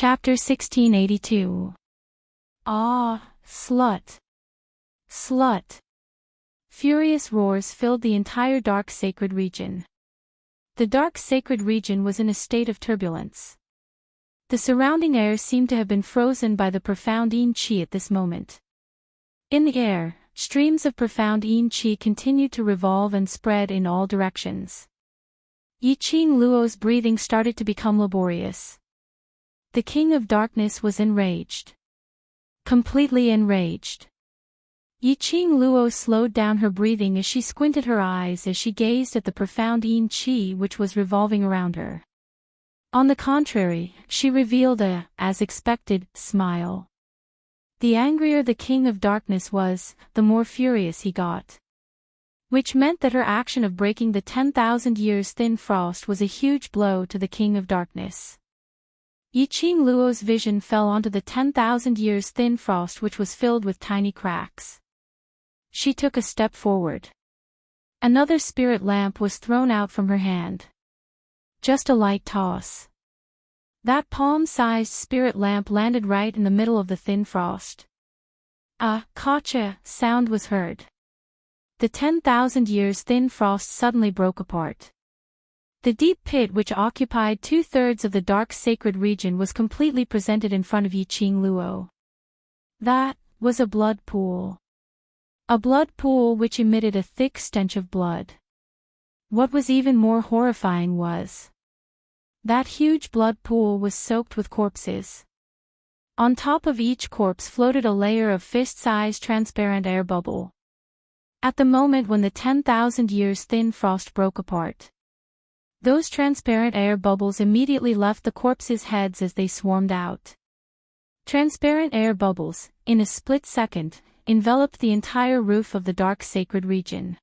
Chapter 1682. Ah, slut! Slut! Furious roars filled the entire dark sacred region. The dark sacred region was in a state of turbulence. The surrounding air seemed to have been frozen by the profound Yin-Chi at this moment. In the air, streams of profound Yin-Chi continued to revolve and spread in all directions. Yi-Ching Luo's breathing started to become laborious. The King of Darkness was enraged. Completely enraged. Yi-Ching Luo slowed down her breathing as she squinted her eyes as she gazed at the profound Yin-Chi which was revolving around her. On the contrary, she revealed a, as expected, smile. The angrier the King of Darkness was, the more furious he got. Which meant that her action of breaking the 10,000 years thin frost was a huge blow to the King of Darkness. Yi-Ching Luo's vision fell onto the 10,000 years thin frost which was filled with tiny cracks. She took a step forward. Another spirit lamp was thrown out from her hand. Just a light toss. That palm-sized spirit lamp landed right in the middle of the thin frost. A "Kacha" sound was heard. The 10,000 years thin frost suddenly broke apart. The deep pit which occupied 2/3 of the dark sacred region was completely presented in front of Yi-Ching Luo. That was a blood pool. A blood pool which emitted a thick stench of blood. What was even more horrifying was that huge blood pool was soaked with corpses. On top of each corpse floated a layer of fist-sized transparent air bubble. At the moment when the 10,000 years thin frost broke apart, those transparent air bubbles immediately left the corpses' heads as they swarmed out. Transparent air bubbles, in a split second, enveloped the entire roof of the dark sacred region.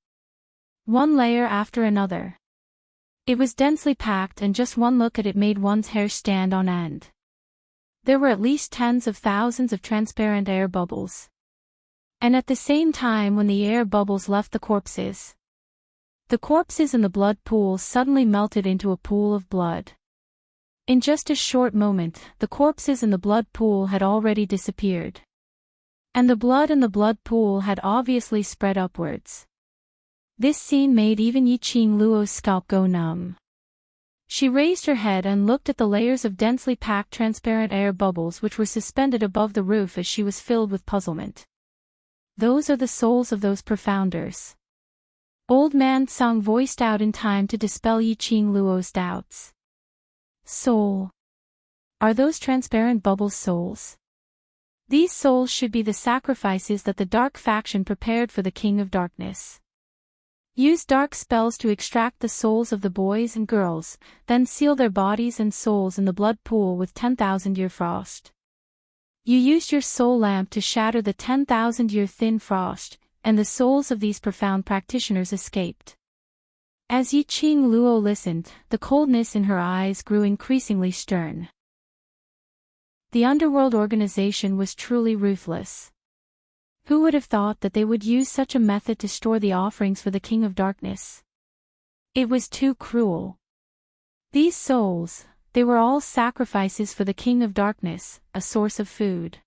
One layer after another. It was densely packed and just one look at it made one's hair stand on end. There were at least tens of thousands of transparent air bubbles. And at the same time when the air bubbles left the corpses in the blood pool suddenly melted into a pool of blood. In just a short moment, the corpses in the blood pool had already disappeared. And the blood in the blood pool had obviously spread upwards. This scene made even Yi-Ching Luo's scalp go numb. She raised her head and looked at the layers of densely packed transparent air bubbles which were suspended above the roof as she was filled with puzzlement. Those are the souls of those profounders. Old Man Tsang voiced out in time to dispel Yi-Ching Luo's doubts. Soul. Are those transparent bubbles souls? These souls should be the sacrifices that the dark faction prepared for the King of Darkness. Use dark spells to extract the souls of the boys and girls, then seal their bodies and souls in the blood pool with 10,000-year frost. You used your soul lamp to shatter the 10,000-year thin frost, and the souls of these profound practitioners escaped. As Yi-Ching Luo listened, the coldness in her eyes grew increasingly stern. The underworld organization was truly ruthless. Who would have thought that they would use such a method to store the offerings for the King of Darkness? It was too cruel. These souls, they were all sacrifices for the King of Darkness, a source of food.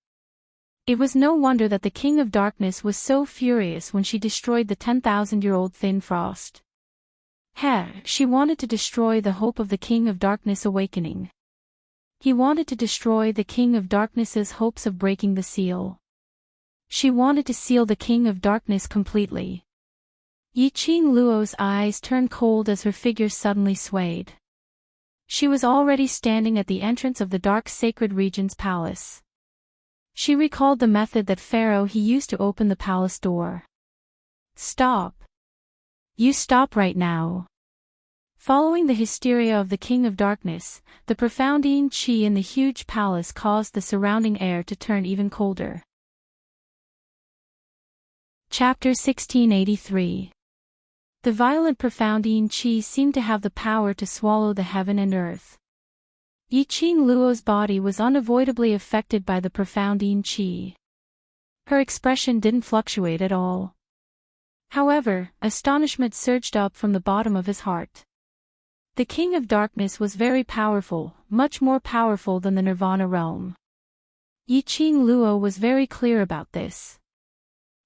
It was no wonder that the King of Darkness was so furious when she destroyed the 10,000-year-old thin frost. She wanted to destroy the hope of the King of Darkness awakening. He wanted to destroy the King of Darkness's hopes of breaking the seal. She wanted to seal the King of Darkness completely. Yi-Ching Luo's eyes turned cold as her figure suddenly swayed. She was already standing at the entrance of the dark sacred region's palace. She recalled the method that Pharaoh he used to open the palace door. Stop. You stop right now. Following the hysteria of the King of Darkness, the profound Yin-Chi in the huge palace caused the surrounding air to turn even colder. Chapter 1683. The violent profound Yin-Chi seemed to have the power to swallow the heaven and earth. Yi-Ching Luo's body was unavoidably affected by the profound Yin-Chi. Her expression didn't fluctuate at all. However, astonishment surged up from the bottom of his heart. The King of Darkness was very powerful, much more powerful than the Nirvana realm. Yiqing Luo was very clear about this.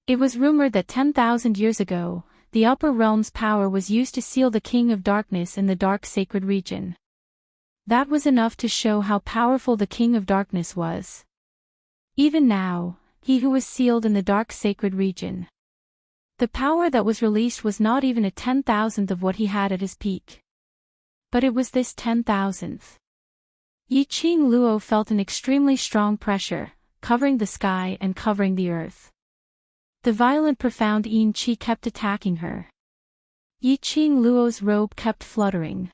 It was rumored that 10,000 years ago, the upper realm's power was used to seal the King of Darkness in the dark sacred region. That was enough to show how powerful the King of Darkness was. Even now, he who was sealed in the dark sacred region. The power that was released was not even a 10,000th of what he had at his peak. But it was this 10,000th. Yiqing Luo felt an extremely strong pressure, covering the sky and covering the earth. The violent profound Yin Qi kept attacking her. Yiqing Luo's robe kept fluttering.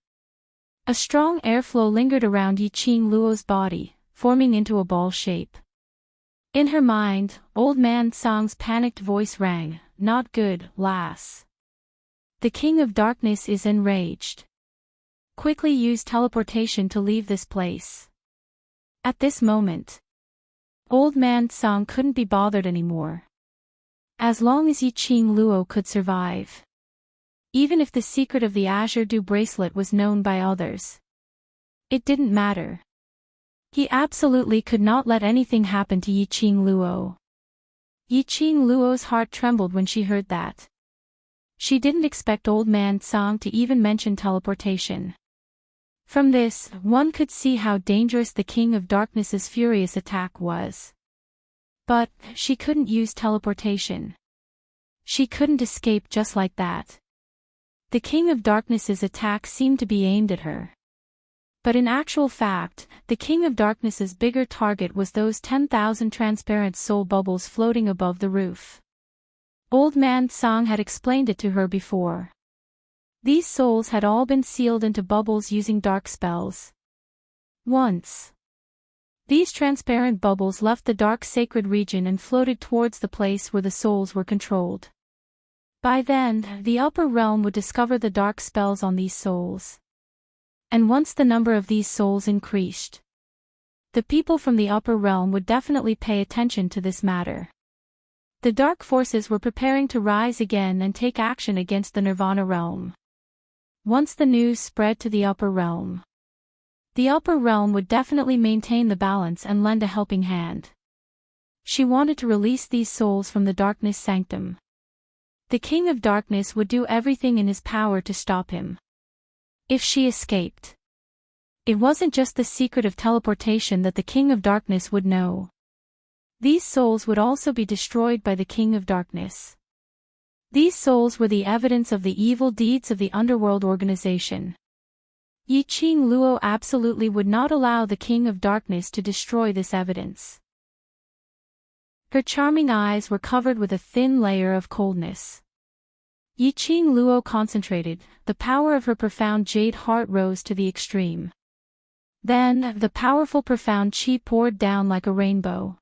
A strong airflow lingered around Yiqing Luo's body, forming into a ball shape. In her mind, Old Man Song's panicked voice rang, "Not good, lass. The King of Darkness is enraged. Quickly use teleportation to leave this place." At this moment, Old Man Song couldn't be bothered anymore. As long as Yiqing Luo could survive. Even if the secret of the Azure Dew bracelet was known by others. It didn't matter. He absolutely could not let anything happen to Yiqing Luo. Yiqing Luo's heart trembled when she heard that. She didn't expect Old Man Song to even mention teleportation. From this, one could see how dangerous the King of Darkness's furious attack was. But, she couldn't use teleportation. She couldn't escape just like that. The King of Darkness's attack seemed to be aimed at her. But in actual fact, the King of Darkness's bigger target was those 10,000 transparent soul bubbles floating above the roof. Old Man Song had explained it to her before. These souls had all been sealed into bubbles using dark spells. Once, these transparent bubbles left the dark sacred region and floated towards the place where the souls were controlled. By then, the upper realm would discover the dark spells on these souls. And once the number of these souls increased, the people from the upper realm would definitely pay attention to this matter. The dark forces were preparing to rise again and take action against the Nirvana realm. Once the news spread to the upper realm would definitely maintain the balance and lend a helping hand. She wanted to release these souls from the darkness sanctum. The King of Darkness would do everything in his power to stop him. If she escaped, it wasn't just the secret of teleportation that the King of Darkness would know. These souls would also be destroyed by the King of Darkness. These souls were the evidence of the evil deeds of the underworld organization. Yiqing Luo absolutely would not allow the King of Darkness to destroy this evidence. Her charming eyes were covered with a thin layer of coldness. Yiqing Luo concentrated, the power of her profound jade heart rose to the extreme. Then, the powerful profound qi poured down like a rainbow.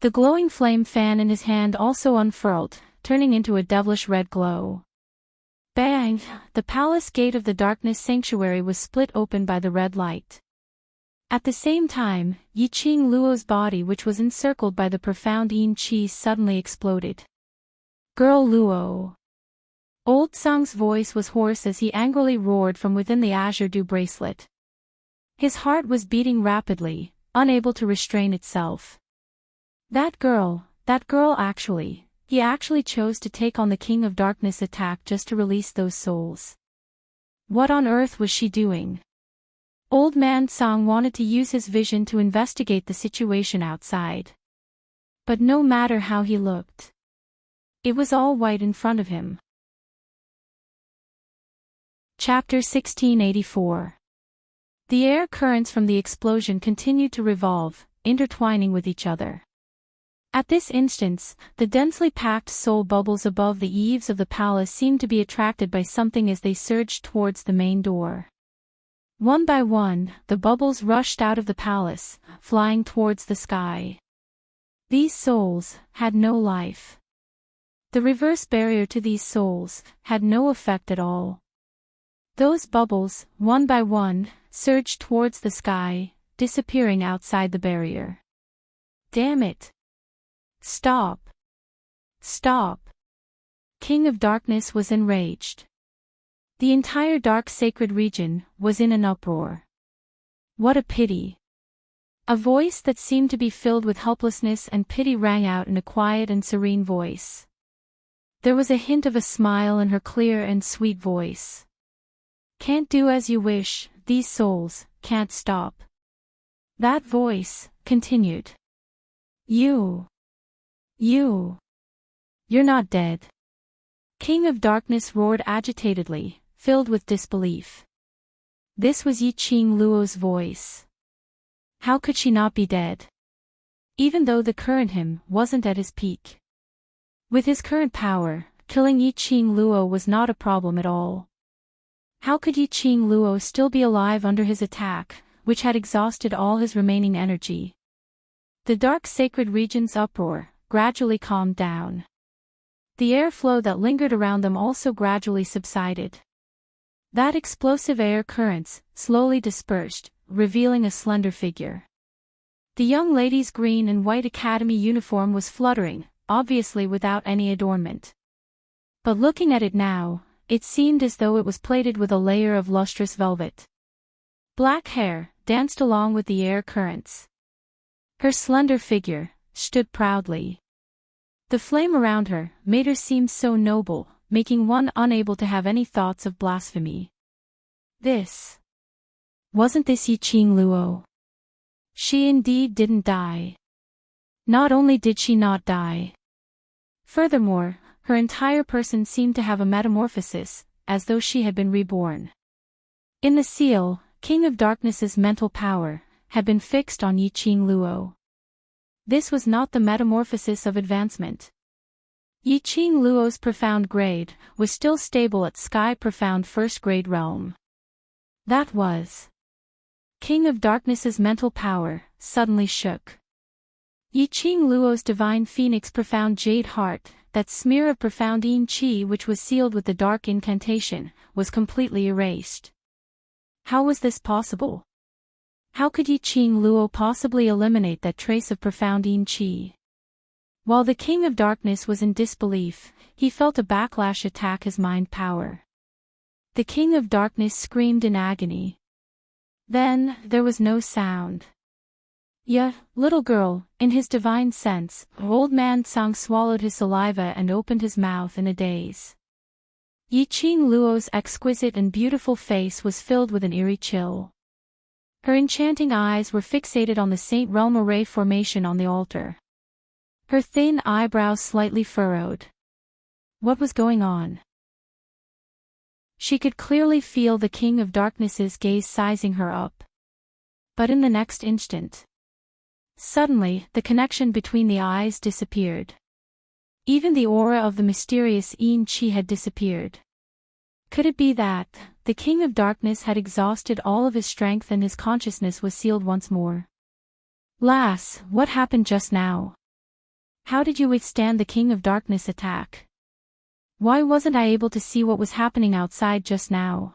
The glowing flame fan in his hand also unfurled, turning into a devilish red glow. Bang! The palace gate of the darkness sanctuary was split open by the red light. At the same time, Yiqing Luo's body, which was encircled by the profound Yin Qi, suddenly exploded. "Girl Luo!" Old Song's voice was hoarse as he angrily roared from within the Azure Dew bracelet. His heart was beating rapidly, unable to restrain itself. That girl actually, he actually chose to take on the King of Darkness attack just to release those souls. What on earth was she doing? Old Man Song wanted to use his vision to investigate the situation outside. But no matter how he looked, it was all white in front of him. Chapter 1684. The air currents from the explosion continued to revolve, intertwining with each other. At this instance, the densely packed soul bubbles above the eaves of the palace seemed to be attracted by something as they surged towards the main door. One by one, the bubbles rushed out of the palace, flying towards the sky. These souls had no life. The reverse barrier to these souls had no effect at all. Those bubbles, one by one, surged towards the sky, disappearing outside the barrier. Damn it! Stop! Stop! King of Darkness was enraged. The entire dark sacred region was in an uproar. What a pity! A voice that seemed to be filled with helplessness and pity rang out in a quiet and serene voice. There was a hint of a smile in her clear and sweet voice. Can't do as you wish, these souls can't stop. That voice continued. You're not dead. King of Darkness roared agitatedly, filled with disbelief. This was Yi Qing Luo's voice. How could she not be dead? Even though the current him wasn't at his peak. With his current power, killing Yi Qing Luo was not a problem at all. How could Yi Qing Luo still be alive under his attack, which had exhausted all his remaining energy? The dark sacred region's uproar gradually calmed down. The airflow that lingered around them also gradually subsided. That explosive air currents slowly dispersed, revealing a slender figure. The young lady's green and white academy uniform was fluttering, obviously without any adornment. But looking at it now, it seemed as though it was plated with a layer of lustrous velvet. Black hair danced along with the air currents. Her slender figure stood proudly. The flame around her made her seem so noble, making one unable to have any thoughts of blasphemy. Wasn't this Yi Qing Luo? She indeed didn't die. Not only did she not die. Furthermore, her entire person seemed to have a metamorphosis, as though she had been reborn. In the seal, King of Darkness's mental power had been fixed on Yi Qing Luo. This was not the metamorphosis of advancement. Yi Qing Luo's profound grade was still stable at Sky Profound First Grade Realm. That was. King of Darkness's mental power suddenly shook. Yi Qing Luo's divine phoenix profound jade heart, that smear of profound yin qi which was sealed with the dark incantation, was completely erased. How was this possible? How could Yi Qing Luo possibly eliminate that trace of profound yin qi? While the King of Darkness was in disbelief, he felt a backlash attack his mind power. The King of Darkness screamed in agony. Then, there was no sound. Yeah, little girl, in his divine sense, old man Tsang swallowed his saliva and opened his mouth in a daze. Yi Qing Luo's exquisite and beautiful face was filled with an eerie chill. Her enchanting eyes were fixated on the Saint Realm array formation on the altar. Her thin eyebrows slightly furrowed. What was going on? She could clearly feel the King of Darkness's gaze sizing her up. But in the next instant, suddenly, the connection between the eyes disappeared. Even the aura of the mysterious yin qi had disappeared. Could it be that the King of Darkness had exhausted all of his strength and his consciousness was sealed once more? Lass, what happened just now? How did you withstand the King of Darkness attack? Why wasn't I able to see what was happening outside just now?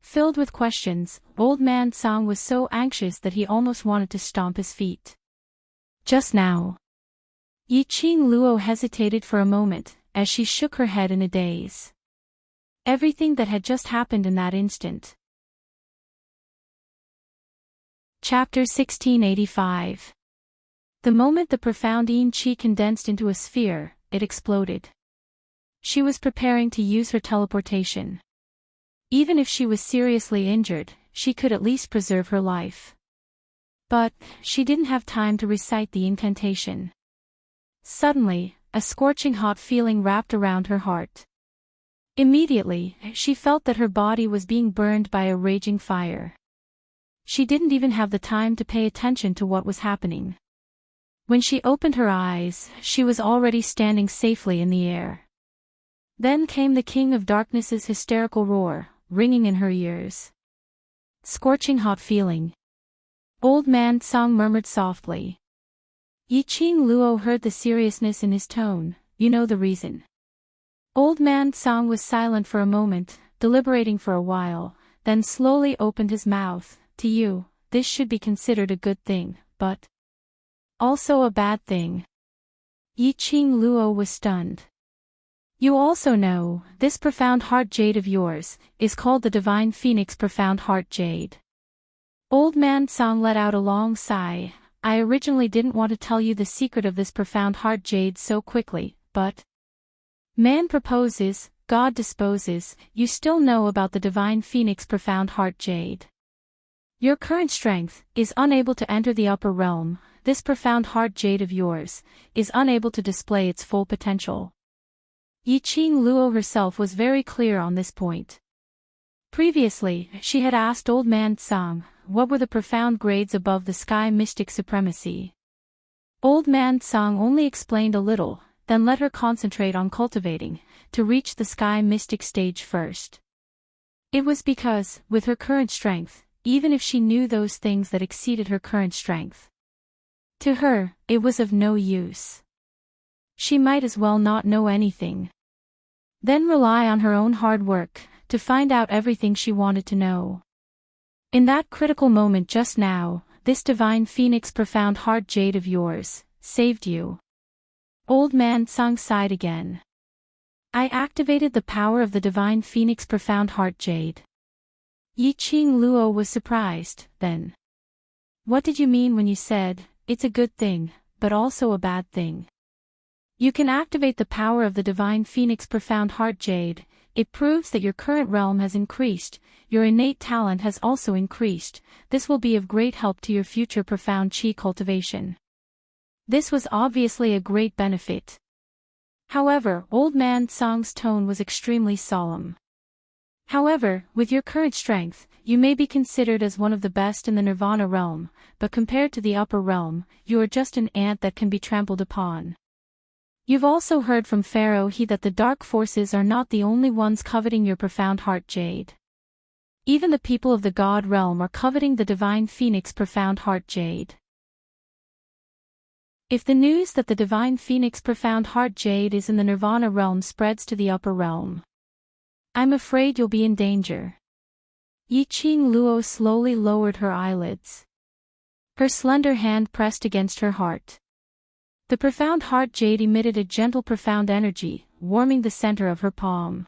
Filled with questions, old man Tsang was so anxious that he almost wanted to stomp his feet. Just now. Yi Qing Luo hesitated for a moment, as she shook her head in a daze. Everything that had just happened in that instant. Chapter 1685. The moment the profound yin qi condensed into a sphere, it exploded. She was preparing to use her teleportation. Even if she was seriously injured, she could at least preserve her life. But, she didn't have time to recite the incantation. Suddenly, a scorching hot feeling wrapped around her heart. Immediately, she felt that her body was being burned by a raging fire. She didn't even have the time to pay attention to what was happening. When she opened her eyes, she was already standing safely in the air. Then came the King of Darkness's hysterical roar, ringing in her ears. Scorching hot feeling. Old man Tsang murmured softly. Yi Qing Luo heard the seriousness in his tone. You know the reason. Old man Tsang was silent for a moment, deliberating for a while, then slowly opened his mouth. To you, this should be considered a good thing, but also a bad thing. Yi Qing Luo was stunned. You also know, this profound heart jade of yours, is called the Divine Phoenix Profound Heart Jade. Old Man Song let out a long sigh. I originally didn't want to tell you the secret of this profound heart jade so quickly, but man proposes, God disposes, you still know about the Divine Phoenix Profound Heart Jade. Your current strength is unable to enter the upper realm. This profound heart jade of yours is unable to display its full potential. Yiqing Luo herself was very clear on this point. Previously, she had asked Old Man Tsang, what were the profound grades above the sky mystic supremacy. Old Man Tsang only explained a little, then let her concentrate on cultivating, to reach the sky mystic stage first. It was because, with her current strength, even if she knew those things that exceeded her current strength, to her, it was of no use. She might as well not know anything. Then rely on her own hard work, to find out everything she wanted to know. In that critical moment just now, this Divine Phoenix Profound Heart Jade of yours, saved you. Old Man Tsang sighed again. I activated the power of the Divine Phoenix Profound Heart Jade. Yiqing Luo was surprised, then. What did you mean when you said, it's a good thing, but also a bad thing? You can activate the power of the Divine Phoenix Profound Heart Jade. It proves that your current realm has increased, your innate talent has also increased. This will be of great help to your future profound chi cultivation. This was obviously a great benefit. However, Old Man Tsang's tone was extremely solemn. However, with your current strength, you may be considered as one of the best in the Nirvana realm, but compared to the upper realm, you are just an ant that can be trampled upon. You've also heard from Pharaoh He that the dark forces are not the only ones coveting your profound heart jade. Even the people of the God realm are coveting the Divine Phoenix Profound Heart Jade. If the news that the Divine Phoenix Profound Heart Jade is in the Nirvana realm spreads to the upper realm, I'm afraid you'll be in danger. Yiqing Luo slowly lowered her eyelids. Her slender hand pressed against her heart. The profound heart jade emitted a gentle profound energy, warming the center of her palm.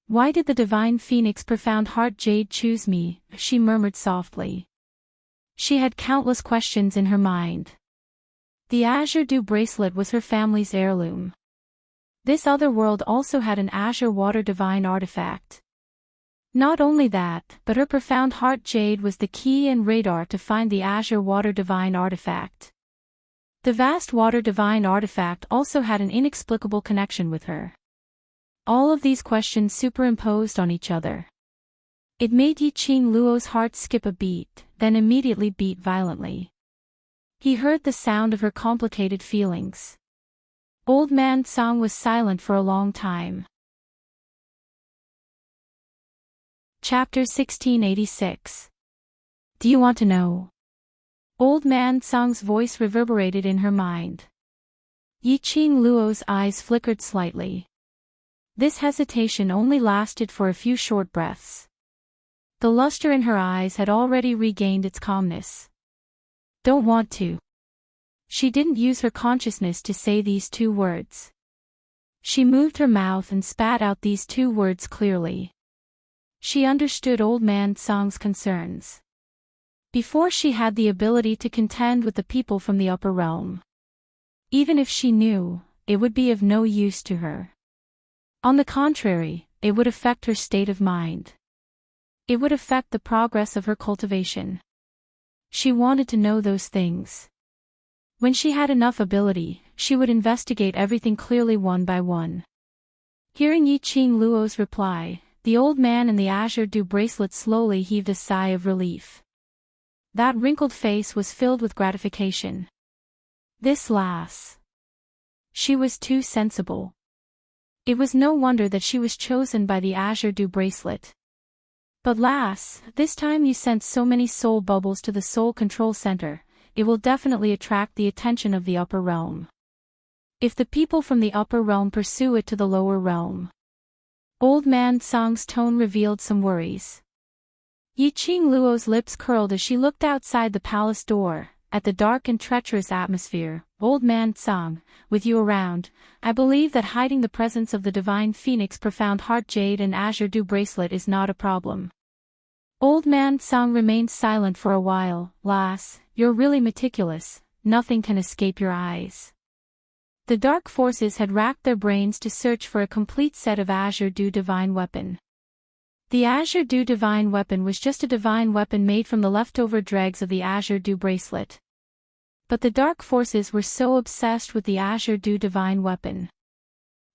Why did the Divine Phoenix Profound Heart Jade choose me? She murmured softly. She had countless questions in her mind. The azure dew bracelet was her family's heirloom. This other world also had an azure water divine artifact. Not only that, but her profound heart jade was the key and radar to find the azure water divine artifact. The vast water divine artifact also had an inexplicable connection with her. All of these questions superimposed on each other. It made Yiqing Luo's heart skip a beat, then immediately beat violently. He heard the sound of her complicated feelings. Old Man Tsang was silent for a long time. Chapter 1686. Do you want to know? Old Man Tsang's voice reverberated in her mind. Yiqing Luo's eyes flickered slightly. This hesitation only lasted for a few short breaths. The luster in her eyes had already regained its calmness. Don't want to. She didn't use her consciousness to say these two words. She moved her mouth and spat out these two words clearly. She understood Old Man Tsang's concerns. Before she had the ability to contend with the people from the upper realm. Even if she knew, it would be of no use to her. On the contrary, it would affect her state of mind. It would affect the progress of her cultivation. She wanted to know those things. When she had enough ability, she would investigate everything clearly one by one. Hearing Yiqing Luo's reply, the old man in the azure dew bracelet slowly heaved a sigh of relief. That wrinkled face was filled with gratification. This lass. She was too sensible. It was no wonder that she was chosen by the azure dew bracelet. But lass, this time you sent so many soul bubbles to the soul control center, it will definitely attract the attention of the upper realm. If the people from the upper realm pursue it to the lower realm. Old Man Tsang's tone revealed some worries. Yiqing Luo's lips curled as she looked outside the palace door. at the dark and treacherous atmosphere, Old Man Tsang, with you around, I believe that hiding the presence of the divine phoenix profound heart jade and azure dew bracelet is not a problem. Old Man Tsang remained silent for a while. Lass, you're really meticulous, nothing can escape your eyes. The dark forces had racked their brains to search for a complete set of azure dew divine weapon. The azure dew divine weapon was just a divine weapon made from the leftover dregs of the azure dew bracelet. But the dark forces were so obsessed with the azure dew divine weapon.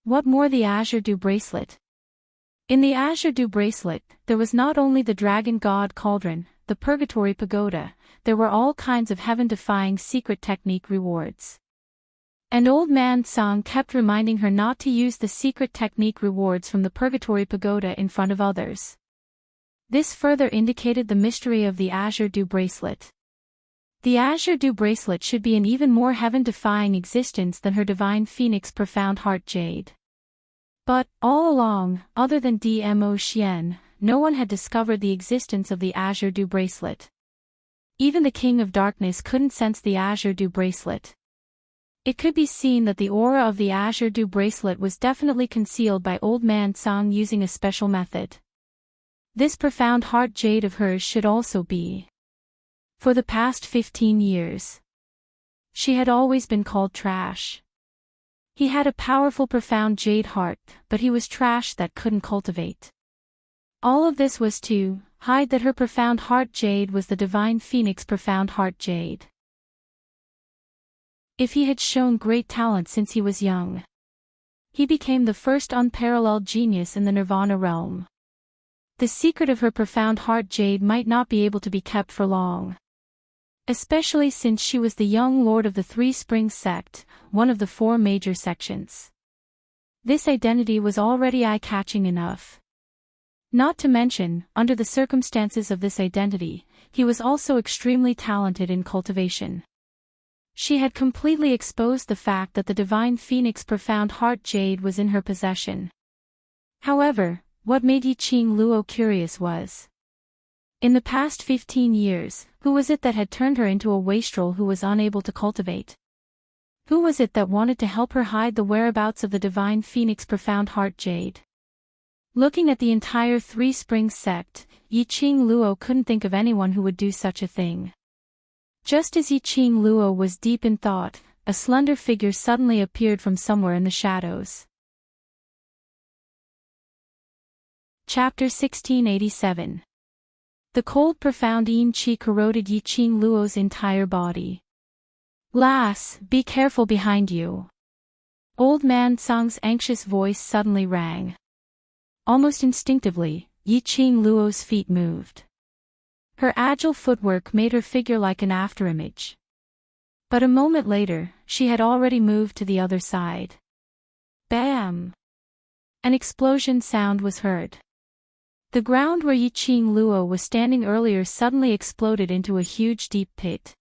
What more the azure dew bracelet? In the azure dew bracelet, there was not only the dragon god cauldron, the purgatory pagoda, there were all kinds of heaven-defying secret technique rewards. And Old Man Tsang kept reminding her not to use the secret technique rewards from the Purgatory Pagoda in front of others. This further indicated the mystery of the azure dew bracelet. The azure dew bracelet should be an even more heaven-defying existence than her divine phoenix profound heart jade. But, all along, other than Dmo Xian, no one had discovered the existence of the azure dew bracelet. Even the King of Darkness couldn't sense the azure dew bracelet. It could be seen that the aura of the azure dew bracelet was definitely concealed by Old Man Tsang using a special method. This profound heart jade of hers should also be. For the past 15 years, she had always been called trash. He had a powerful profound jade heart, but he was trash that couldn't cultivate. All of this was to hide that her profound heart jade was the divine phoenix profound heart jade. If he had shown great talent since he was young, he became the first unparalleled genius in the Nirvana realm. The secret of her profound heart jade might not be able to be kept for long. Especially since she was the young lord of the Three Springs sect, one of the 4 major sections. This identity was already eye-catching enough. Not to mention, under the circumstances of this identity, he was also extremely talented in cultivation. She had completely exposed the fact that the divine phoenix profound heart jade was in her possession. However, what made Yiqing Luo curious was, in the past 15 years, who was it that had turned her into a wastrel who was unable to cultivate? Who was it that wanted to help her hide the whereabouts of the divine phoenix profound heart jade? Looking at the entire Three Springs sect, Yiqing Luo couldn't think of anyone who would do such a thing. Just as Yiqing Luo was deep in thought, a slender figure suddenly appeared from somewhere in the shadows. Chapter 1687. The cold profound yin qi corroded Yiqing Luo's entire body. Lass, be careful behind you. Old Man Tsang's anxious voice suddenly rang. Almost instinctively, Yiqing Luo's feet moved. Her agile footwork made her figure like an afterimage. But a moment later, she had already moved to the other side. Bam! An explosion sound was heard. The ground where Yiqing Luo was standing earlier suddenly exploded into a huge deep pit.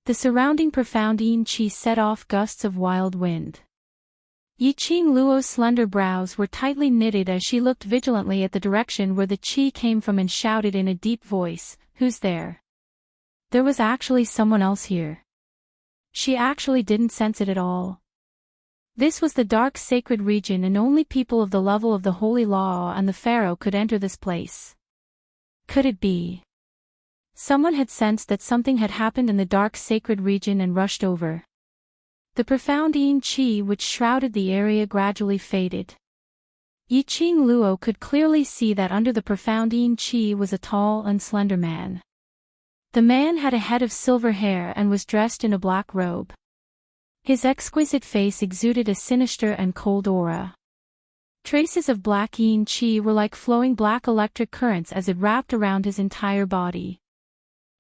The surrounding profound yin qi set off gusts of wild wind. Yiqing Luo's slender brows were tightly knitted as she looked vigilantly at the direction where the qi came from and shouted in a deep voice, "Who's there?" There was actually someone else here. She actually didn't sense it at all. This was the dark sacred region and only people of the level of the Holy Law and the Pharaoh could enter this place. Could it be? Someone had sensed that something had happened in the dark sacred region and rushed over. The profound yin qi which shrouded the area gradually faded. Yiqing Luo could clearly see that under the profound yin qi was a tall and slender man. The man had a head of silver hair and was dressed in a black robe. His exquisite face exuded a sinister and cold aura. Traces of black yin qi were like flowing black electric currents as it wrapped around his entire body.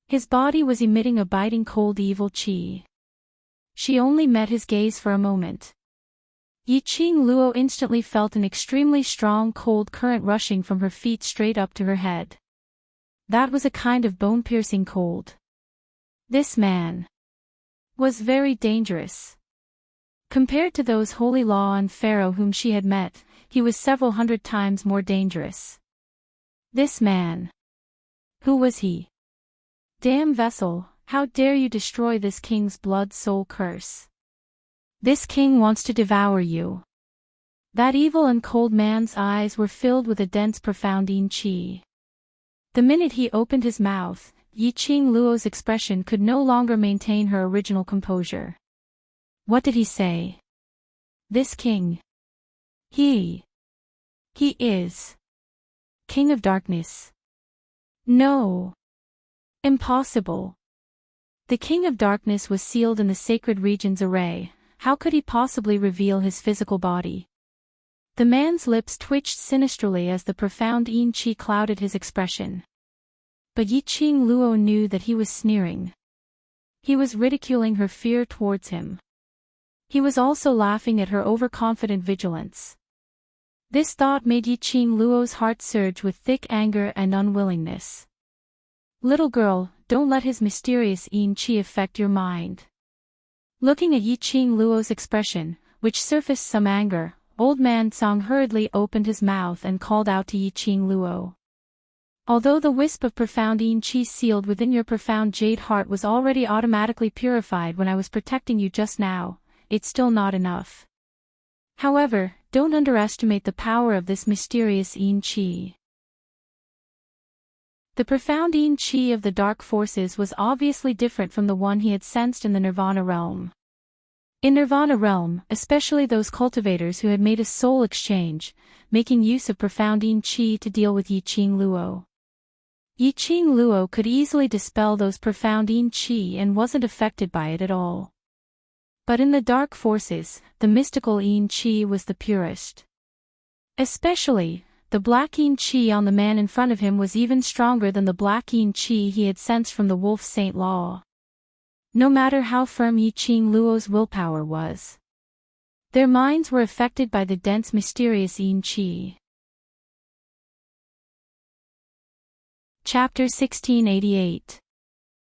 His body was emitting a biting cold evil qi. She only met his gaze for a moment. Yiqing Luo instantly felt an extremely strong cold current rushing from her feet straight up to her head. That was a kind of bone-piercing cold. This man was very dangerous. Compared to those Holy Law and Pharaoh whom she had met, he was several hundred times more dangerous. This man. Who was he? Damn vessel, How dare you destroy this king's blood soul curse? This king wants to devour you. That evil and cold man's eyes were filled with a dense profound qi. The minute he opened his mouth, Yiqing Luo's expression could no longer maintain her original composure. What did he say? This king. He is King of Darkness. No. Impossible. The King of Darkness was sealed in the sacred region's array. How could he possibly reveal his physical body? The man's lips twitched sinisterly as the profound qi clouded his expression. But Yiqing Luo knew that he was sneering. He was ridiculing her fear towards him. He was also laughing at her overconfident vigilance. This thought made Yiqing Luo's heart surge with thick anger and unwillingness. Little girl, don't let his mysterious qi affect your mind. Looking at Yiqing Luo's expression, which surfaced some anger, Old Man Song hurriedly opened his mouth and called out to Yiqing Luo. Although the wisp of profound qi sealed within your profound jade heart was already automatically purified when I was protecting you just now, it's still not enough. However, don't underestimate the power of this mysterious qi. The profound qi of the dark forces was obviously different from the one he had sensed in the Nirvana realm. In Nirvana realm, especially those cultivators who had made a soul exchange, making use of profound qi to deal with Yiqing Luo. Yiqing Luo could easily dispel those profound qi and wasn't affected by it at all. But in the dark forces, the mystical qi was the purest. Especially, the black qi on the man in front of him was even stronger than the black qi he had sensed from the wolf Saint Law. No matter how firm Yiqing Luo's willpower was, their minds were affected by the dense mysterious qi. Chapter 1688.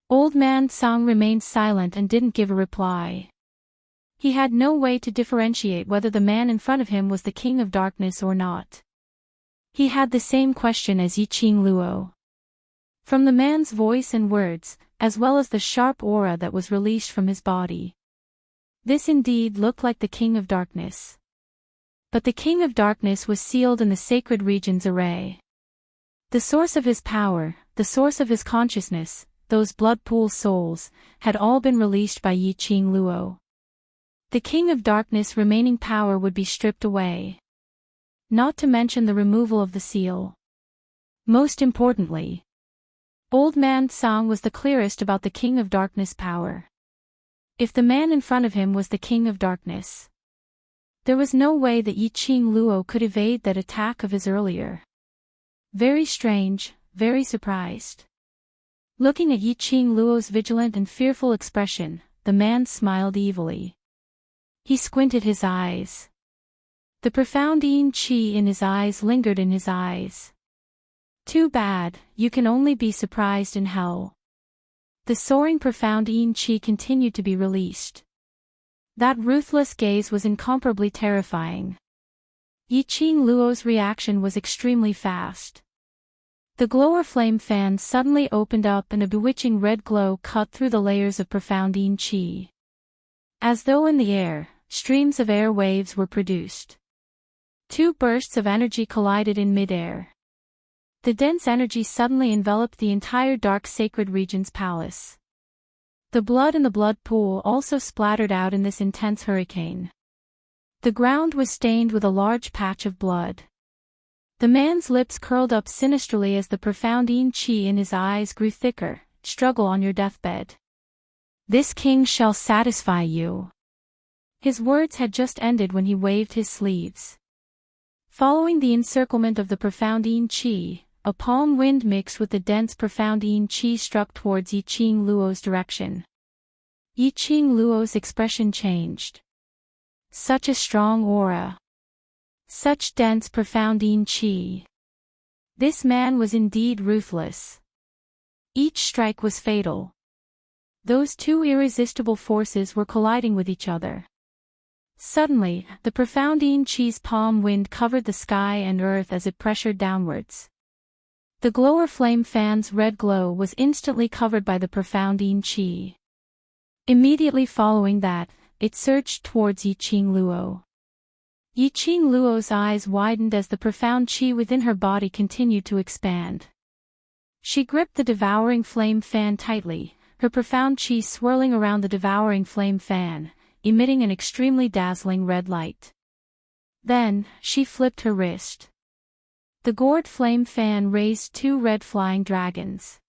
Old Man Song remained silent and didn't give a reply. He had no way to differentiate whether the man in front of him was the King of Darkness or not. He had the same question as Yiqing Luo. From the man's voice and words, as well as the sharp aura that was released from his body, this indeed looked like the King of Darkness. But the King of Darkness was sealed in the sacred region's array. The source of his power, the source of his consciousness, those blood pool souls, had all been released by Yiqing Luo. The King of Darkness' remaining power would be stripped away. Not to mention the removal of the seal. Most importantly, Old Man Song was the clearest about the King of Darkness' power. If the man in front of him was the King of Darkness, there was no way that Yiqing Luo could evade that attack of his earlier. Very strange, very surprised. Looking at Yiqing Luo's vigilant and fearful expression, the man smiled evilly. He squinted his eyes. The profound qi in his eyes lingered in his eyes. Too bad, you can only be surprised in hell. The soaring profound qi continued to be released. That ruthless gaze was incomparably terrifying. Yiqing Luo's reaction was extremely fast. The glower flame fan suddenly opened up and a bewitching red glow cut through the layers of profound qi. As though in the air, streams of air waves were produced. Two bursts of energy collided in mid-air. The dense energy suddenly enveloped the entire dark sacred region's palace. The blood in the blood pool also splattered out in this intense hurricane. The ground was stained with a large patch of blood. The man's lips curled up sinisterly as the profound qi in his eyes grew thicker. Struggle on your deathbed. This king shall satisfy you. His words had just ended when he waved his sleeves. Following the encirclement of the profound qi, a palm wind mixed with the dense profound qi struck towards Yiqing Luo's direction. Yiqing Luo's expression changed. Such a strong aura. Such dense profound qi. This man was indeed ruthless. Each strike was fatal. Those two irresistible forces were colliding with each other. Suddenly, the profound qi's palm wind covered the sky and earth as it pressured downwards. The glower flame fan's red glow was instantly covered by the profound yin qi. Immediately following that, it surged towards Yiqing Luo. Yiqing Luo's eyes widened as the profound qi within her body continued to expand. She gripped the devouring flame fan tightly, her profound qi swirling around the devouring flame fan, emitting an extremely dazzling red light. Then, she flipped her wrist. The gourd flame fan raised 2 red flying dragons.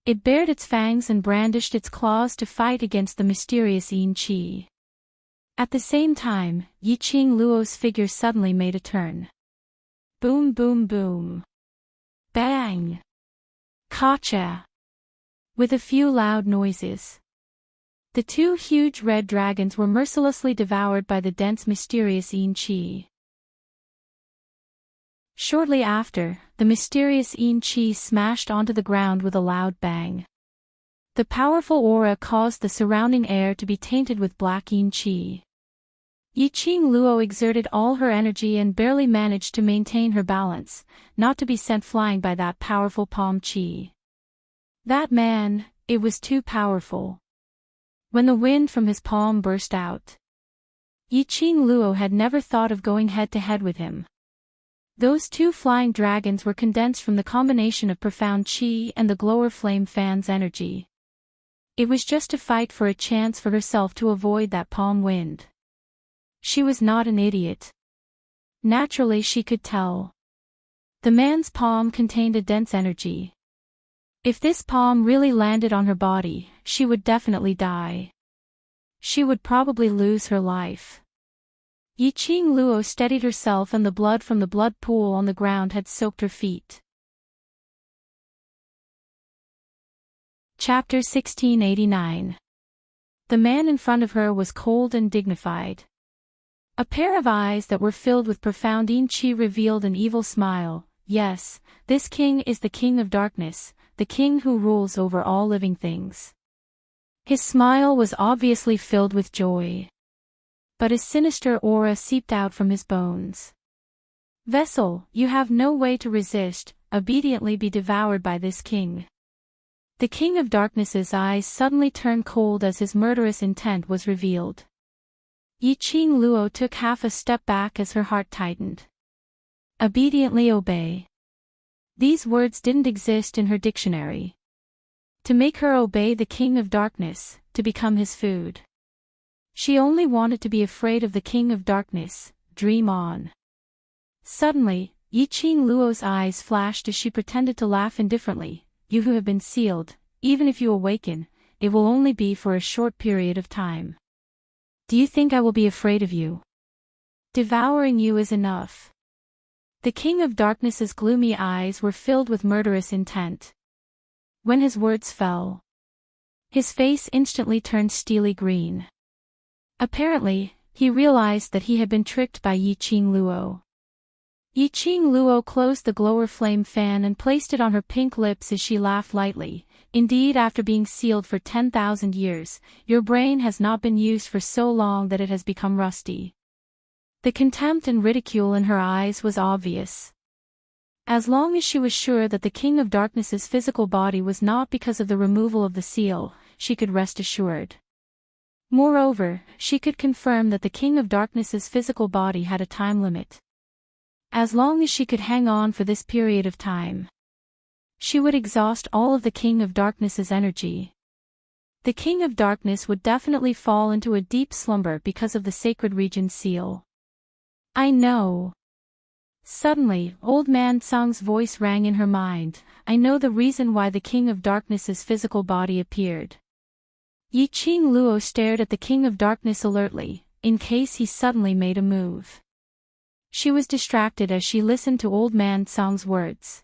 It bared its fangs and brandished its claws to fight against the mysterious yin qi. At the same time, Yiqing Luo's figure suddenly made a turn. Boom boom boom. Bang! Gotcha! With a few loud noises. The 2 huge red dragons were mercilessly devoured by the dense mysterious yin qi. Shortly after, the mysterious yin qi smashed onto the ground with a loud bang. The powerful aura caused the surrounding air to be tainted with black yin qi. Yiqing Luo exerted all her energy and barely managed to maintain her balance, not to be sent flying by that powerful palm qi. That man, it was too powerful. When the wind from his palm burst out, Yiqing Luo had never thought of going head-to-head with him. Those 2 flying dragons were condensed from the combination of profound qi and the glower flame fan's energy. It was just a fight for a chance for herself to avoid that palm wind. She was not an idiot. Naturally she could tell. The man's palm contained a dense energy. If this palm really landed on her body, she would definitely die. She would probably lose her life. Yiqing Luo steadied herself and the blood from the blood pool on the ground had soaked her feet. Chapter 1689. The man in front of her was cold and dignified. A pair of eyes that were filled with profound yin qi revealed an evil smile. Yes, this king is the king of darkness, the king who rules over all living things. His smile was obviously filled with joy. But a sinister aura seeped out from his bones. Vessel, you have no way to resist, obediently be devoured by this king. The king of darkness's eyes suddenly turned cold as his murderous intent was revealed. Yiqing Luo took half a step back as her heart tightened. Obediently obey. These words didn't exist in her dictionary. To make her obey the king of darkness, to become his food. She only wanted to be afraid of the king of darkness, dream on. Suddenly, Yiqing Luo's eyes flashed as she pretended to laugh indifferently. You who have been sealed, even if you awaken, it will only be for a short period of time. Do you think I will be afraid of you? Devouring you is enough. The king of darkness's gloomy eyes were filled with murderous intent. When his words fell, his face instantly turned steely green. Apparently, he realized that he had been tricked by Yiqing Luo. Yiqing Luo closed the glower flame fan and placed it on her pink lips as she laughed lightly. Indeed, after being sealed for 10,000 years, your brain has not been used for so long that it has become rusty. The contempt and ridicule in her eyes was obvious. As long as she was sure that the king of darkness's physical body was not because of the removal of the seal, she could rest assured. Moreover, she could confirm that the king of darkness's physical body had a time limit. As long as she could hang on for this period of time, she would exhaust all of the king of darkness's energy. The king of darkness would definitely fall into a deep slumber because of the sacred region seal. I know. Suddenly, old man Tsung's voice rang in her mind. I know the reason why the king of darkness's physical body appeared. Yiqing Luo stared at the king of darkness alertly, in case he suddenly made a move. She was distracted as she listened to old man Tsung's words.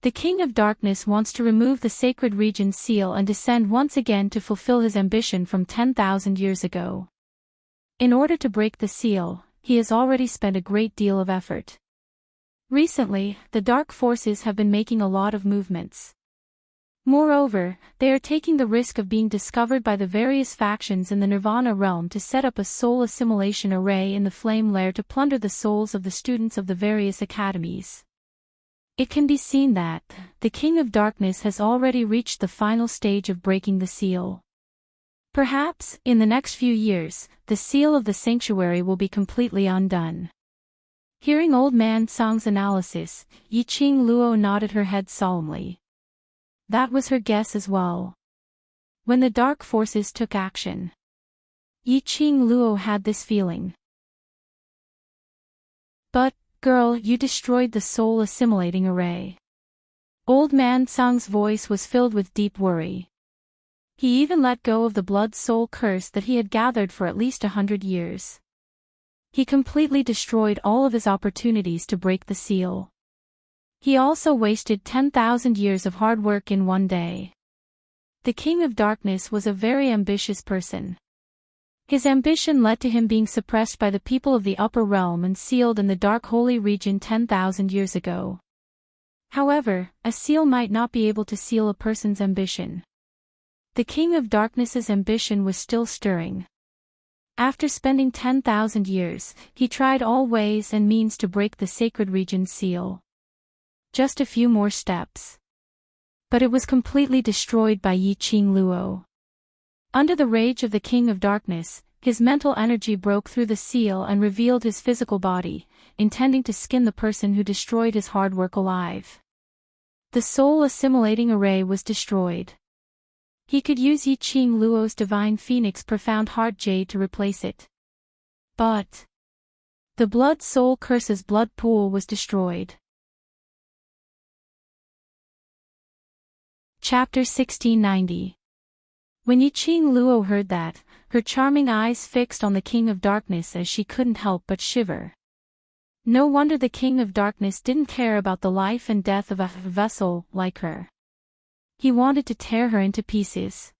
The king of darkness wants to remove the sacred region seal and descend once again to fulfill his ambition from 10,000 years ago. In order to break the seal, he has already spent a great deal of effort. Recently, the dark forces have been making a lot of movements. Moreover, they are taking the risk of being discovered by the various factions in the Nirvana realm to set up a soul assimilation array in the flame lair to plunder the souls of the students of the various academies. It can be seen that the King of Darkness has already reached the final stage of breaking the seal. Perhaps, in the next few years, the seal of the sanctuary will be completely undone. Hearing Old Man Song's analysis, Yiqing Luo nodded her head solemnly. That was her guess as well. When the dark forces took action, Yiqing Luo had this feeling. But, girl, you destroyed the soul assimilating array. Old Man Song's voice was filled with deep worry. He even let go of the blood-soul curse that he had gathered for at least 100 years. He completely destroyed all of his opportunities to break the seal. He also wasted 10,000 years of hard work in one day. The King of Darkness was a very ambitious person. His ambition led to him being suppressed by the people of the upper realm and sealed in the dark holy region 10,000 years ago. However, a seal might not be able to seal a person's ambition. The King of Darkness's ambition was still stirring. After spending 10,000 years, he tried all ways and means to break the sacred region's seal. Just a few more steps. But it was completely destroyed by Yiqing Luo. Under the rage of the King of Darkness, his mental energy broke through the seal and revealed his physical body, intending to skin the person who destroyed his hard work alive. The soul assimilating array was destroyed. He could use Yiqing Luo's Divine Phoenix Profound Heart Jade to replace it. But the blood-soul curse's blood pool was destroyed. Chapter 1690. When Yiqing Luo heard that, her charming eyes fixed on the King of Darkness as she couldn't help but shiver. No wonder the King of Darkness didn't care about the life and death of a vessel like her. He wanted to tear her into pieces.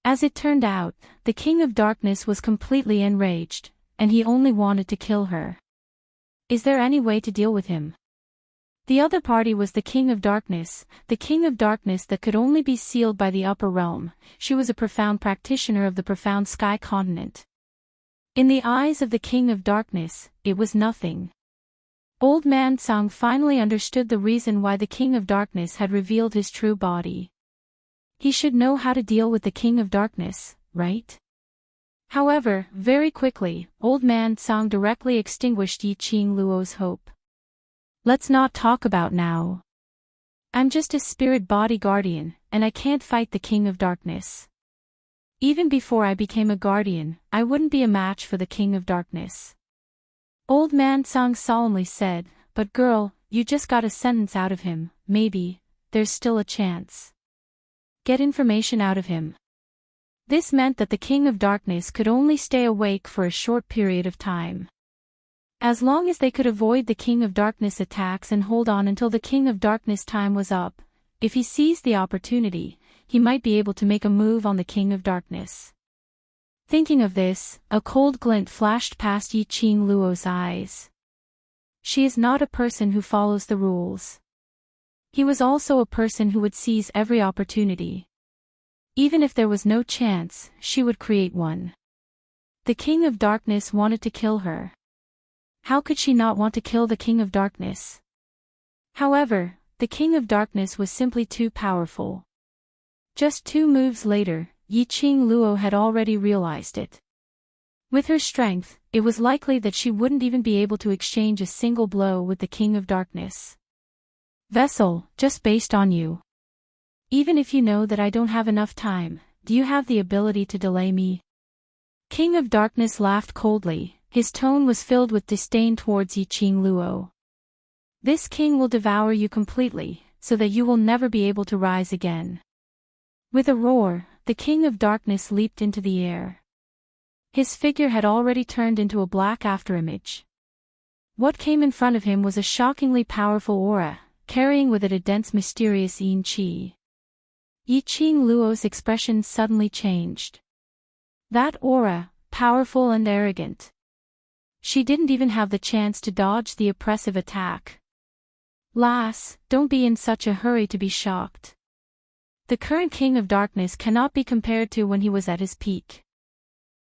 As it turned out, the King of Darkness was completely enraged, and he only wanted to kill her. Is there any way to deal with him? The other party was the King of Darkness that could only be sealed by the upper realm. She was a profound practitioner of the profound sky continent. In the eyes of the King of Darkness, it was nothing. Old Man Song finally understood the reason why the King of Darkness had revealed his true body. He should know how to deal with the King of Darkness, right? However, very quickly, Old Man Song directly extinguished Yiqing Luo's hope. Let's not talk about now. I'm just a spirit body guardian, and I can't fight the King of Darkness. Even before I became a guardian, I wouldn't be a match for the King of Darkness. Old Man Song solemnly said, but girl, you just got a sentence out of him, maybe, there's still a chance. Get information out of him. This meant that the King of Darkness could only stay awake for a short period of time. As long as they could avoid the King of Darkness attacks and hold on until the King of Darkness time was up, if he seized the opportunity, he might be able to make a move on the King of Darkness. Thinking of this, a cold glint flashed past Yiqing Luo's eyes. She is not a person who follows the rules. He was also a person who would seize every opportunity. Even if there was no chance, she would create one. The King of Darkness wanted to kill her. How could she not want to kill the King of Darkness? However, the King of Darkness was simply too powerful. Just 2 moves later, Yiqing Luo had already realized it. With her strength, it was likely that she wouldn't even be able to exchange a single blow with the King of Darkness. Vessel, just based on you. Even if you know that I don't have enough time, do you have the ability to delay me? King of Darkness laughed coldly, his tone was filled with disdain towards Yiqing Luo. This king will devour you completely, so that you will never be able to rise again. With a roar, the King of Darkness leaped into the air. His figure had already turned into a black afterimage. What came in front of him was a shockingly powerful aura, carrying with it a dense mysterious yin qi. Yiqing Luo's expression suddenly changed. That aura, powerful and arrogant. She didn't even have the chance to dodge the oppressive attack. Lass, don't be in such a hurry to be shocked. The current King of Darkness cannot be compared to when he was at his peak.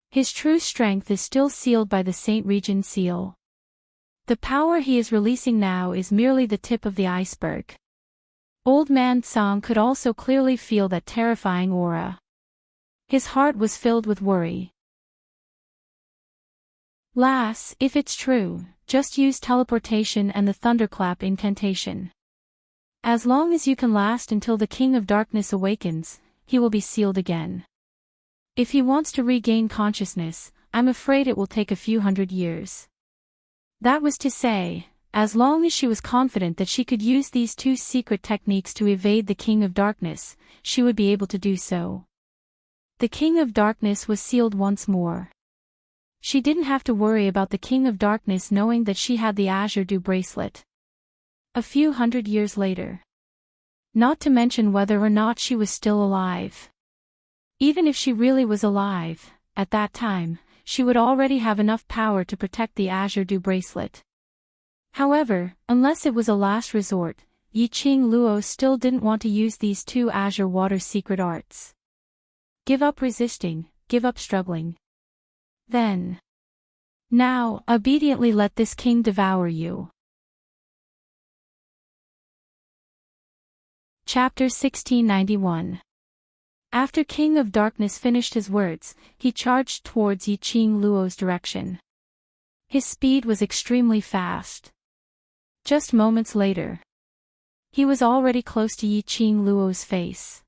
His true strength is still sealed by the Saint Regent seal. The power he is releasing now is merely the tip of the iceberg. Old Man Song could also clearly feel that terrifying aura. His heart was filled with worry. Lass, if it's true, just use teleportation and the thunderclap incantation. As long as you can last until the King of Darkness awakens, he will be sealed again. If he wants to regain consciousness, I'm afraid it will take a few hundred years. That was to say, as long as she was confident that she could use these two secret techniques to evade the King of Darkness, she would be able to do so. The King of Darkness was sealed once more. She didn't have to worry about the King of Darkness knowing that she had the Azure Dew bracelet. A few hundred years later. Not to mention whether or not she was still alive. Even if she really was alive, at that time, she would already have enough power to protect the Azure Dew bracelet. However, unless it was a last resort, Yiqing Luo still didn't want to use these two Azure Water secret arts. Give up resisting, give up struggling. Then. Now, obediently let this king devour you. Chapter 1691. After King of Darkness finished his words, he charged towards Yiqing Luo's direction. His speed was extremely fast. Just moments later, he was already close to Yiqing Luo's face.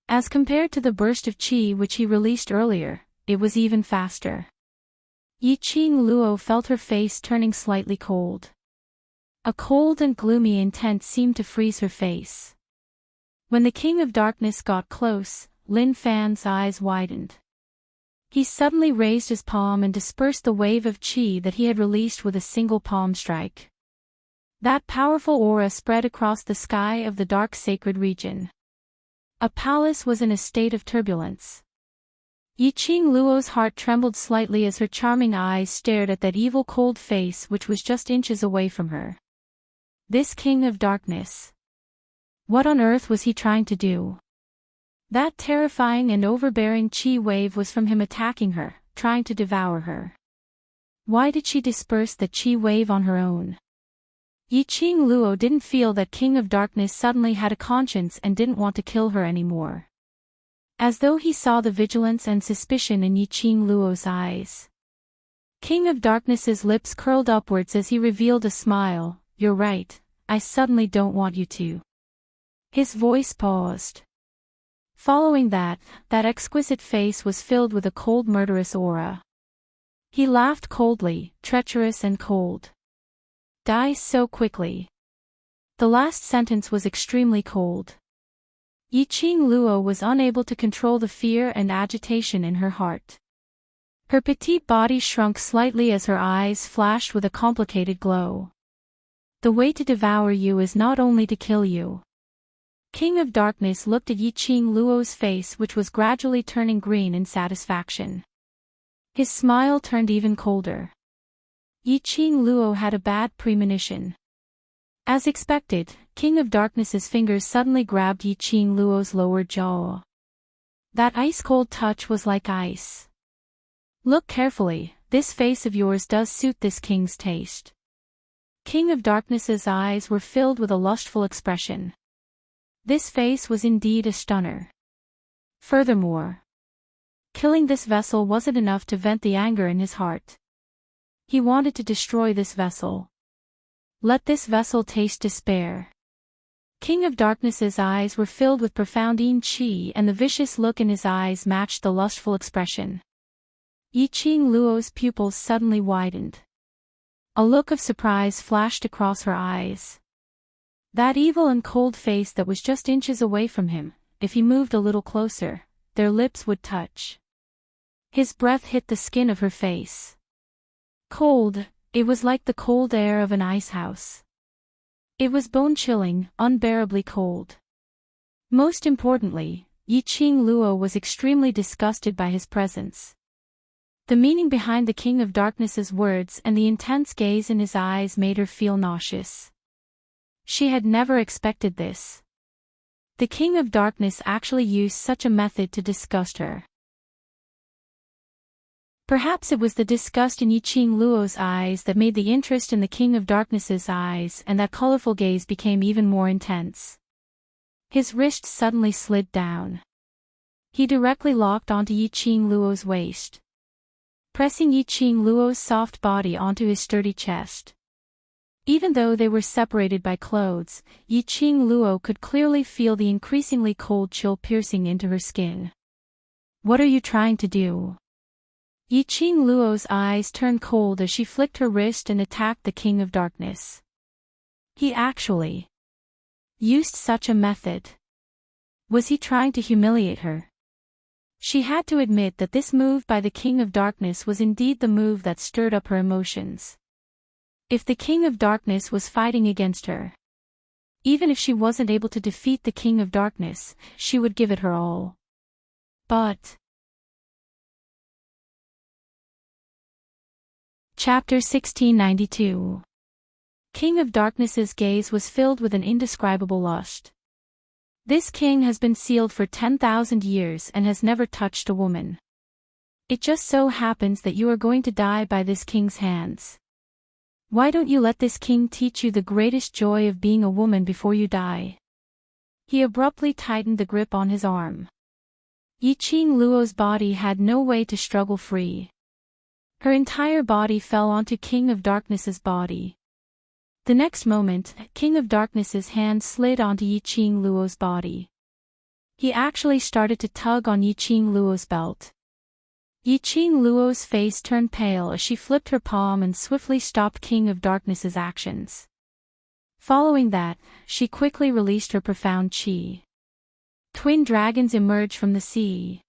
As compared to the burst of qi which he released earlier, it was even faster. Yiqing Luo felt her face turning slightly cold. A cold and gloomy intent seemed to freeze her face. When the King of Darkness got close, Lin Fan's eyes widened. He suddenly raised his palm and dispersed the wave of qi that he had released with a single palm strike. That powerful aura spread across the sky of the dark sacred region. A palace was in a state of turbulence. Yiqing Luo's heart trembled slightly as her charming eyes stared at that evil cold face which was just inches away from her. This King of Darkness. What on earth was he trying to do? That terrifying and overbearing qi wave was from him attacking her, trying to devour her. Why did she disperse the qi wave on her own? Yiqing Luo didn't feel that King of Darkness suddenly had a conscience and didn't want to kill her anymore. As though he saw the vigilance and suspicion in Yiqing Luo's eyes. King of Darkness's lips curled upwards as he revealed a smile. You're right, I suddenly don't want you to. His voice paused. Following that exquisite face was filled with a cold murderous aura. He laughed coldly, treacherous and cold. Die so quickly. The last sentence was extremely cold. Yiqing Luo was unable to control the fear and agitation in her heart. Her petite body shrunk slightly as her eyes flashed with a complicated glow. The way to devour you is not only to kill you. King of Darkness looked at Yiqing Luo's face which was gradually turning green in satisfaction. His smile turned even colder. Yiqing Luo had a bad premonition. As expected, King of Darkness's fingers suddenly grabbed Yiqing Luo's lower jaw. That ice-cold touch was like ice. Look carefully, this face of yours does suit this king's taste. King of Darkness's eyes were filled with a lustful expression. This face was indeed a stunner. Furthermore, killing this vessel wasn't enough to vent the anger in his heart. He wanted to destroy this vessel. Let this vessel taste despair. King of Darkness's eyes were filled with profound qi and the vicious look in his eyes matched the lustful expression. Yiqing Luo's pupils suddenly widened. A look of surprise flashed across her eyes. That evil and cold face that was just inches away from him, if he moved a little closer, their lips would touch. His breath hit the skin of her face. Cold, it was like the cold air of an ice house. It was bone-chilling, unbearably cold. Most importantly, Yiqing Luo was extremely disgusted by his presence. The meaning behind the King of Darkness's words and the intense gaze in his eyes made her feel nauseous. She had never expected this. The King of Darkness actually used such a method to disgust her. Perhaps it was the disgust in Yiqing Luo's eyes that made the interest in the King of Darkness's eyes, and that colorful gaze became even more intense. His wrist suddenly slid down. He directly locked onto Yiqing Luo's waist, pressing Yiqing Luo's soft body onto his sturdy chest. Even though they were separated by clothes, Yiqing Luo could clearly feel the increasingly cold chill piercing into her skin. "What are you trying to do?" Yiqing Luo's eyes turned cold as she flicked her wrist and attacked the King of Darkness. He actually used such a method. Was he trying to humiliate her? She had to admit that this move by the King of Darkness was indeed the move that stirred up her emotions. If the King of Darkness was fighting against her, even if she wasn't able to defeat the King of Darkness, she would give it her all. But Chapter 1692. King of Darkness's gaze was filled with an indescribable lust. This king has been sealed for 10,000 years and has never touched a woman. It just so happens that you are going to die by this king's hands. Why don't you let this king teach you the greatest joy of being a woman before you die? He abruptly tightened the grip on his arm. Yiqing Luo's body had no way to struggle free. Her entire body fell onto King of Darkness's body. The next moment, King of Darkness's hand slid onto Yiqing Luo's body. He actually started to tug on Yiqing Luo's belt. Yiqing Luo's face turned pale as she flipped her palm and swiftly stopped King of Darkness's actions. Following that, she quickly released her profound qi. Twin dragons emerged from the sea.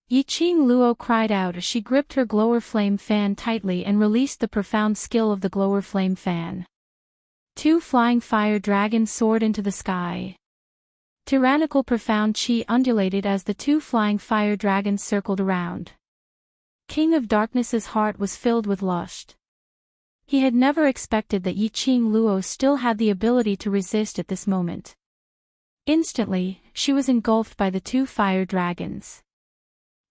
Yiqing Luo cried out as she gripped her glower flame fan tightly and released the profound skill of the glower flame fan. 2 flying fire dragons soared into the sky. Tyrannical profound qi undulated as the 2 flying fire dragons circled around. King of Darkness's heart was filled with lust. He had never expected that Yiqing Luo still had the ability to resist at this moment. Instantly, she was engulfed by the 2 fire dragons.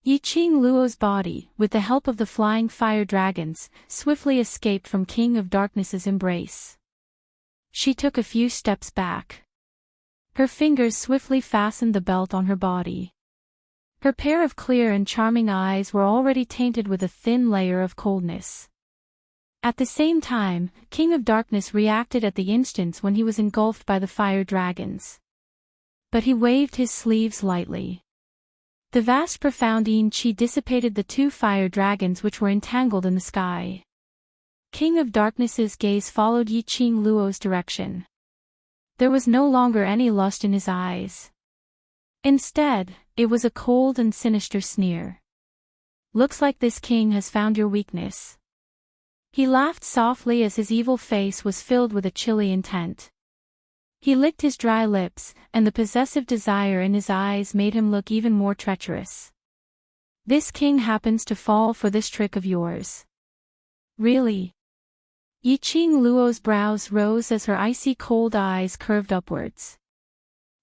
Yiqing Luo's body, with the help of the flying fire dragons, swiftly escaped from King of Darkness's embrace. She took a few steps back. Her fingers swiftly fastened the belt on her body. Her pair of clear and charming eyes were already tainted with a thin layer of coldness. At the same time, King of Darkness reacted at the instant when he was engulfed by the fire dragons. But he waved his sleeves lightly. The vast profound yin qi dissipated the 2 fire dragons which were entangled in the sky. King of Darkness's gaze followed Yiqing Luo's direction. There was no longer any lust in his eyes. Instead, it was a cold and sinister sneer. "Looks like this king has found your weakness." He laughed softly as his evil face was filled with a chilly intent. He licked his dry lips, and the possessive desire in his eyes made him look even more treacherous. "This king happens to fall for this trick of yours." "Really?" Yiqing Luo's brows rose as her icy cold eyes curved upwards.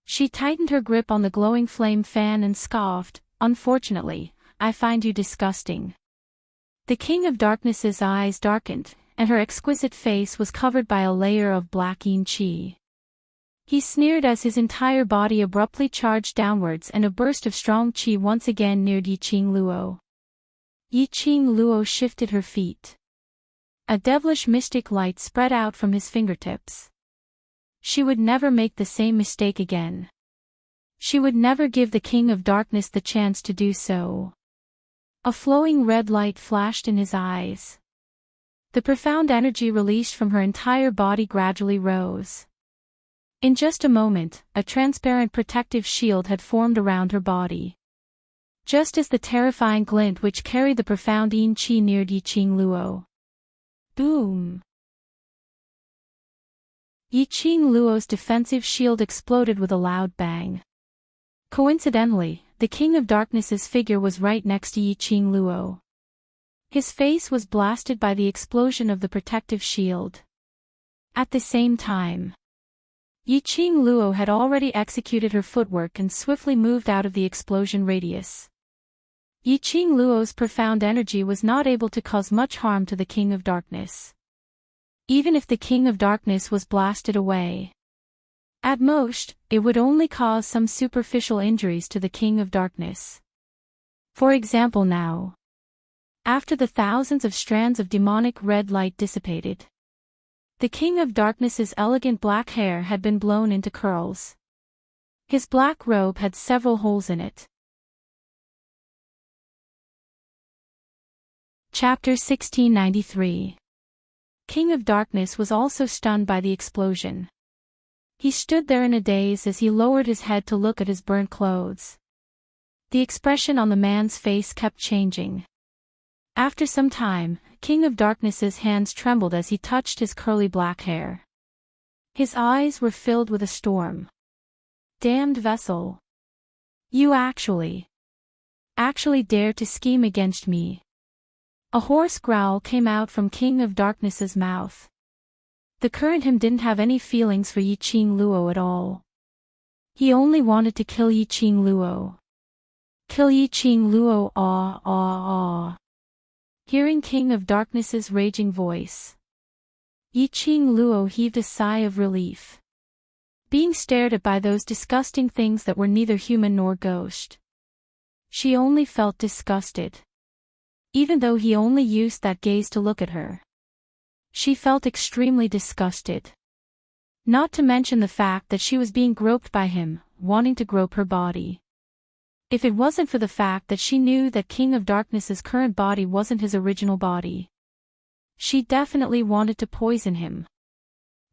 She tightened her grip on the glowing flame fan and scoffed, "Unfortunately, I find you disgusting." The King of Darkness's eyes darkened, and her exquisite face was covered by a layer of black yin qi. He sneered as his entire body abruptly charged downwards and a burst of strong qi once again neared Yiqing Luo. Yiqing Luo shifted her feet. A devilish mystic light spread out from his fingertips. She would never make the same mistake again. She would never give the King of Darkness the chance to do so. A flowing red light flashed in his eyes. The profound energy released from her entire body gradually rose. In just a moment, a transparent protective shield had formed around her body. Just as the terrifying glint which carried the profound yin qi neared Yiqing Luo. Boom! Yiqing Luo's defensive shield exploded with a loud bang. Coincidentally, the King of Darkness's figure was right next to Yiqing Luo. His face was blasted by the explosion of the protective shield. At the same time, Yiqing Luo had already executed her footwork and swiftly moved out of the explosion radius. Yiqing Luo's profound energy was not able to cause much harm to the King of Darkness. Even if the King of Darkness was blasted away, at most, it would only cause some superficial injuries to the King of Darkness. For example now, after the thousands of strands of demonic red light dissipated, the King of Darkness's elegant black hair had been blown into curls. His black robe had several holes in it. Chapter 1693. King of Darkness was also stunned by the explosion. He stood there in a daze as he lowered his head to look at his burnt clothes. The expression on the man's face kept changing. After some time, King of Darkness's hands trembled as he touched his curly black hair. His eyes were filled with a storm. Damned vessel! You actually dare to scheme against me. A hoarse growl came out from King of Darkness's mouth. The current him didn't have any feelings for Yiqing Luo at all. He only wanted to kill Yiqing Luo. Kill Yiqing Luo, ah ah ah. Hearing King of Darkness's raging voice, Yiqing Luo heaved a sigh of relief. Being stared at by those disgusting things that were neither human nor ghost, she only felt disgusted. Even though he only used that gaze to look at her, she felt extremely disgusted. Not to mention the fact that she was being groped by him, wanting to grope her body. If it wasn't for the fact that she knew that King of Darkness's current body wasn't his original body, she definitely wanted to poison him.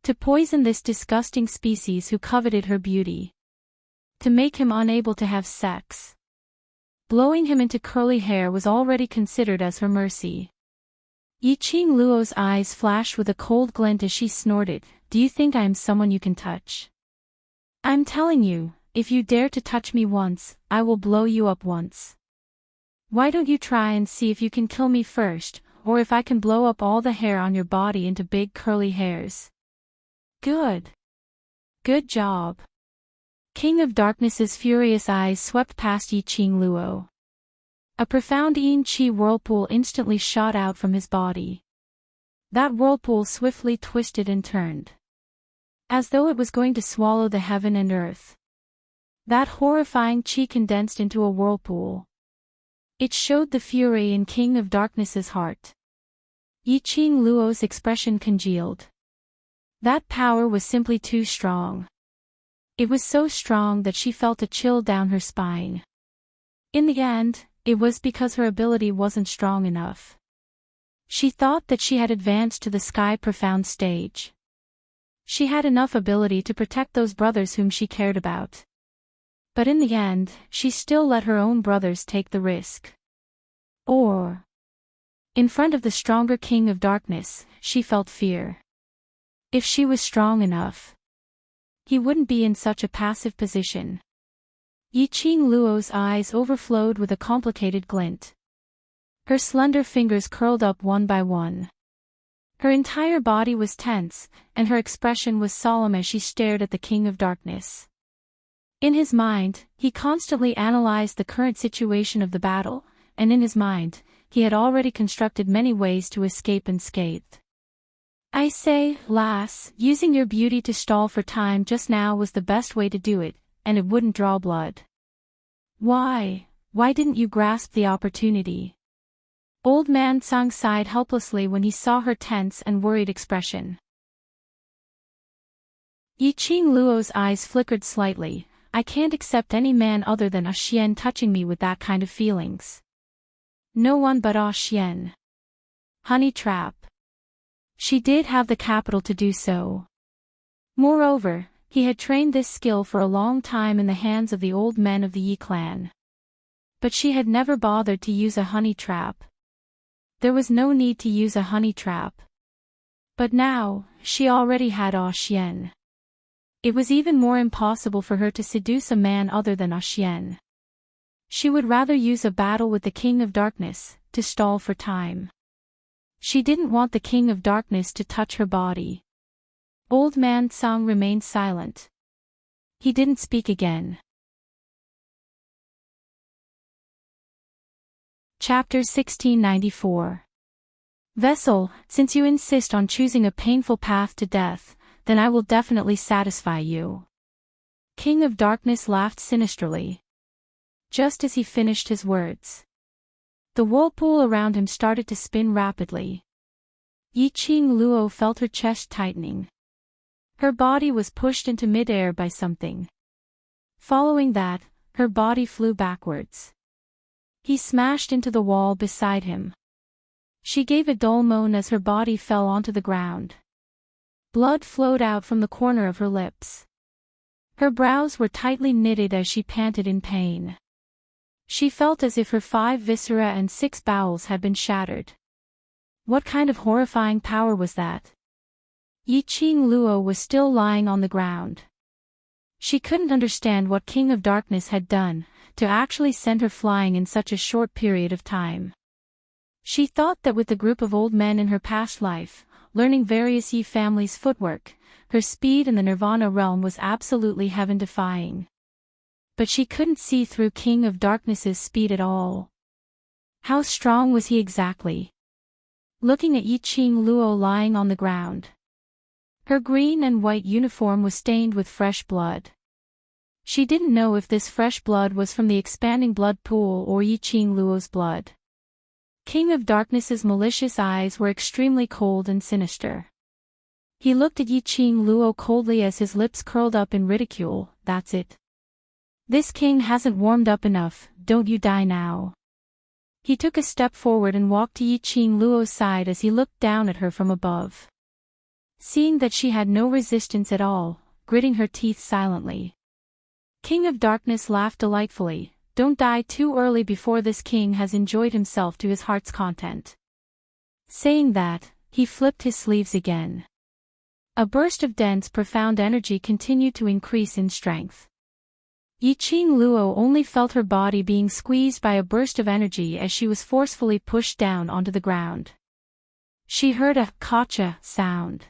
To poison this disgusting species who coveted her beauty. To make him unable to have sex. Blowing him into curly hair was already considered as her mercy. Yiqing Luo's eyes flashed with a cold glint as she snorted, "Do you think I am someone you can touch? I'm telling you, if you dare to touch me once, I will blow you up once. Why don't you try and see if you can kill me first, or if I can blow up all the hair on your body into big curly hairs?" Good. Good job. King of Darkness's furious eyes swept past Yiqing Luo. A profound yin qi whirlpool instantly shot out from his body. That whirlpool swiftly twisted and turned, as though it was going to swallow the heaven and earth. That horrifying qi condensed into a whirlpool. It showed the fury in King of Darkness's heart. Yiqing Luo's expression congealed. That power was simply too strong. It was so strong that she felt a chill down her spine. In the end, it was because her ability wasn't strong enough. She thought that she had advanced to the sky profound stage. She had enough ability to protect those brothers whom she cared about. But in the end, she still let her own brothers take the risk. Or, in front of the stronger King of Darkness, she felt fear. If she was strong enough, he wouldn't be in such a passive position. Yiqing Luo's eyes overflowed with a complicated glint. Her slender fingers curled up one by one. Her entire body was tense, and her expression was solemn as she stared at the King of Darkness. In his mind, he constantly analyzed the current situation of the battle, and in his mind, he had already constructed many ways to escape unscathed. "I say, lass, using your beauty to stall for time just now was the best way to do it, and it wouldn't draw blood. Why didn't you grasp the opportunity?" Old man Tsang sighed helplessly when he saw her tense and worried expression. Yiqing Luo's eyes flickered slightly. "I can't accept any man other than a Xian touching me with that kind of feelings. No one but a Xian. Honey trap." She did have the capital to do so. Moreover, he had trained this skill for a long time in the hands of the old men of the Yi clan. But she had never bothered to use a honey trap. There was no need to use a honey trap. But now, she already had a Xian. It was even more impossible for her to seduce a man other than a Xian. She would rather use a battle with the King of Darkness, to stall for time. She didn't want the King of Darkness to touch her body. Old man Tsang remained silent. He didn't speak again. Chapter 1694. Vessel, since you insist on choosing a painful path to death, then I will definitely satisfy you. King of Darkness laughed sinisterly. Just as he finished his words, the whirlpool around him started to spin rapidly. Yi-Ching Luo felt her chest tightening. Her body was pushed into mid-air by something. Following that, her body flew backwards. He smashed into the wall beside him. She gave a dull moan as her body fell onto the ground. Blood flowed out from the corner of her lips. Her brows were tightly knitted as she panted in pain. She felt as if her 5 viscera and 6 bowels had been shattered. What kind of horrifying power was that? Yi-Ching Luo was still lying on the ground. She couldn't understand what King of Darkness had done to actually send her flying in such a short period of time. She thought that with the group of old men in her past life, learning various Yi family's footwork, her speed in the Nirvana realm was absolutely heaven-defying. But she couldn't see through King of Darkness's speed at all. How strong was he exactly? Looking at Yi-Ching Luo lying on the ground. Her green and white uniform was stained with fresh blood. She didn't know if this fresh blood was from the expanding blood pool or Yi-Ching Luo's blood. King of Darkness's malicious eyes were extremely cold and sinister. He looked at Yi-Ching Luo coldly as his lips curled up in ridicule. That's it. This king hasn't warmed up enough, don't you die now. He took a step forward and walked to Yi-Ching Luo's side as he looked down at her from above. Seeing that she had no resistance at all, gritting her teeth silently. King of Darkness laughed delightfully. Don't die too early before this king has enjoyed himself to his heart's content. Saying that, he flipped his sleeves again. A burst of dense, profound energy continued to increase in strength. Yi-Ching Luo only felt her body being squeezed by a burst of energy as she was forcefully pushed down onto the ground. She heard a "kacha" sound.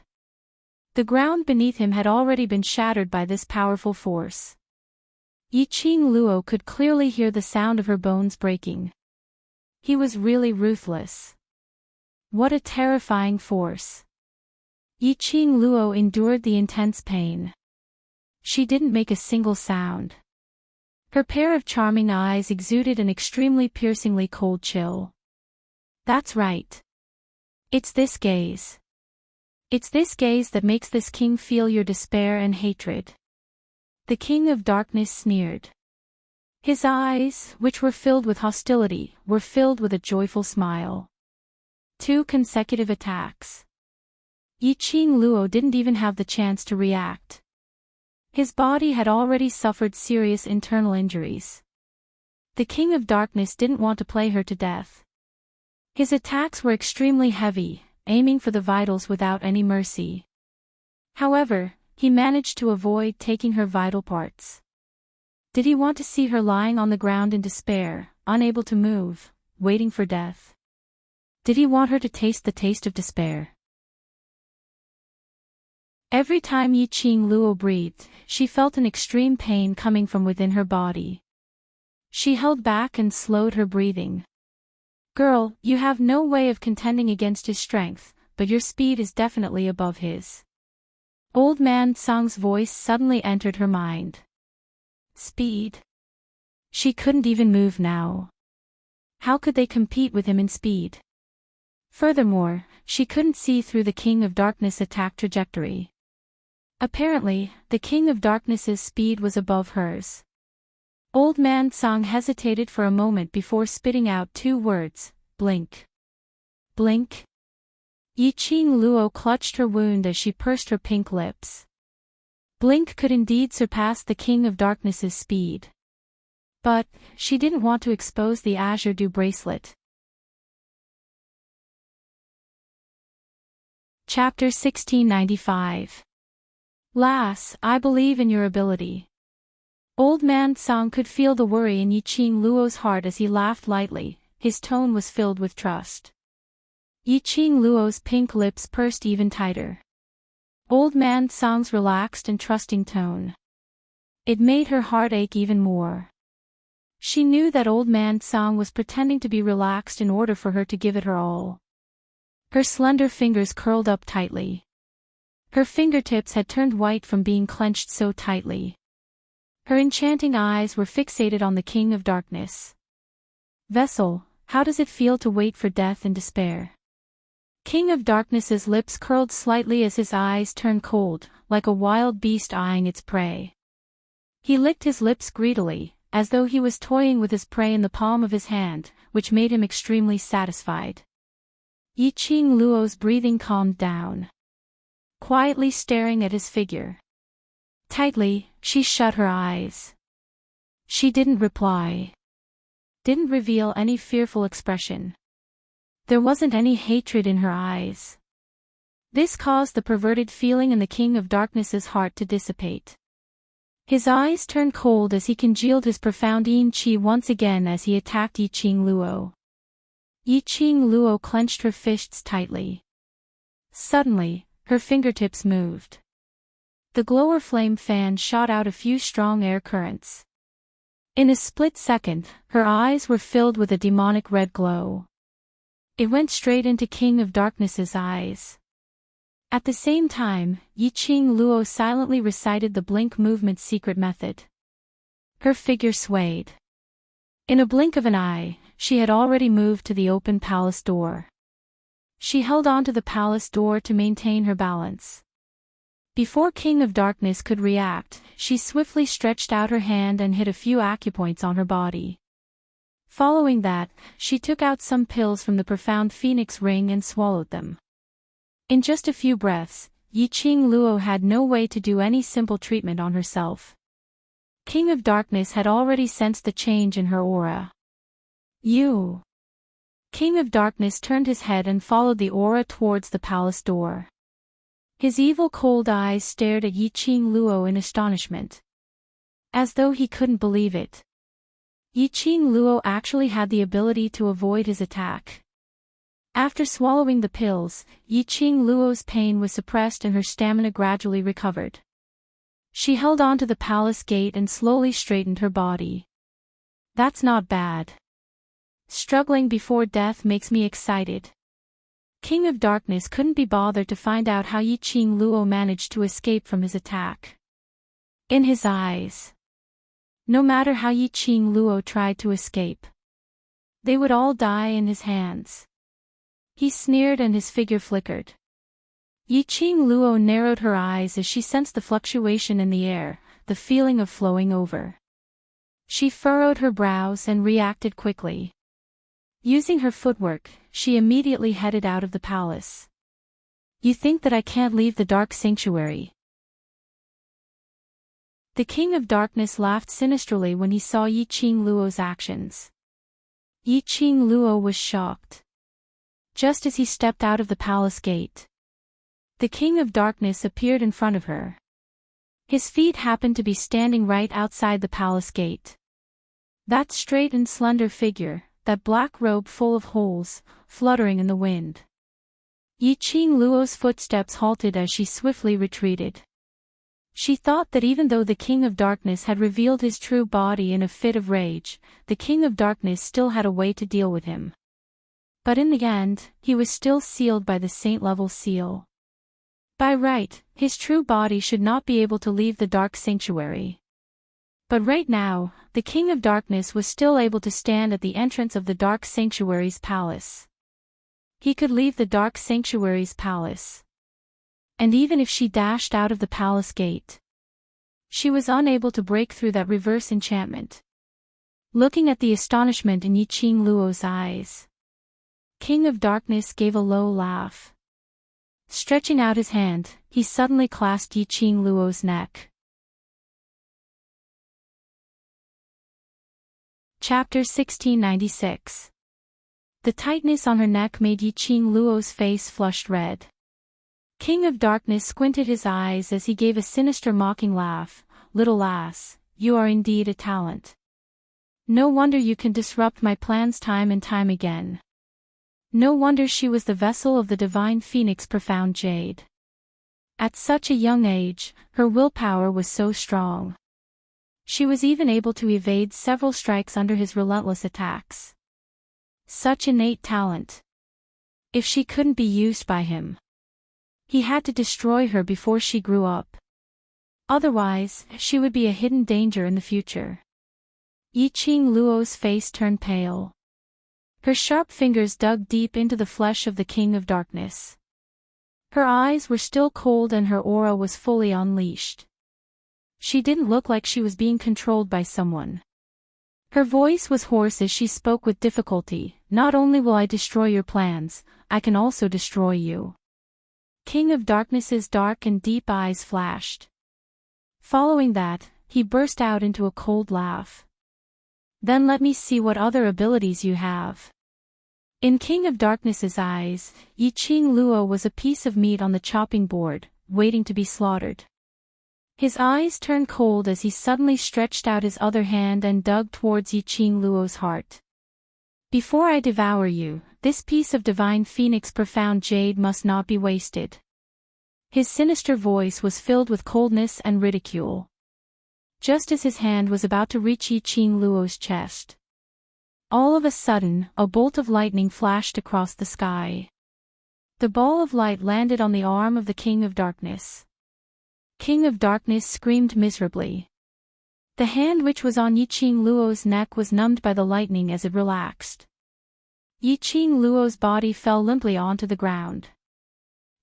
The ground beneath him had already been shattered by this powerful force. Yi-Ching Luo could clearly hear the sound of her bones breaking. He was really ruthless. What a terrifying force. Yi-Ching Luo endured the intense pain. She didn't make a single sound. Her pair of charming eyes exuded an extremely piercingly cold chill. That's right. It's this gaze. It's this gaze that makes this king feel your despair and hatred. The King of Darkness sneered. His eyes, which were filled with hostility, were filled with a joyful smile. 2 consecutive attacks. Yi-Ching Luo didn't even have the chance to react. His body had already suffered serious internal injuries. The King of Darkness didn't want to play her to death. His attacks were extremely heavy, aiming for the vitals without any mercy. However, he managed to avoid taking her vital parts. Did he want to see her lying on the ground in despair, unable to move, waiting for death? Did he want her to taste the taste of despair? Every time Yi-Ching Luo breathed, she felt an extreme pain coming from within her body. She held back and slowed her breathing. Girl, you have no way of contending against his strength, but your speed is definitely above his. Old Man Tsang's voice suddenly entered her mind. Speed? She couldn't even move now. How could they compete with him in speed? Furthermore, she couldn't see through the King of Darkness' attack trajectory. Apparently, the King of Darkness's speed was above hers. Old Man Tsang hesitated for a moment before spitting out 2 words, blink. Blink? Yi-Ching Luo clutched her wound as she pursed her pink lips. Blink could indeed surpass the King of Darkness's speed. But, she didn't want to expose the Azure Dew bracelet. Chapter 1695. Lass, I believe in your ability. Old Man Tsang could feel the worry in Yi-Ching Luo's heart as he laughed lightly. His tone was filled with trust. Yi-Ching Luo's pink lips pursed even tighter. Old Man Tsang's relaxed and trusting tone. It made her heart ache even more. She knew that old man Song was pretending to be relaxed in order for her to give it her all. Her slender fingers curled up tightly. Her fingertips had turned white from being clenched so tightly. Her enchanting eyes were fixated on the King of Darkness. Vessel, how does it feel to wait for death in despair? King of Darkness's lips curled slightly as his eyes turned cold, like a wild beast eyeing its prey. He licked his lips greedily, as though he was toying with his prey in the palm of his hand, which made him extremely satisfied. Yi Qing Luo's breathing calmed down. Quietly staring at his figure. Tightly, she shut her eyes. She didn't reply. Didn't reveal any fearful expression. There wasn't any hatred in her eyes. This caused the perverted feeling in the King of Darkness's heart to dissipate. His eyes turned cold as he congealed his profound yin qi once again as he attacked Yi Qing Luo. Yi Qing Luo clenched her fists tightly. Suddenly, her fingertips moved. The glower flame fan shot out a few strong air currents. In a split second, her eyes were filled with a demonic red glow. It went straight into King of Darkness's eyes. At the same time, Yi Qing Luo silently recited the blink movement's secret method. Her figure swayed. In a blink of an eye, she had already moved to the open palace door. She held onto the palace door to maintain her balance. Before King of Darkness could react, she swiftly stretched out her hand and hit a few acupoints on her body. Following that, she took out some pills from the profound phoenix ring and swallowed them. In just a few breaths, Yi Qing Luo had no way to do any simple treatment on herself. King of Darkness had already sensed the change in her aura. You. King of Darkness turned his head and followed the aura towards the palace door. His evil cold eyes stared at Yi Qing Luo in astonishment. As though he couldn't believe it. Yi Qing Luo actually had the ability to avoid his attack. After swallowing the pills, Yi Qing Luo's pain was suppressed and her stamina gradually recovered. She held on to the palace gate and slowly straightened her body. That's not bad. Struggling before death makes me excited. King of Darkness couldn't be bothered to find out how Yi Qing Luo managed to escape from his attack. In his eyes. No matter how Yi Qing Luo tried to escape, they would all die in his hands. He sneered and his figure flickered. Yi Qing Luo narrowed her eyes as she sensed the fluctuation in the air, the feeling of flowing over. She furrowed her brows and reacted quickly. Using her footwork, she immediately headed out of the palace. You think that I can't leave the dark sanctuary? The King of Darkness laughed sinisterly when he saw Yi Qing Luo's actions. Yi Qing Luo was shocked. Just as he stepped out of the palace gate, the King of Darkness appeared in front of her. His feet happened to be standing right outside the palace gate. That straight and slender figure, that black robe full of holes, fluttering in the wind. Yi Qing Luo's footsteps halted as she swiftly retreated. She thought that even though the King of Darkness had revealed his true body in a fit of rage, the King of Darkness still had a way to deal with him. But in the end, he was still sealed by the saint-level seal. By right, his true body should not be able to leave the dark sanctuary. But right now, the King of Darkness was still able to stand at the entrance of the dark sanctuary's palace. He could leave the dark sanctuary's palace. And even if she dashed out of the palace gate, she was unable to break through that reverse enchantment. Looking at the astonishment in Yi Qing Luo's eyes, King of Darkness gave a low laugh. Stretching out his hand, he suddenly clasped Yi Qing Luo's neck. Chapter 1696. The tightness on her neck made Yi Qing Luo's face flushed red. King of Darkness squinted his eyes as he gave a sinister mocking laugh. Little lass, you are indeed a talent. No wonder you can disrupt my plans time and time again. No wonder she was the vessel of the divine phoenix profound jade. At such a young age, her willpower was so strong. She was even able to evade several strikes under his relentless attacks. Such innate talent. If she couldn't be used by him, he had to destroy her before she grew up. Otherwise, she would be a hidden danger in the future. Yiqing Luo's face turned pale. Her sharp fingers dug deep into the flesh of the King of Darkness. Her eyes were still cold and her aura was fully unleashed. She didn't look like she was being controlled by someone. Her voice was hoarse as she spoke with difficulty. Not only will I destroy your plans, I can also destroy you. King of Darkness's dark and deep eyes flashed. Following that, he burst out into a cold laugh. Then let me see what other abilities you have. In King of Darkness's eyes, Yiqing Luo was a piece of meat on the chopping board, waiting to be slaughtered. His eyes turned cold as he suddenly stretched out his other hand and dug towards Yiqing Luo's heart. Before I devour you, this piece of divine phoenix profound jade must not be wasted. His sinister voice was filled with coldness and ridicule. Just as his hand was about to reach Yiqing Luo's chest, all of a sudden, a bolt of lightning flashed across the sky. The ball of light landed on the arm of the King of Darkness. King of Darkness screamed miserably. The hand which was on Yiqing Luo's neck was numbed by the lightning as it relaxed. Yiqing Luo's body fell limply onto the ground.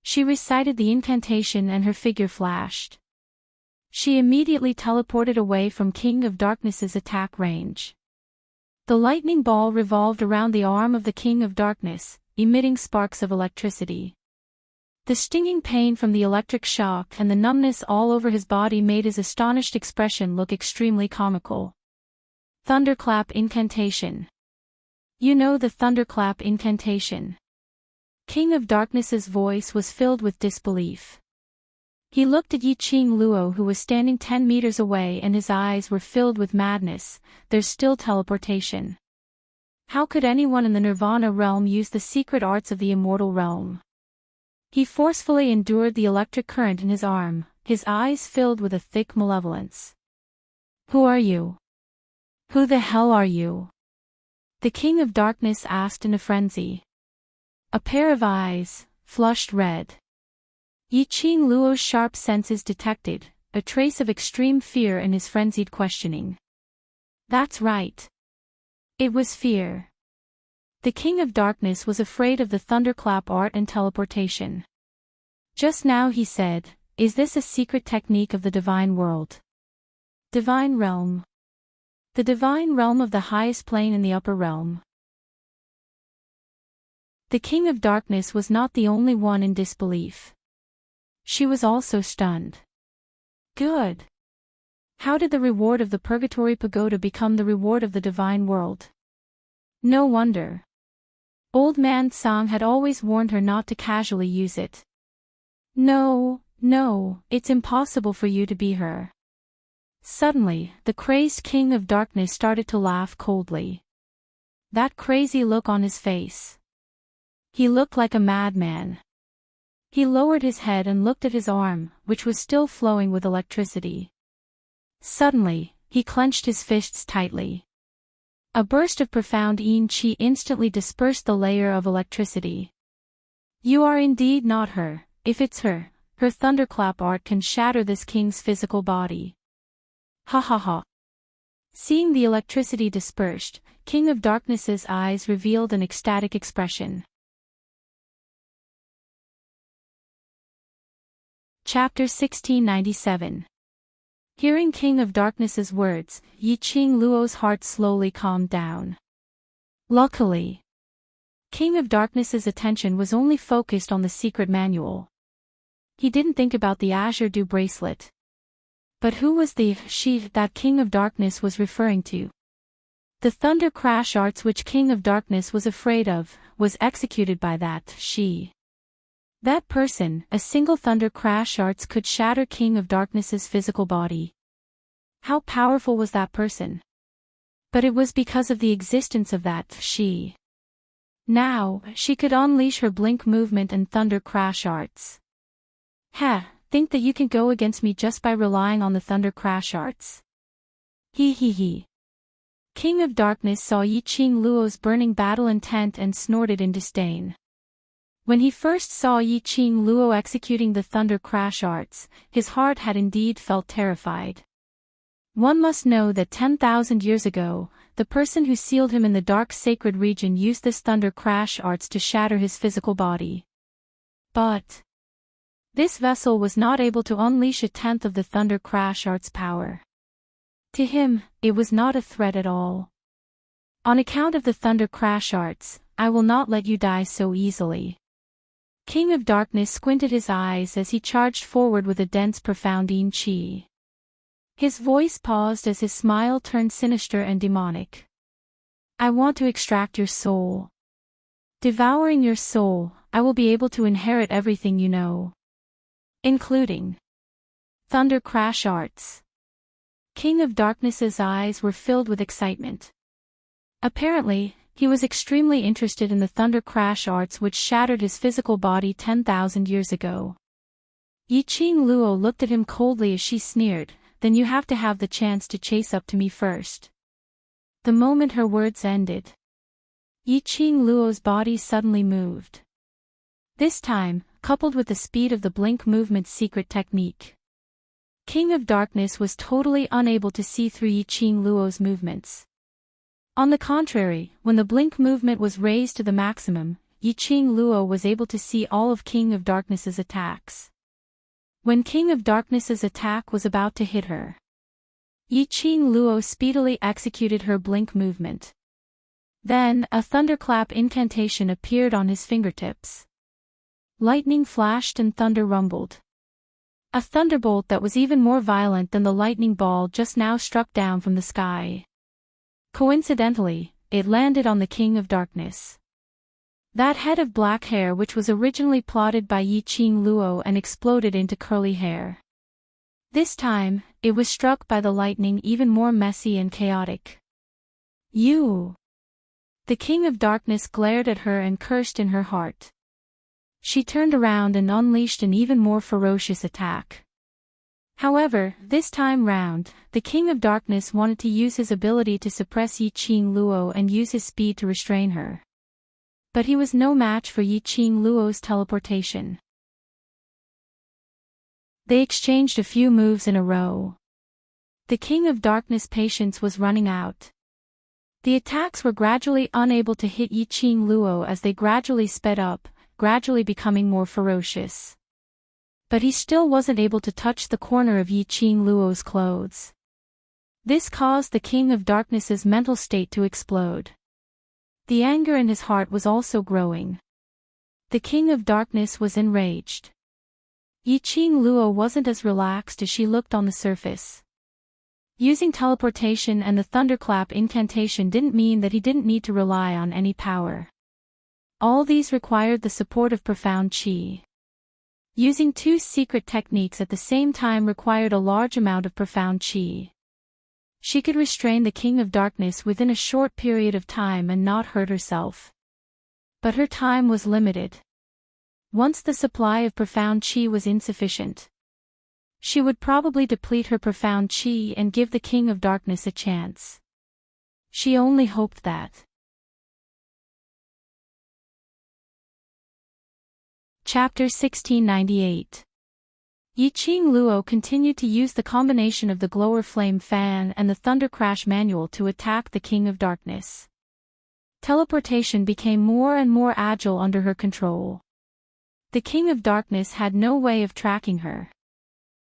She recited the incantation and her figure flashed. She immediately teleported away from King of Darkness's attack range. The lightning ball revolved around the arm of the King of Darkness, emitting sparks of electricity. The stinging pain from the electric shock and the numbness all over his body made his astonished expression look extremely comical. Thunderclap incantation. You know the thunderclap incantation. King of Darkness's voice was filled with disbelief. He looked at Yiqing Luo who was standing 10 meters away and his eyes were filled with madness. There's still teleportation. How could anyone in the Nirvana realm use the secret arts of the immortal realm? He forcefully endured the electric current in his arm, his eyes filled with a thick malevolence. Who are you? Who the hell are you? The King of Darkness asked in a frenzy. A pair of eyes, flushed red. Yiqing Luo's sharp senses detected a trace of extreme fear in his frenzied questioning. That's right. It was fear. The King of Darkness was afraid of the thunderclap art and teleportation. Just now he said, is this a secret technique of the divine world? Divine realm. The divine realm of the highest plane in the upper realm. The King of Darkness was not the only one in disbelief. She was also stunned. Good. How did the reward of the Purgatory Pagoda become the reward of the divine world? No wonder. Old Man Tsang had always warned her not to casually use it. No, it's impossible for you to be her. Suddenly, the crazed King of Darkness started to laugh coldly. That crazy look on his face. He looked like a madman. He lowered his head and looked at his arm, which was still flowing with electricity. Suddenly, he clenched his fists tightly. A burst of profound yin qi instantly dispersed the layer of electricity. You are indeed not her. If it's her, her thunderclap art can shatter this king's physical body. Ha ha ha. Seeing the electricity dispersed, King of Darkness's eyes revealed an ecstatic expression. Chapter 1697. Hearing King of Darkness's words, Yiqing Luo's heart slowly calmed down. Luckily, King of Darkness's attention was only focused on the secret manual. He didn't think about the Azure Dew bracelet. But who was the she that King of Darkness was referring to? The thunder crash arts which King of Darkness was afraid of, was executed by that she. That person, a single thunder crash arts could shatter King of Darkness's physical body. How powerful was that person? But it was because of the existence of that she. Now, she could unleash her blink movement and thunder crash arts. Think that you can go against me just by relying on the thunder crash arts? He he he. King of Darkness saw Yi Qing Luo's burning battle intent and snorted in disdain. When he first saw Yi Qing Luo executing the Thunder Crash arts, his heart had indeed felt terrified. One must know that 10,000 years ago, the person who sealed him in the dark sacred region used this Thunder Crash arts to shatter his physical body. But this vessel was not able to unleash a tenth of the Thunder Crash arts' power. To him, it was not a threat at all. On account of the Thunder Crash arts, I will not let you die so easily. King of Darkness squinted his eyes as he charged forward with a dense profound yin qi. His voice paused as his smile turned sinister and demonic. I want to extract your soul. Devouring your soul, I will be able to inherit everything you know. Including Thunder Crash arts. King of Darkness's eyes were filled with excitement. Apparently, he was extremely interested in the Thunder Crash arts which shattered his physical body 10,000 years ago. Yi Qing Luo looked at him coldly as she sneered, then you have to have the chance to chase up to me first. The moment her words ended, Yi Qing Luo's body suddenly moved. This time, coupled with the speed of the blink movement's secret technique. King of Darkness was totally unable to see through Yi Qing Luo's movements. On the contrary, when the blink movement was raised to the maximum, Yi Qing Luo was able to see all of King of Darkness's attacks. When King of Darkness's attack was about to hit her, Yi Qing Luo speedily executed her blink movement. Then, a thunderclap incantation appeared on his fingertips. Lightning flashed and thunder rumbled. A thunderbolt that was even more violent than the lightning ball just now struck down from the sky. Coincidentally, it landed on the King of Darkness. That head of black hair which was originally plotted by Yi Qing Luo and exploded into curly hair. This time, it was struck by the lightning even more messy and chaotic. You! The King of Darkness glared at her and cursed in her heart. She turned around and unleashed an even more ferocious attack. However, this time round, the King of Darkness wanted to use his ability to suppress Yi Qing Luo and use his speed to restrain her. But he was no match for Yi Qing Luo's teleportation. They exchanged a few moves in a row. The King of Darkness' patience was running out. The attacks were gradually unable to hit Yi Qing Luo as they gradually sped up, gradually becoming more ferocious. But he still wasn't able to touch the corner of Yi Qing Luo's clothes. This caused the King of Darkness's mental state to explode. The anger in his heart was also growing. The King of Darkness was enraged. Yi Qing Luo wasn't as relaxed as she looked on the surface. Using teleportation and the thunderclap incantation didn't mean that he didn't need to rely on any power. All these required the support of profound qi. Using two secret techniques at the same time required a large amount of profound qi. She could restrain the King of Darkness within a short period of time and not hurt herself. But her time was limited. Once the supply of profound qi was insufficient, she would probably deplete her profound qi and give the King of Darkness a chance. She only hoped that. Chapter 1698. Yi Qing Luo continued to use the combination of the Glower Flame Fan and the Thunder Crash Manual to attack the King of Darkness. Teleportation became more and more agile under her control. The King of Darkness had no way of tracking her.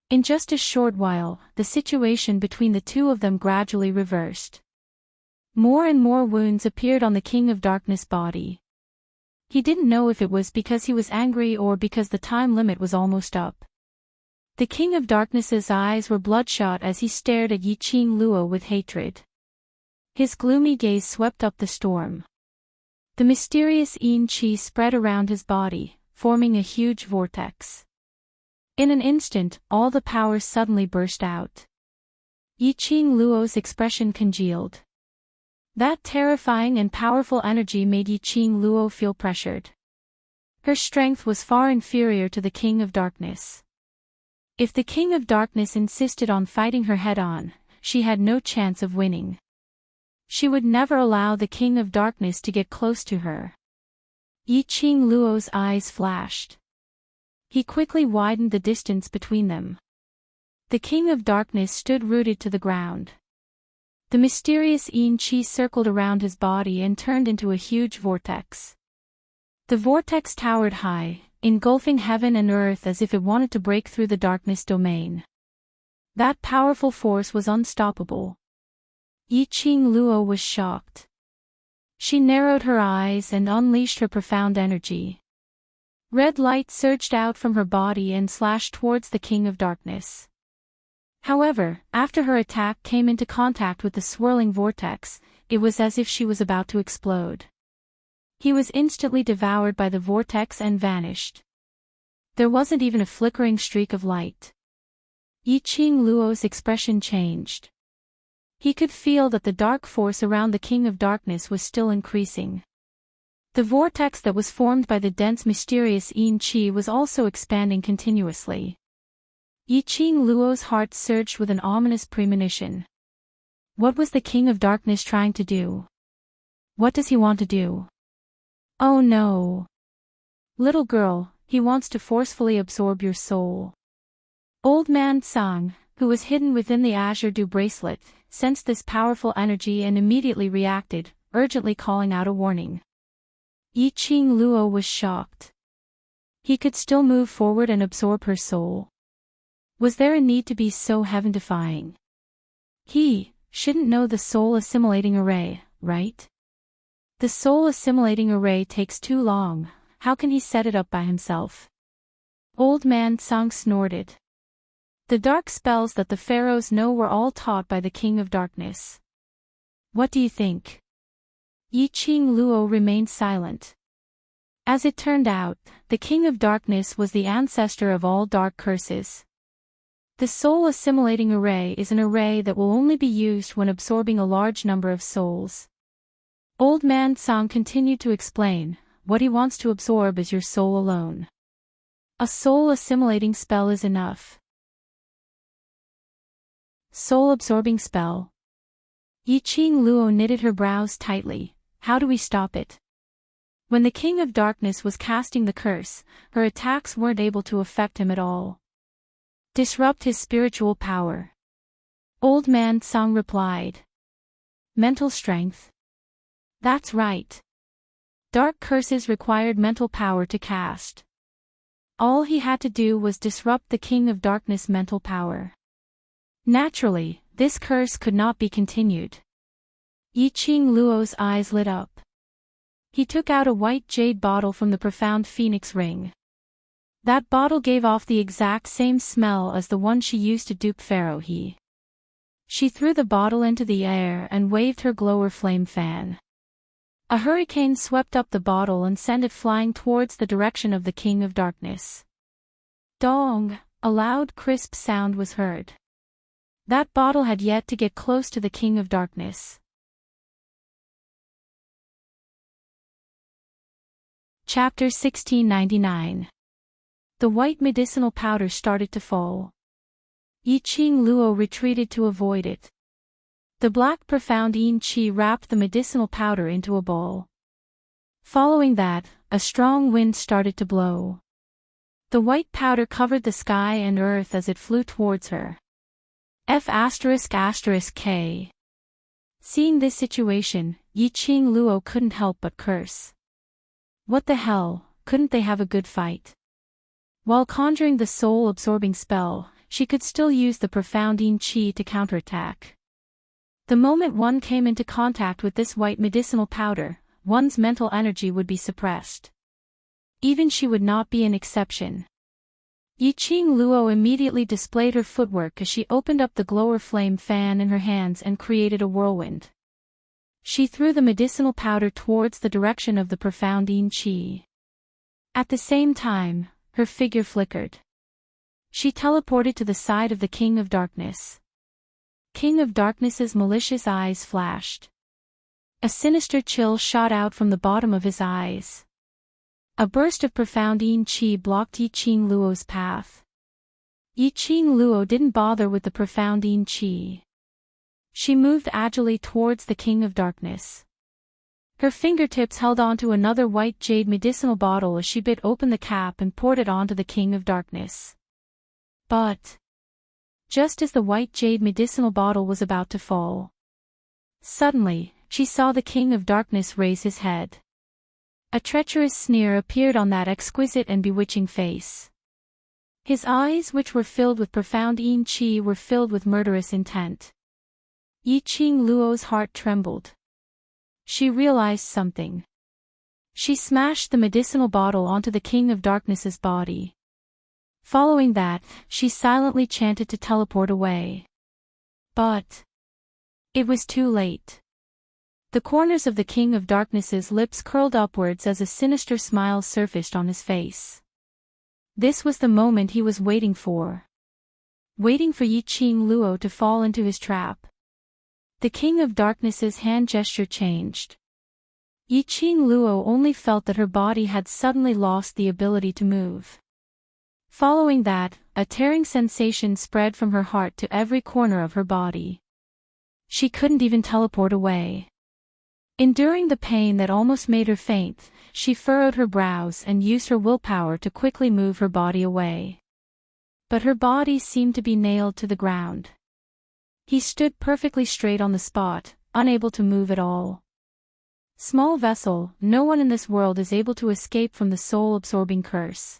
In just a short while, the situation between the two of them gradually reversed. More and more wounds appeared on the King of Darkness' body. He didn't know if it was because he was angry or because the time limit was almost up. The King of Darkness's eyes were bloodshot as he stared at Yi Qing Luo with hatred. His gloomy gaze swept up the storm. The mysterious yin qi spread around his body, forming a huge vortex. In an instant, all the power suddenly burst out. Yi Qing Luo's expression congealed. That terrifying and powerful energy made Yi Qing Luo feel pressured. Her strength was far inferior to the King of Darkness. If the King of Darkness insisted on fighting her head-on, she had no chance of winning. She would never allow the King of Darkness to get close to her. Yi Qing Luo's eyes flashed. He quickly widened the distance between them. The King of Darkness stood rooted to the ground. The mysterious Yin Qi circled around his body and turned into a huge vortex. The vortex towered high, engulfing heaven and earth as if it wanted to break through the darkness domain. That powerful force was unstoppable. Yi Qing Luo was shocked. She narrowed her eyes and unleashed her profound energy. Red light surged out from her body and slashed towards the King of Darkness. However, after her attack came into contact with the swirling vortex, it was as if she was about to explode. He was instantly devoured by the vortex and vanished. There wasn't even a flickering streak of light. Yi Qing Luo's expression changed. He could feel that the dark force around the King of Darkness was still increasing. The vortex that was formed by the dense mysterious Yin Qi was also expanding continuously. Yi Qing Luo's heart surged with an ominous premonition. What was the King of Darkness trying to do? What does he want to do? Oh no! Little girl, he wants to forcefully absorb your soul. Old man Tsang, who was hidden within the azure dew bracelet, sensed this powerful energy and immediately reacted, urgently calling out a warning. Yi Qing Luo was shocked. He could still move forward and absorb her soul. Was there a need to be so heaven-defying? He shouldn't know the soul assimilating array, right? The soul assimilating array takes too long. How can he set it up by himself? Old man Tsang snorted. The dark spells that the pharaohs know were all taught by the King of Darkness. What do you think? Yi Qing Luo remained silent. As it turned out, the King of Darkness was the ancestor of all dark curses. The soul assimilating array is an array that will only be used when absorbing a large number of souls. Old man Tsang continued to explain, what he wants to absorb is your soul alone. A soul assimilating spell is enough. Soul absorbing spell. Yi Qing Luo knitted her brows tightly. How do we stop it? When the King of Darkness was casting the curse, her attacks weren't able to affect him at all. Disrupt his spiritual power. Old man Tsang replied. Mental strength. That's right. Dark curses required mental power to cast. All he had to do was disrupt the King of Darkness' mental power. Naturally, this curse could not be continued. Yi Qing Luo's eyes lit up. He took out a white jade bottle from the profound phoenix ring. That bottle gave off the exact same smell as the one she used to dupe Pharaoh He. She threw the bottle into the air and waved her glower flame fan. A hurricane swept up the bottle and sent it flying towards the direction of the King of Darkness. Dong! A loud crisp sound was heard. That bottle had yet to get close to the King of Darkness. Chapter 1699. The white medicinal powder started to fall. Yi Qing Luo retreated to avoid it. The black profound Yin Qi wrapped the medicinal powder into a ball. Following that, a strong wind started to blow. The white powder covered the sky and earth as it flew towards her. F***K. Seeing this situation, Yi Qing Luo couldn't help but curse. What the hell, couldn't they have a good fight? While conjuring the soul-absorbing spell, she could still use the profound Yin Qi to counterattack. The moment one came into contact with this white medicinal powder, one's mental energy would be suppressed. Even she would not be an exception. Yi Qing Luo immediately displayed her footwork as she opened up the glower flame fan in her hands and created a whirlwind. She threw the medicinal powder towards the direction of the profound Yin Qi. At the same time, her figure flickered. She teleported to the side of the King of Darkness. King of Darkness's malicious eyes flashed. A sinister chill shot out from the bottom of his eyes. A burst of profound Yin Qi blocked Yi Qing Luo's path. Yi Qing Luo didn't bother with the profound Yin Qi. She moved agilely towards the King of Darkness. Her fingertips held onto another white jade medicinal bottle as she bit open the cap and poured it onto the King of Darkness. But just as the white jade medicinal bottle was about to fall, suddenly, she saw the King of Darkness raise his head. A treacherous sneer appeared on that exquisite and bewitching face. His eyes, which were filled with profound Qi, were filled with murderous intent. Yiqing Luo's heart trembled. She realized something. She smashed the medicinal bottle onto the King of Darkness's body. Following that, she silently chanted to teleport away. But it was too late. The corners of the King of Darkness's lips curled upwards as a sinister smile surfaced on his face. This was the moment he was waiting for. Waiting for Yiqing Luo to fall into his trap. The King of Darkness's hand gesture changed. Yiqing Luo only felt that her body had suddenly lost the ability to move. Following that, a tearing sensation spread from her heart to every corner of her body. She couldn't even teleport away. Enduring the pain that almost made her faint, she furrowed her brows and used her willpower to quickly move her body away. But her body seemed to be nailed to the ground. He stood perfectly straight on the spot, unable to move at all. Small vessel, no one in this world is able to escape from the soul-absorbing curse.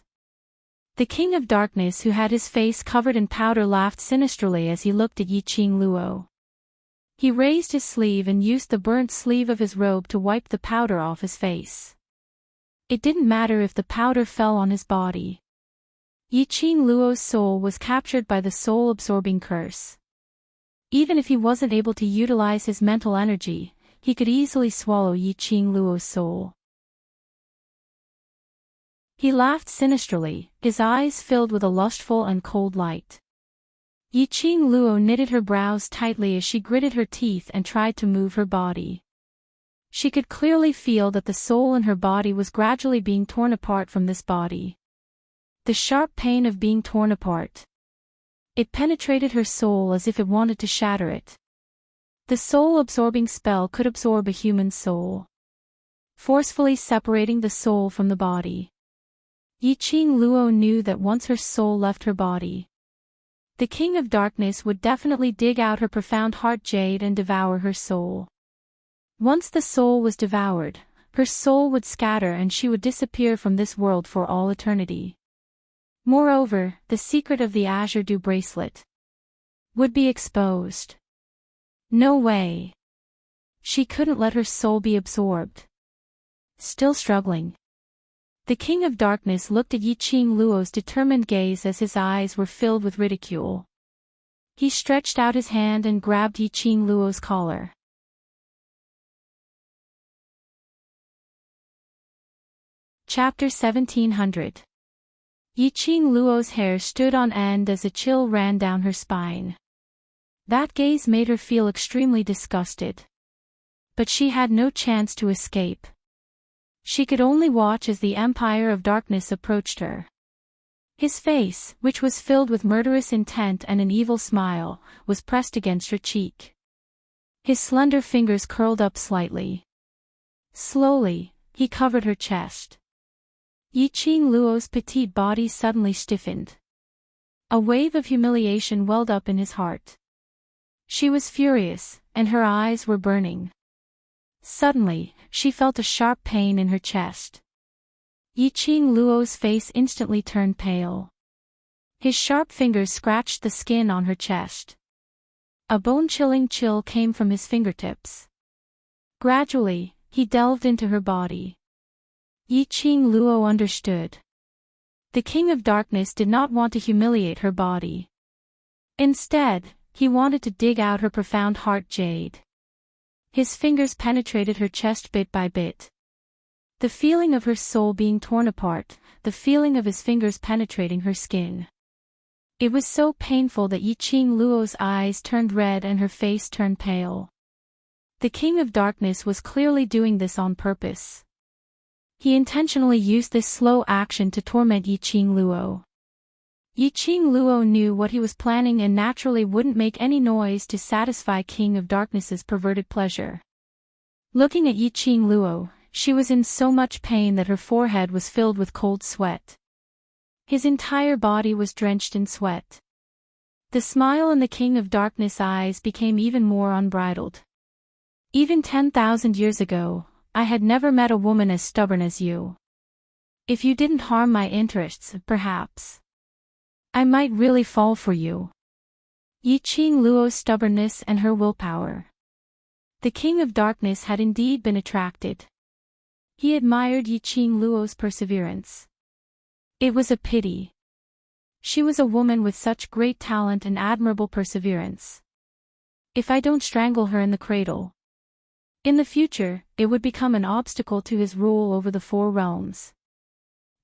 The King of Darkness, who had his face covered in powder, laughed sinisterly as he looked at Yiqing Luo. He raised his sleeve and used the burnt sleeve of his robe to wipe the powder off his face. It didn't matter if the powder fell on his body. Yiqing Luo's soul was captured by the soul-absorbing curse. Even if he wasn't able to utilize his mental energy, he could easily swallow Yiqing Luo's soul. He laughed sinisterly, his eyes filled with a lustful and cold light. Yiqing Luo knitted her brows tightly as she gritted her teeth and tried to move her body. She could clearly feel that the soul in her body was gradually being torn apart from this body. The sharp pain of being torn apart. It penetrated her soul as if it wanted to shatter it. The soul-absorbing spell could absorb a human soul, forcefully separating the soul from the body. Yiqing Luo knew that once her soul left her body, the King of Darkness would definitely dig out her profound heart jade and devour her soul. Once the soul was devoured, her soul would scatter and she would disappear from this world for all eternity. Moreover, the secret of the Azure Dew bracelet would be exposed. No way. She couldn't let her soul be absorbed. Still struggling, the King of Darkness looked at Yiqing Luo's determined gaze as his eyes were filled with ridicule. He stretched out his hand and grabbed Yiqing Luo's collar. Chapter 1700. Yiqing Luo's hair stood on end as a chill ran down her spine. That gaze made her feel extremely disgusted. But she had no chance to escape. She could only watch as the Empire of Darkness approached her. His face, which was filled with murderous intent and an evil smile, was pressed against her cheek. His slender fingers curled up slightly. Slowly, he covered her chest. Yiqing Luo's petite body suddenly stiffened. A wave of humiliation welled up in his heart. She was furious, and her eyes were burning. Suddenly, she felt a sharp pain in her chest. Yiqing Luo's face instantly turned pale. His sharp fingers scratched the skin on her chest. A bone-chilling chill came from his fingertips. Gradually, he delved into her body. Yiqing Luo understood. The King of Darkness did not want to humiliate her body. Instead, he wanted to dig out her profound heart jade. His fingers penetrated her chest bit by bit. The feeling of her soul being torn apart, the feeling of his fingers penetrating her skin. It was so painful that Yiqing Luo's eyes turned red and her face turned pale. The King of Darkness was clearly doing this on purpose. He intentionally used this slow action to torment Yiqing Luo. Yiqing Luo knew what he was planning and naturally wouldn't make any noise to satisfy King of Darkness's perverted pleasure. Looking at Yiqing Luo, she was in so much pain that her forehead was filled with cold sweat. His entire body was drenched in sweat. The smile in the King of Darkness' eyes became even more unbridled. Even 10,000 years ago, I had never met a woman as stubborn as you. If you didn't harm my interests, perhaps I might really fall for you. Yiqing Luo's stubbornness and her willpower. The King of Darkness had indeed been attracted. He admired Yiqing Luo's perseverance. It was a pity. She was a woman with such great talent and admirable perseverance. If I don't strangle her in the cradle, in the future, it would become an obstacle to his rule over the 4 realms.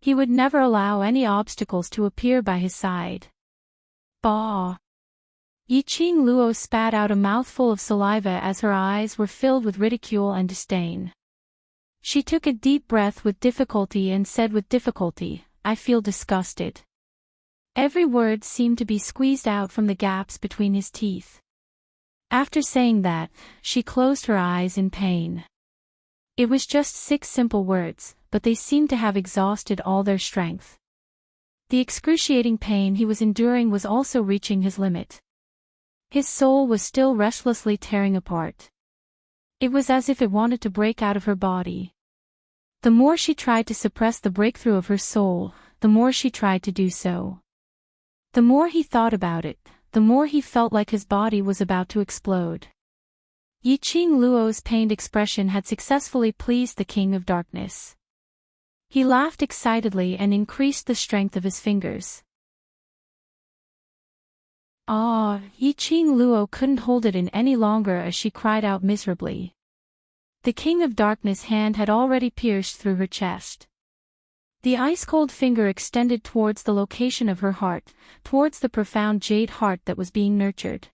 He would never allow any obstacles to appear by his side. Bah! Yiqing Luo spat out a mouthful of saliva as her eyes were filled with ridicule and disdain. She took a deep breath with difficulty and said with difficulty, I feel disgusted. Every word seemed to be squeezed out from the gaps between his teeth. After saying that, she closed her eyes in pain. It was just 6 simple words, but they seemed to have exhausted all their strength. The excruciating pain he was enduring was also reaching his limit. His soul was still restlessly tearing apart. It was as if it wanted to break out of her body. The more she tried to suppress the breakthrough of her soul, the more she tried to do so. The more he thought about it, the more he felt like his body was about to explode. Yiqing Luo's pained expression had successfully pleased the King of Darkness. He laughed excitedly and increased the strength of his fingers. Ah! Yiqing Luo couldn't hold it in any longer as she cried out miserably. The King of Darkness' hand had already pierced through her chest. The ice-cold finger extended towards the location of her heart, towards the profound jade heart that was being nurtured.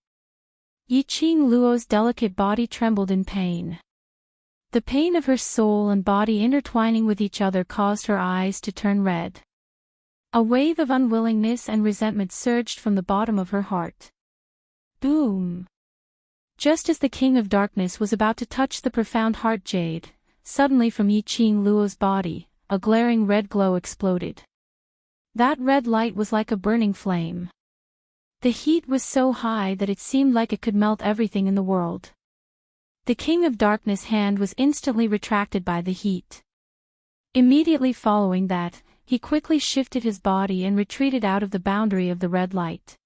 Yiqing Luo's delicate body trembled in pain. The pain of her soul and body intertwining with each other caused her eyes to turn red. A wave of unwillingness and resentment surged from the bottom of her heart. Boom! Just as the King of Darkness was about to touch the profound heart jade, suddenly from Yiqing Luo's body, a glaring red glow exploded. That red light was like a burning flame. The heat was so high that it seemed like it could melt everything in the world. The King of Darkness' hand was instantly retracted by the heat. Immediately following that, he quickly shifted his body and retreated out of the boundary of the red light.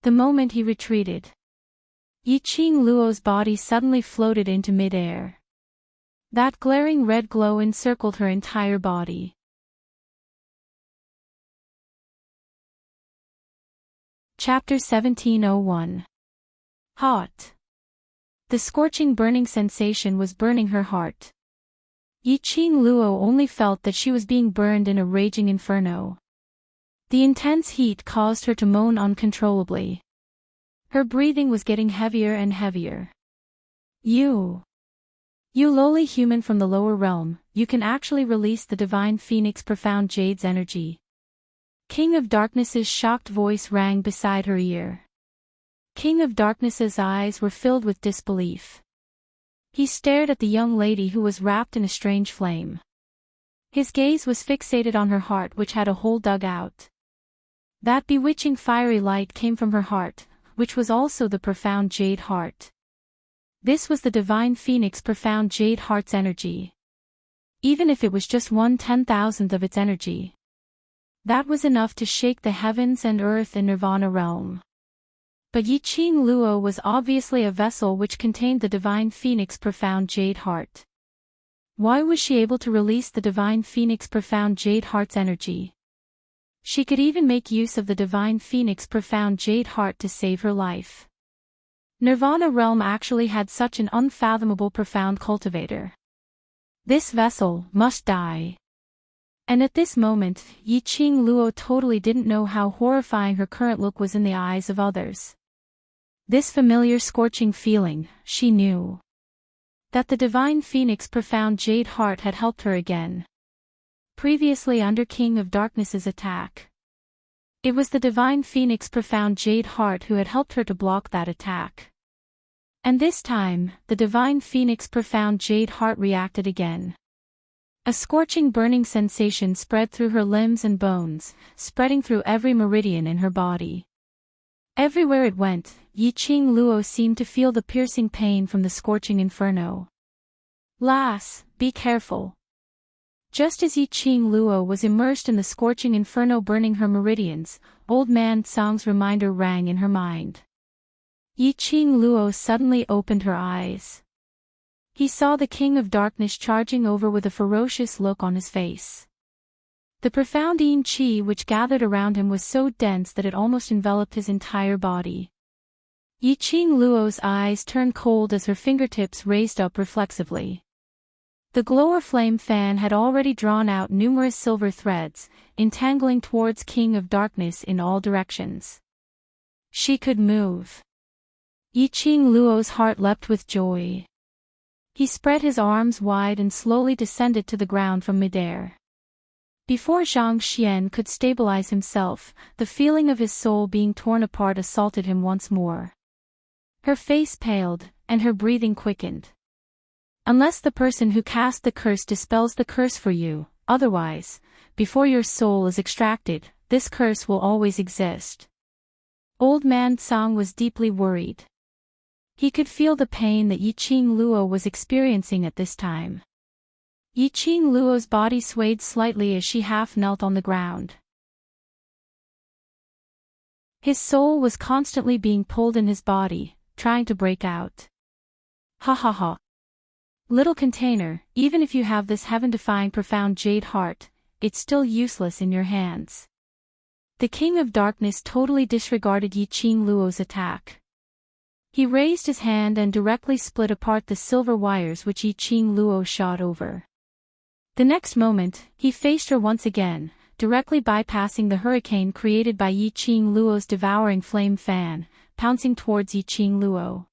The moment he retreated, Yiqing Luo's body suddenly floated into mid-air. That glaring red glow encircled her entire body. Chapter 1701. Hot. The scorching burning sensation was burning her heart. Yiqing Luo only felt that she was being burned in a raging inferno. The intense heat caused her to moan uncontrollably. Her breathing was getting heavier and heavier. You lowly human from the lower realm, you can actually release the divine phoenix profound jade's energy. King of Darkness's shocked voice rang beside her ear. King of Darkness's eyes were filled with disbelief. He stared at the young lady who was wrapped in a strange flame. His gaze was fixated on her heart which had a hole dug out. That bewitching fiery light came from her heart, which was also the profound jade heart. This was the divine phoenix profound jade heart's energy. Even if it was just 1/10,000th of its energy, that was enough to shake the heavens and earth in Nirvana realm. But Yiqing Luo was obviously a vessel which contained the divine phoenix profound jade heart. Why was she able to release the divine phoenix profound jade heart's energy? She could even make use of the divine phoenix profound jade heart to save her life. Nirvana realm actually had such an unfathomable profound cultivator. This vessel must die. And at this moment, Yiqing Luo totally didn't know how horrifying her current look was in the eyes of others. This familiar scorching feeling, she knew. That the divine phoenix profound jade heart had helped her again. Previously under King of Darkness's attack. It was the divine phoenix profound jade heart who had helped her to block that attack. And this time, the divine phoenix profound jade heart reacted again. A scorching burning sensation spread through her limbs and bones, spreading through every meridian in her body. Everywhere it went, Yi Qing Luo seemed to feel the piercing pain from the scorching inferno. "Lass, be careful." Just as Yi Qing Luo was immersed in the scorching inferno burning her meridians, Old Man Tsang's reminder rang in her mind. Yi Qing Luo suddenly opened her eyes. He saw the King of Darkness charging over with a ferocious look on his face. The profound yin qi which gathered around him was so dense that it almost enveloped his entire body. Yi Qing Luo's eyes turned cold as her fingertips raised up reflexively. The glower flame fan had already drawn out numerous silver threads, entangling towards King of Darkness in all directions. She could move. Yi Qing Luo's heart leapt with joy. He spread his arms wide and slowly descended to the ground from midair. Before Zhang Xian could stabilize himself, the feeling of his soul being torn apart assaulted him once more. Her face paled, and her breathing quickened. "Unless the person who cast the curse dispels the curse for you, otherwise, before your soul is extracted, this curse will always exist." Old Man Tsang was deeply worried. He could feel the pain that Yi Qing Luo was experiencing at this time. Yi Qing Luo's body swayed slightly as she half knelt on the ground. His soul was constantly being pulled in his body, trying to break out. "Ha ha ha. Little container, even if you have this heaven-defying profound jade heart, it's still useless in your hands." The King of Darkness totally disregarded Yi Qing Luo's attack. He raised his hand and directly split apart the silver wires which Yi Qing Luo shot over. The next moment, he faced her once again, directly bypassing the hurricane created by Yi Qing Luo's devouring flame fan, pouncing towards Yi Qing Luo.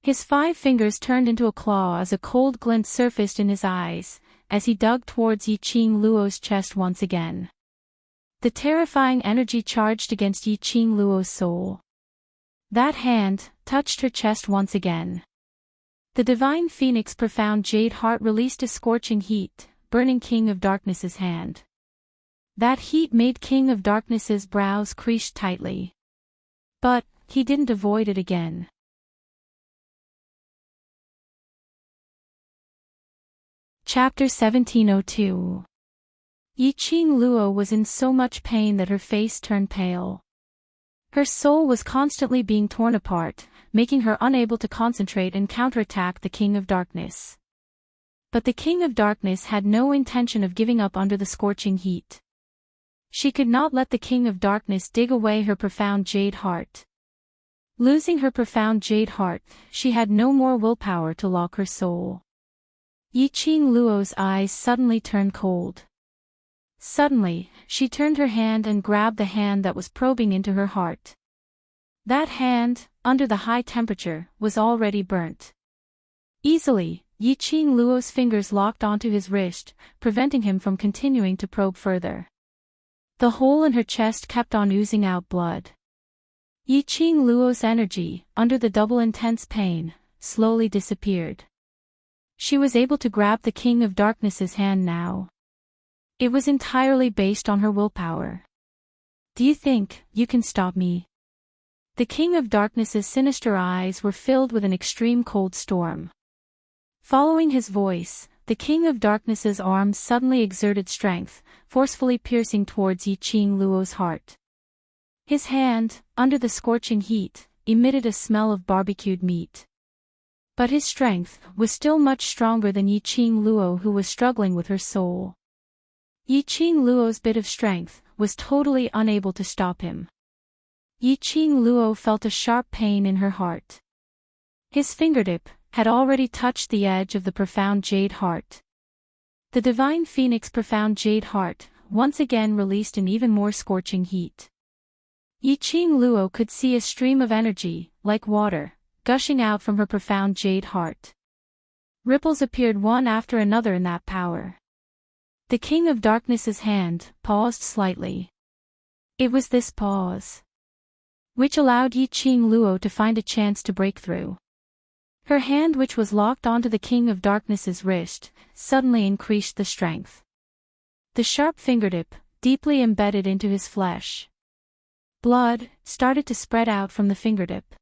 His 5 fingers turned into a claw as a cold glint surfaced in his eyes, as he dug towards Yi Qing Luo's chest once again. The terrifying energy charged against Yi Qing Luo's soul. That hand touched her chest once again. The divine phoenix profound jade heart released a scorching heat, burning King of Darkness's hand. That heat made King of Darkness's brows crease tightly. But he didn't avoid it again. Chapter 1702. Yi Qing Luo was in so much pain that her face turned pale. Her soul was constantly being torn apart, making her unable to concentrate and counterattack the King of Darkness. But the King of Darkness had no intention of giving up under the scorching heat. She could not let the King of Darkness dig away her profound jade heart. Losing her profound jade heart, she had no more willpower to lock her soul. Yi Qing Luo's eyes suddenly turned cold. Suddenly, she turned her hand and grabbed the hand that was probing into her heart. That hand, under the high temperature, was already burnt. Easily, Yi Qing Luo's fingers locked onto his wrist, preventing him from continuing to probe further. The hole in her chest kept on oozing out blood. Yi Qing Luo's energy, under the double intense pain, slowly disappeared. She was able to grab the King of Darkness's hand now. It was entirely based on her willpower. "Do you think you can stop me?" The King of Darkness's sinister eyes were filled with an extreme cold storm. Following his voice, the King of Darkness's arms suddenly exerted strength, forcefully piercing towards Yi Qing Luo's heart. His hand, under the scorching heat, emitted a smell of barbecued meat. But his strength was still much stronger than Yi Qing Luo, who was struggling with her soul. Yi Qing Luo's bit of strength was totally unable to stop him. Yi Qing Luo felt a sharp pain in her heart. His fingertip had already touched the edge of the profound jade heart. The divine phoenix profound jade heart once again released an even more scorching heat. Yi Qing Luo could see a stream of energy, like water, gushing out from her profound jade heart. Ripples appeared one after another in that power. The King of Darkness's hand paused slightly. It was this pause which allowed Yi Qing Luo to find a chance to break through. Her hand, which was locked onto the King of Darkness's wrist, suddenly increased the strength. The sharp fingertip, deeply embedded into his flesh. Blood started to spread out from the fingertip.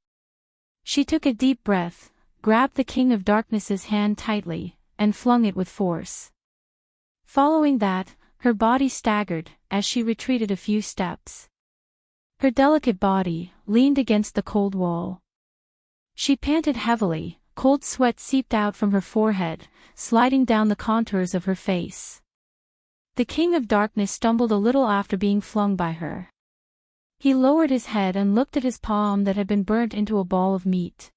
She took a deep breath, grabbed the King of Darkness's hand tightly, and flung it with force. Following that, her body staggered as she retreated a few steps. Her delicate body leaned against the cold wall. She panted heavily, cold sweat seeped out from her forehead, sliding down the contours of her face. The King of Darkness stumbled a little after being flung by her. He lowered his head and looked at his palm that had been burnt into a ball of meat.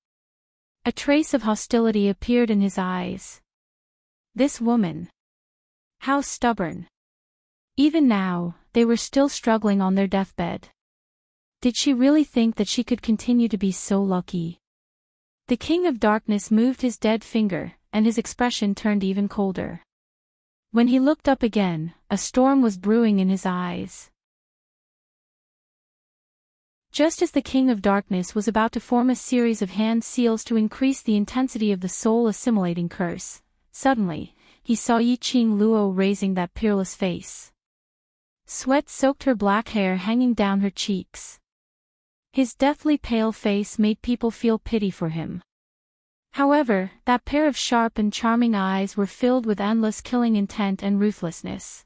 A trace of hostility appeared in his eyes. This woman. How stubborn. Even now, they were still struggling on their deathbed. Did she really think that she could continue to be so lucky? The King of Darkness moved his dead finger, and his expression turned even colder. When he looked up again, a storm was brewing in his eyes. Just as the King of Darkness was about to form a series of hand seals to increase the intensity of the soul-assimilating curse, suddenly, he saw Yi Qing Luo raising that peerless face. Sweat soaked her black hair hanging down her cheeks. His deathly pale face made people feel pity for him. However, that pair of sharp and charming eyes were filled with endless killing intent and ruthlessness.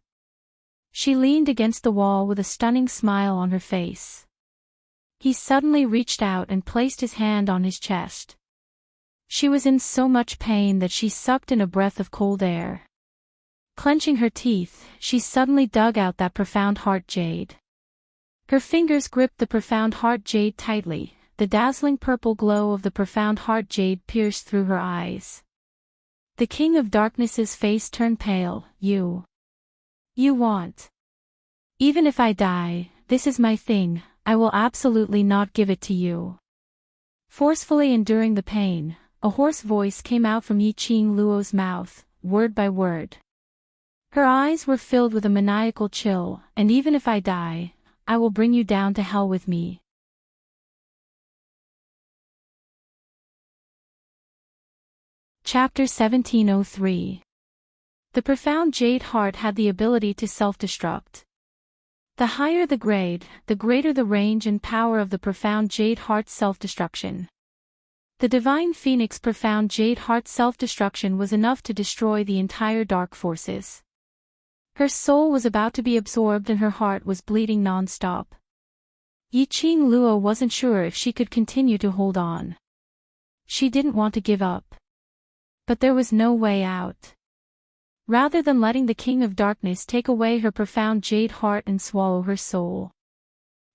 She leaned against the wall with a stunning smile on her face. He suddenly reached out and placed his hand on his chest. She was in so much pain that she sucked in a breath of cold air. Clenching her teeth, she suddenly dug out that profound heart jade. Her fingers gripped the profound heart jade tightly, the dazzling purple glow of the profound heart jade pierced through her eyes. The King of Darkness's face turned pale. You want. Even if I die, this is my thing, I will absolutely not give it to you. Forcefully enduring the pain, a hoarse voice came out from Yi Qing Luo's mouth, word by word. Her eyes were filled with a maniacal chill, and even if I die, I will bring you down to hell with me. Chapter 1703. The profound jade heart had the ability to self-destruct. The higher the grade, the greater the range and power of the profound jade heart's self-destruction. The divine phoenix profound jade heart's self-destruction was enough to destroy the entire dark forces. Her soul was about to be absorbed and her heart was bleeding non-stop. Yi Qing Luo wasn't sure if she could continue to hold on. She didn't want to give up. But there was no way out. Rather than letting the King of Darkness take away her profound jade heart and swallow her soul,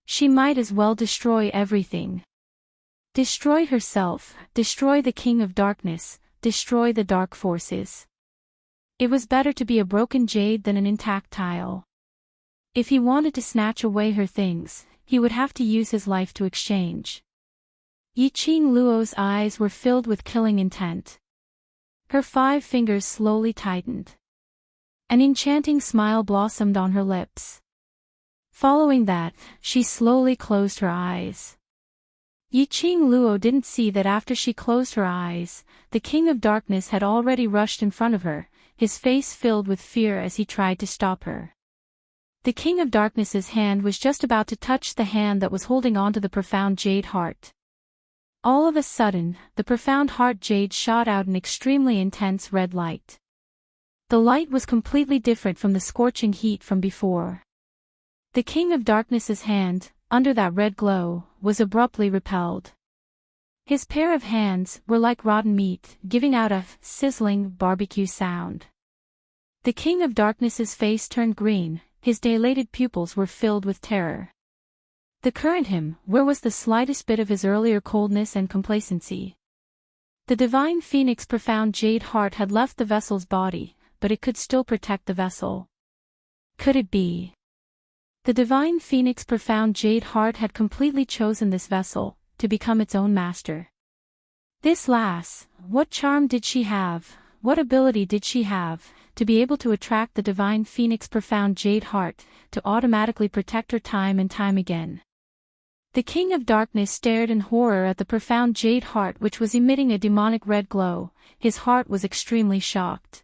she might as well destroy everything. Destroy herself, destroy the King of Darkness, destroy the dark forces. It was better to be a broken jade than an intact tile. If he wanted to snatch away her things, he would have to use his life to exchange. Yi Qing Luo's eyes were filled with killing intent. Her 5 fingers slowly tightened. An enchanting smile blossomed on her lips. Following that, she slowly closed her eyes. Yi Qing Luo didn't see that after she closed her eyes, the King of Darkness had already rushed in front of her, his face filled with fear as he tried to stop her. The King of Darkness's hand was just about to touch the hand that was holding onto the profound jade heart. All of a sudden, the profound heart jade shot out an extremely intense red light. The light was completely different from the scorching heat from before. The King of Darkness's hand, under that red glow, was abruptly repelled. His pair of hands were like rotten meat, giving out a sizzling barbecue sound. The King of Darkness's face turned green, his dilated pupils were filled with terror. The current him, where was the slightest bit of his earlier coldness and complacency? The divine phoenix profound jade heart had left the vessel's body, but it could still protect the vessel. Could it be? The divine phoenix profound jade heart had completely chosen this vessel, to become its own master. This lass, what charm did she have, what ability did she have, to be able to attract the divine phoenix profound jade heart, to automatically protect her time and time again. The King of Darkness stared in horror at the profound jade heart which was emitting a demonic red glow. His heart was extremely shocked.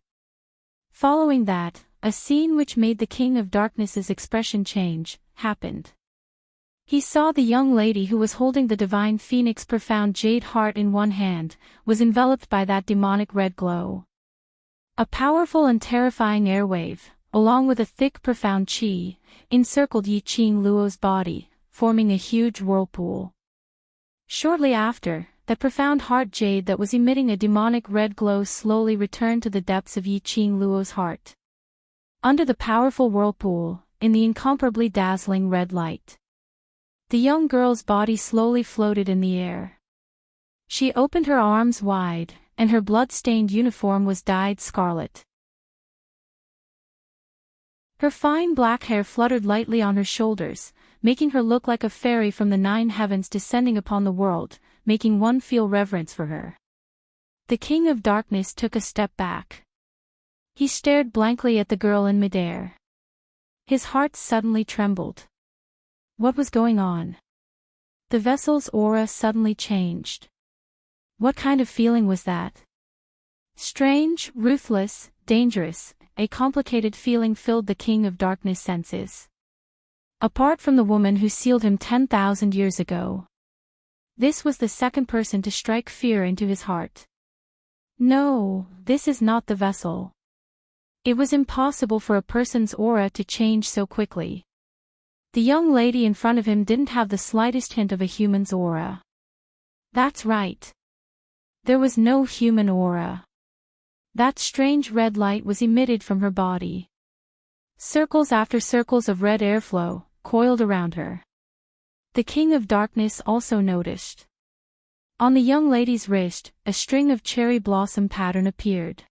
Following that, a scene which made the King of Darkness's expression change, happened. He saw the young lady who was holding the divine phoenix profound jade heart in one hand, was enveloped by that demonic red glow. A powerful and terrifying airwave, along with a thick profound chi, encircled Yi Qing Luo's body, forming a huge whirlpool. Shortly after, that profound heart jade that was emitting a demonic red glow slowly returned to the depths of Yi Qing Luo's heart. Under the powerful whirlpool, in the incomparably dazzling red light, the young girl's body slowly floated in the air. She opened her arms wide, and her blood-stained uniform was dyed scarlet. Her fine black hair fluttered lightly on her shoulders, making her look like a fairy from the 9 heavens descending upon the world, making one feel reverence for her. The King of Darkness took a step back. He stared blankly at the girl in midair. His heart suddenly trembled. What was going on? The vessel's aura suddenly changed. What kind of feeling was that? Strange, ruthless, dangerous, a complicated feeling filled the King of Darkness' senses. Apart from the woman who sealed him 10,000 years ago, this was the second person to strike fear into his heart. No, this is not the vessel. It was impossible for a person's aura to change so quickly. The young lady in front of him didn't have the slightest hint of a human's aura. That's right. There was no human aura. That strange red light was emitted from her body. Circles after circles of red airflow coiled around her. The King of Darkness also noticed. On the young lady's wrist, a string of cherry blossom pattern appeared.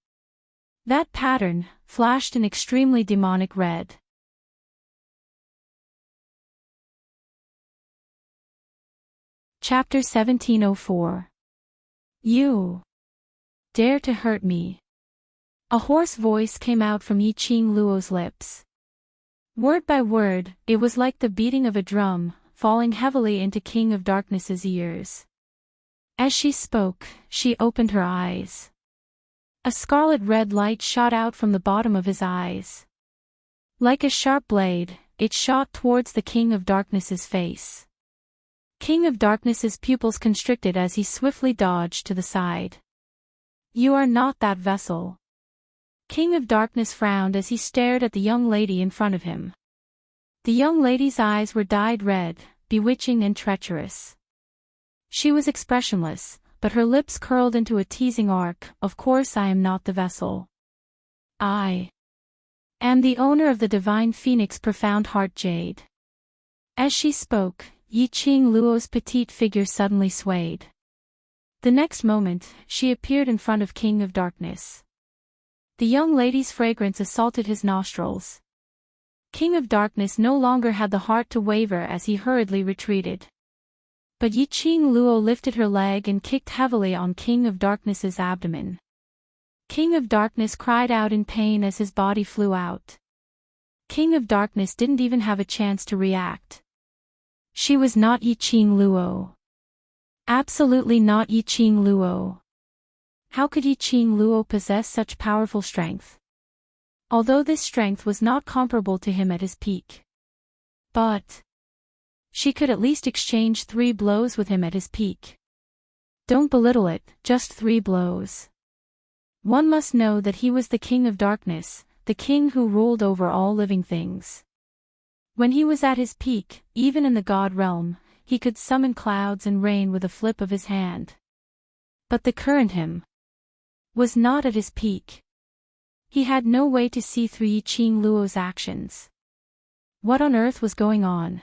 That pattern flashed in extremely demonic red. Chapter 1704. You dare to hurt me. A hoarse voice came out from Yi Qing Luo's lips. Word by word, it was like the beating of a drum, falling heavily into King of Darkness's ears. As she spoke, she opened her eyes. A scarlet red light shot out from the bottom of his eyes. Like a sharp blade, it shot towards the King of Darkness's face. King of Darkness's pupils constricted as he swiftly dodged to the side. You are not that vessel. King of Darkness frowned as he stared at the young lady in front of him. The young lady's eyes were dyed red, bewitching and treacherous. She was expressionless, but her lips curled into a teasing arc. Of course I am not the vessel. I am the owner of the divine phoenix profound heart jade. As she spoke, Yi Qing Luo's petite figure suddenly swayed. The next moment, she appeared in front of King of Darkness. The young lady's fragrance assaulted his nostrils. King of Darkness no longer had the heart to waver as he hurriedly retreated. But Yi Qing Luo lifted her leg and kicked heavily on King of Darkness's abdomen. King of Darkness cried out in pain as his body flew out. King of Darkness didn't even have a chance to react. She was not Yi Qing Luo. Absolutely not Yi Qing Luo. How could Yi Qing Luo possess such powerful strength? Although this strength was not comparable to him at his peak. But she could at least exchange 3 blows with him at his peak. Don't belittle it, just 3 blows. One must know that he was the King of Darkness, the king who ruled over all living things. When he was at his peak, even in the god realm, he could summon clouds and rain with a flip of his hand. But the current him was not at his peak. He had no way to see through Yi Qing Luo's actions. What on earth was going on?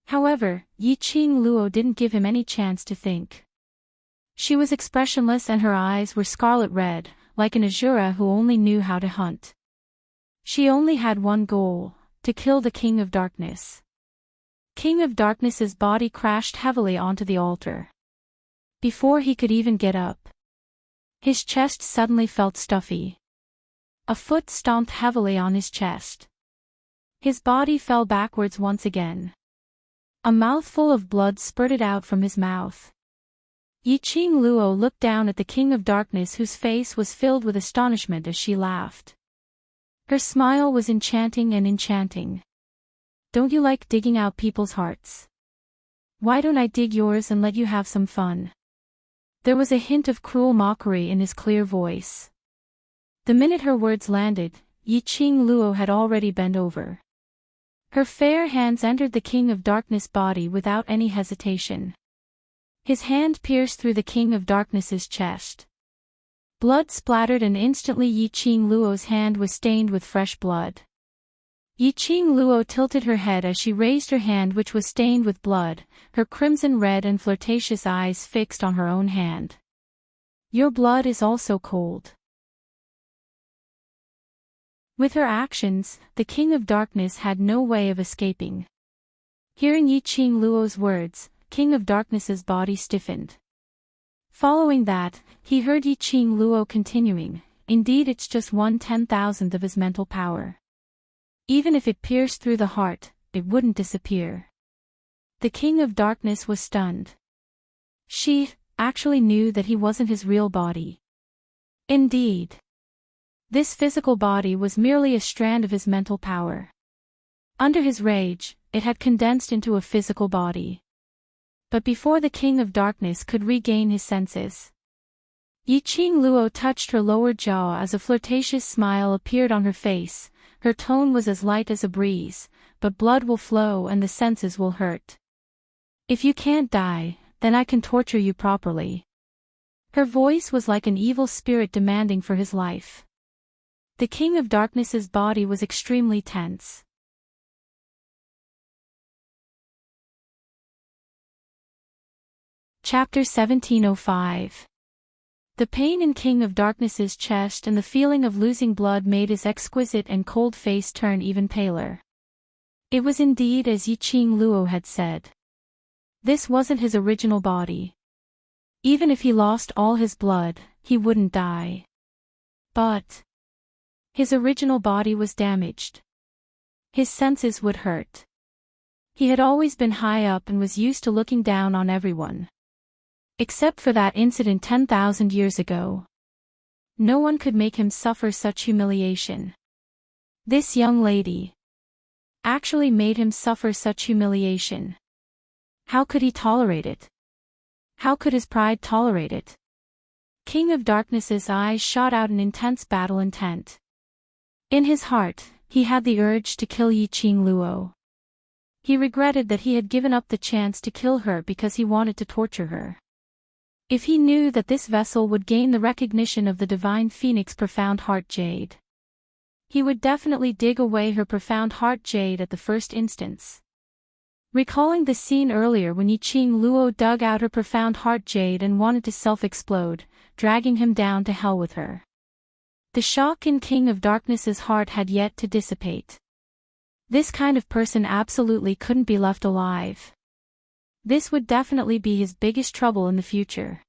However, Yi Qing Luo didn't give him any chance to think. She was expressionless and her eyes were scarlet red, like an Azura who only knew how to hunt. She only had one goal: to kill the King of Darkness. King of Darkness's body crashed heavily onto the altar. Before he could even get up, his chest suddenly felt stuffy. A foot stomped heavily on his chest. His body fell backwards once again. A mouthful of blood spurted out from his mouth. Yiqing Luo looked down at the King of Darkness, whose face was filled with astonishment as she laughed. Her smile was enchanting and enchanting. Don't you like digging out people's hearts? Why don't I dig yours and let you have some fun? There was a hint of cruel mockery in his clear voice. The minute her words landed, Yiqing Luo had already bent over. Her fair hands entered the King of Darkness' body without any hesitation. His hand pierced through the King of Darkness's chest. Blood splattered, and instantly Yiqing Luo's hand was stained with fresh blood. Yiqing Luo tilted her head as she raised her hand, which was stained with blood, her crimson red and flirtatious eyes fixed on her own hand. Your blood is also cold. With her actions, the King of Darkness had no way of escaping. Hearing Yiqing Luo's words, King of Darkness's body stiffened. Following that, he heard Yiqing Luo continuing, indeed it's just 1/10,000th of his mental power. Even if it pierced through the heart, it wouldn't disappear. The King of Darkness was stunned. She actually knew that he wasn't his real body. Indeed, this physical body was merely a strand of his mental power. Under his rage, it had condensed into a physical body. But before the King of Darkness could regain his senses, Yiqing Luo touched her lower jaw as a flirtatious smile appeared on her face. Her tone was as light as a breeze, but blood will flow and the senses will hurt. If you can't die, then I can torture you properly. Her voice was like an evil spirit demanding for his life. The King of Darkness's body was extremely tense. Chapter 1705. The pain in King of Darkness's chest and the feeling of losing blood made his exquisite and cold face turn even paler. It was indeed as Yiqing Luo had said. This wasn't his original body. Even if he lost all his blood, he wouldn't die. But his original body was damaged. His senses would hurt. He had always been high up and was used to looking down on everyone. Except for that incident 10,000 years ago. No one could make him suffer such humiliation. This young lady actually made him suffer such humiliation. How could he tolerate it? How could his pride tolerate it? King of Darkness's eyes shot out an intense battle intent. In his heart, he had the urge to kill Yiqing Luo. He regretted that he had given up the chance to kill her because he wanted to torture her. If he knew that this vessel would gain the recognition of the divine phoenix profound heart jade, he would definitely dig away her profound heart jade at the first instance. Recalling the scene earlier when Yiqing Luo dug out her profound heart jade and wanted to self-explode, dragging him down to hell with her. The shock in King of Darkness's heart had yet to dissipate. This kind of person absolutely couldn't be left alive. This would definitely be his biggest trouble in the future.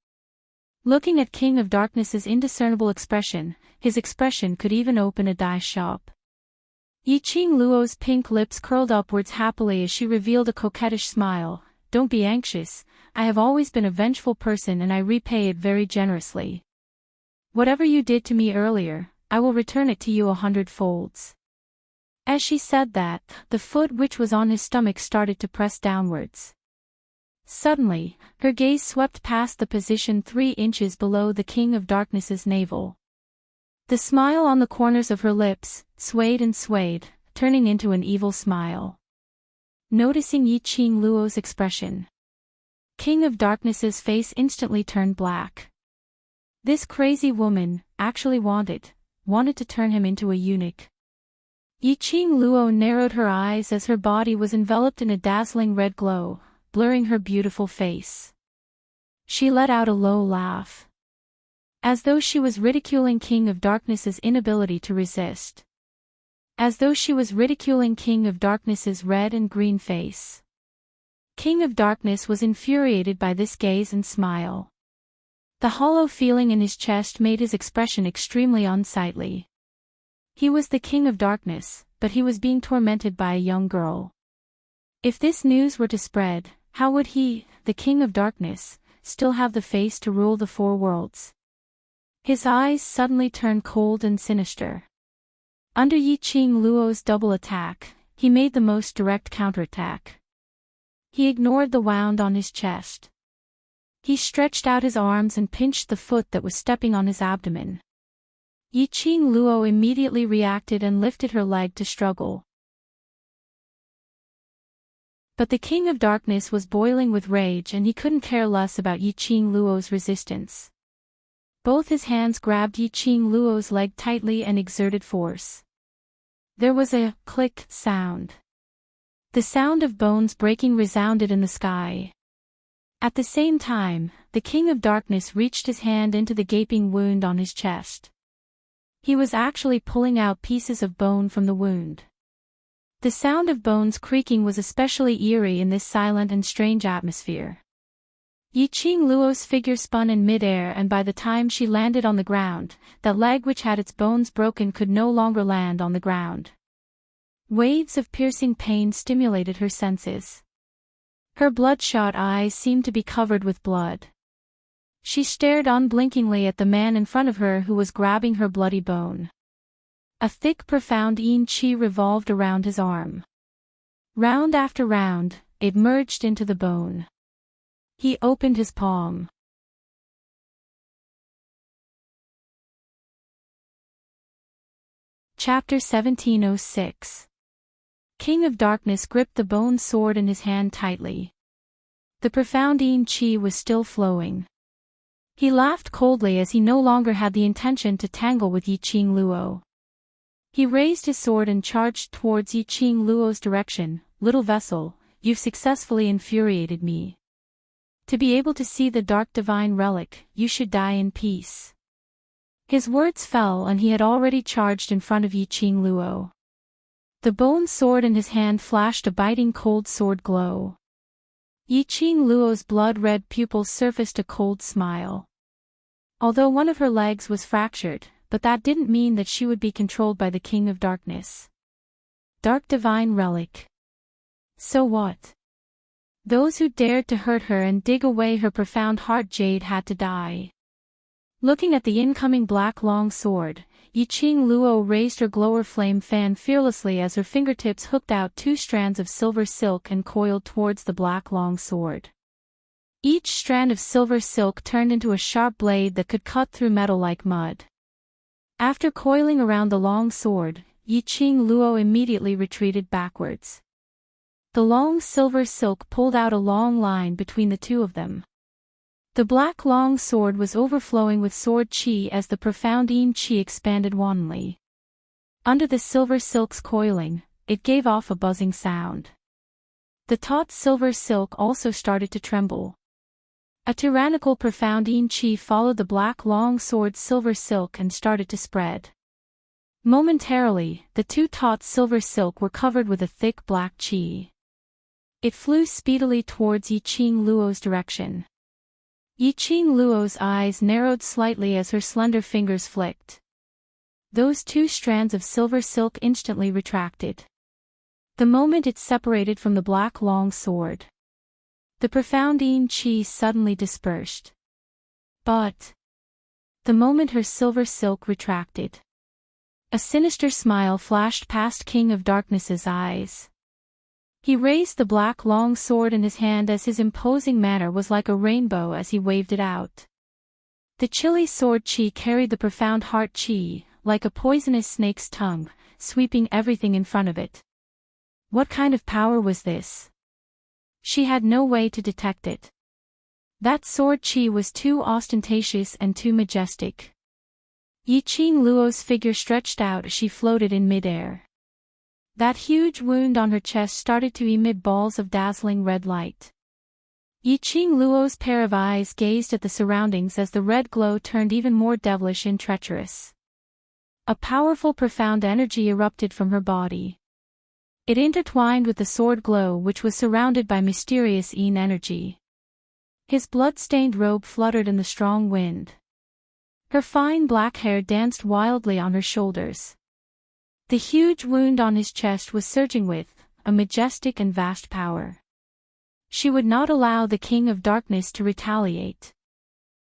Looking at King of Darkness's indiscernible expression, his expression could even open a dye shop. Yiqing Luo's pink lips curled upwards happily as she revealed a coquettish smile. Don't be anxious, I have always been a vengeful person and I repay it very generously. Whatever you did to me earlier, I will return it to you 100 folds. As she said that, the foot which was on his stomach started to press downwards. Suddenly, her gaze swept past the position 3 inches below the King of Darkness's navel. The smile on the corners of her lips swayed and swayed, turning into an evil smile. Noticing Yiqing Luo's expression, King of Darkness's face instantly turned black. This crazy woman actually wanted to turn him into a eunuch. Yiqing Luo narrowed her eyes as her body was enveloped in a dazzling red glow, blurring her beautiful face. She let out a low laugh, as though she was ridiculing King of Darkness's inability to resist. As though she was ridiculing King of Darkness's red and green face. King of Darkness was infuriated by this gaze and smile. The hollow feeling in his chest made his expression extremely unsightly. He was the King of Darkness, but he was being tormented by a young girl. If this news were to spread, how would he, the King of Darkness, still have the face to rule the four worlds? His eyes suddenly turned cold and sinister. Under Yiqing Luo's double attack, he made the most direct counterattack. He ignored the wound on his chest. He stretched out his arms and pinched the foot that was stepping on his abdomen. Yiqing Luo immediately reacted and lifted her leg to struggle. But the King of Darkness was boiling with rage and he couldn't care less about Yiqing Luo's resistance. Both his hands grabbed Yiqing Luo's leg tightly and exerted force. There was a click sound. The sound of bones breaking resounded in the sky. At the same time, the King of Darkness reached his hand into the gaping wound on his chest. He was actually pulling out pieces of bone from the wound. The sound of bones creaking was especially eerie in this silent and strange atmosphere. Yiqing Luo's figure spun in midair, and by the time she landed on the ground, that leg which had its bones broken could no longer land on the ground. Waves of piercing pain stimulated her senses. Her bloodshot eyes seemed to be covered with blood. She stared unblinkingly at the man in front of her who was grabbing her bloody bone. A thick profound yin qi revolved around his arm. Round after round, it merged into the bone. He opened his palm. Chapter 1706. King of Darkness gripped the bone sword in his hand tightly. The profound yin qi was still flowing. He laughed coldly as he no longer had the intention to tangle with Yiqing Luo. He raised his sword and charged towards Yiqing Luo's direction. "Little vessel, you've successfully infuriated me. To be able to see the dark divine relic, you should die in peace." His words fell and he had already charged in front of Yiqing Luo. The bone sword in his hand flashed a biting cold sword glow. Yiqing Luo's blood-red pupils surfaced a cold smile. Although one of her legs was fractured, but that didn't mean that she would be controlled by the King of Darkness. Dark divine relic. So what? Those who dared to hurt her and dig away her profound heart jade had to die. Looking at the incoming black long sword, Yiqing Luo raised her glower flame fan fearlessly as her fingertips hooked out 2 strands of silver silk and coiled towards the black long sword. Each strand of silver silk turned into a sharp blade that could cut through metal like mud. After coiling around the long sword, Yiqing Luo immediately retreated backwards. The long silver silk pulled out a long line between the two of them. The black long sword was overflowing with sword qi as the profound yin qi expanded wantonly. Under the silver silk's coiling, it gave off a buzzing sound. The taut silver silk also started to tremble. A tyrannical profound yin qi followed the black long sword's silver silk and started to spread. Momentarily, the 2 taut silver silk were covered with a thick black qi. It flew speedily towards Yiqing Luo's direction. Yiqing Luo's eyes narrowed slightly as her slender fingers flicked. Those 2 strands of silver silk instantly retracted. The moment it separated from the black long sword, the profound yin qi suddenly dispersed. But the moment her silver silk retracted, a sinister smile flashed past King of Darkness's eyes. He raised the black long sword in his hand as his imposing manner was like a rainbow as he waved it out. The chilly sword qi carried the profound heart qi, like a poisonous snake's tongue, sweeping everything in front of it. What kind of power was this? She had no way to detect it. That sword qi was too ostentatious and too majestic. Yiqing Luo's figure stretched out as she floated in midair. That huge wound on her chest started to emit balls of dazzling red light. Yiqing Luo's pair of eyes gazed at the surroundings as the red glow turned even more devilish and treacherous. A powerful profound energy erupted from her body. It intertwined with the sword glow which was surrounded by mysterious yin energy. His blood-stained robe fluttered in the strong wind. Her fine black hair danced wildly on her shoulders. The huge wound on his chest was surging with a majestic and vast power. She would not allow the King of Darkness to retaliate.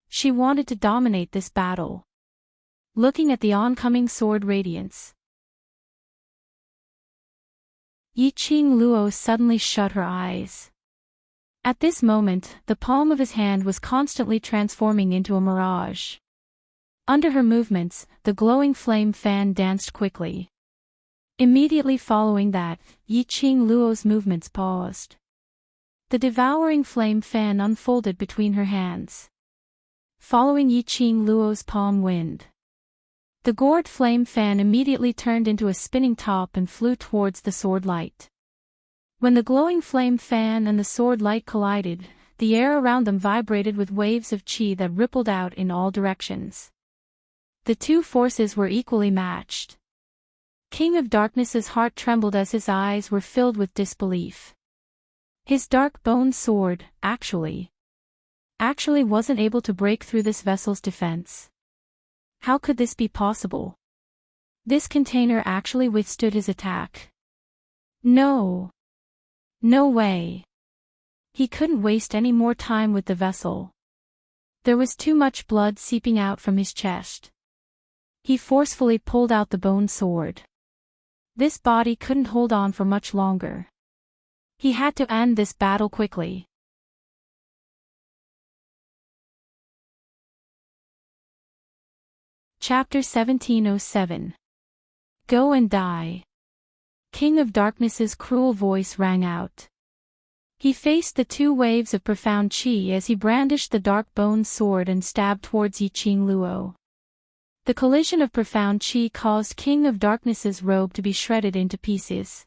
She wanted to dominate this battle. Looking at the oncoming sword radiance, Yiqing Luo suddenly shut her eyes. At this moment, the palm of his hand was constantly transforming into a mirage. Under her movements, the glowing flame fan danced quickly. Immediately following that, Yiqing Luo's movements paused. The devouring flame fan unfolded between her hands. Following Yiqing Luo's palm wind, the gourd flame fan immediately turned into a spinning top and flew towards the sword light. When the glowing flame fan and the sword light collided, the air around them vibrated with waves of qi that rippled out in all directions. The two forces were equally matched. King of Darkness's heart trembled as his eyes were filled with disbelief. His dark bone sword, actually wasn't able to break through this vessel's defense. How could this be possible? This container actually withstood his attack. No way. He couldn't waste any more time with the vessel. There was too much blood seeping out from his chest. He forcefully pulled out the bone sword. This body couldn't hold on for much longer. He had to end this battle quickly. Chapter 1707. Go and die. King of Darkness's cruel voice rang out. He faced the two waves of profound qi as he brandished the dark bone sword and stabbed towards Yiqing Luo. The collision of profound qi caused King of Darkness's robe to be shredded into pieces.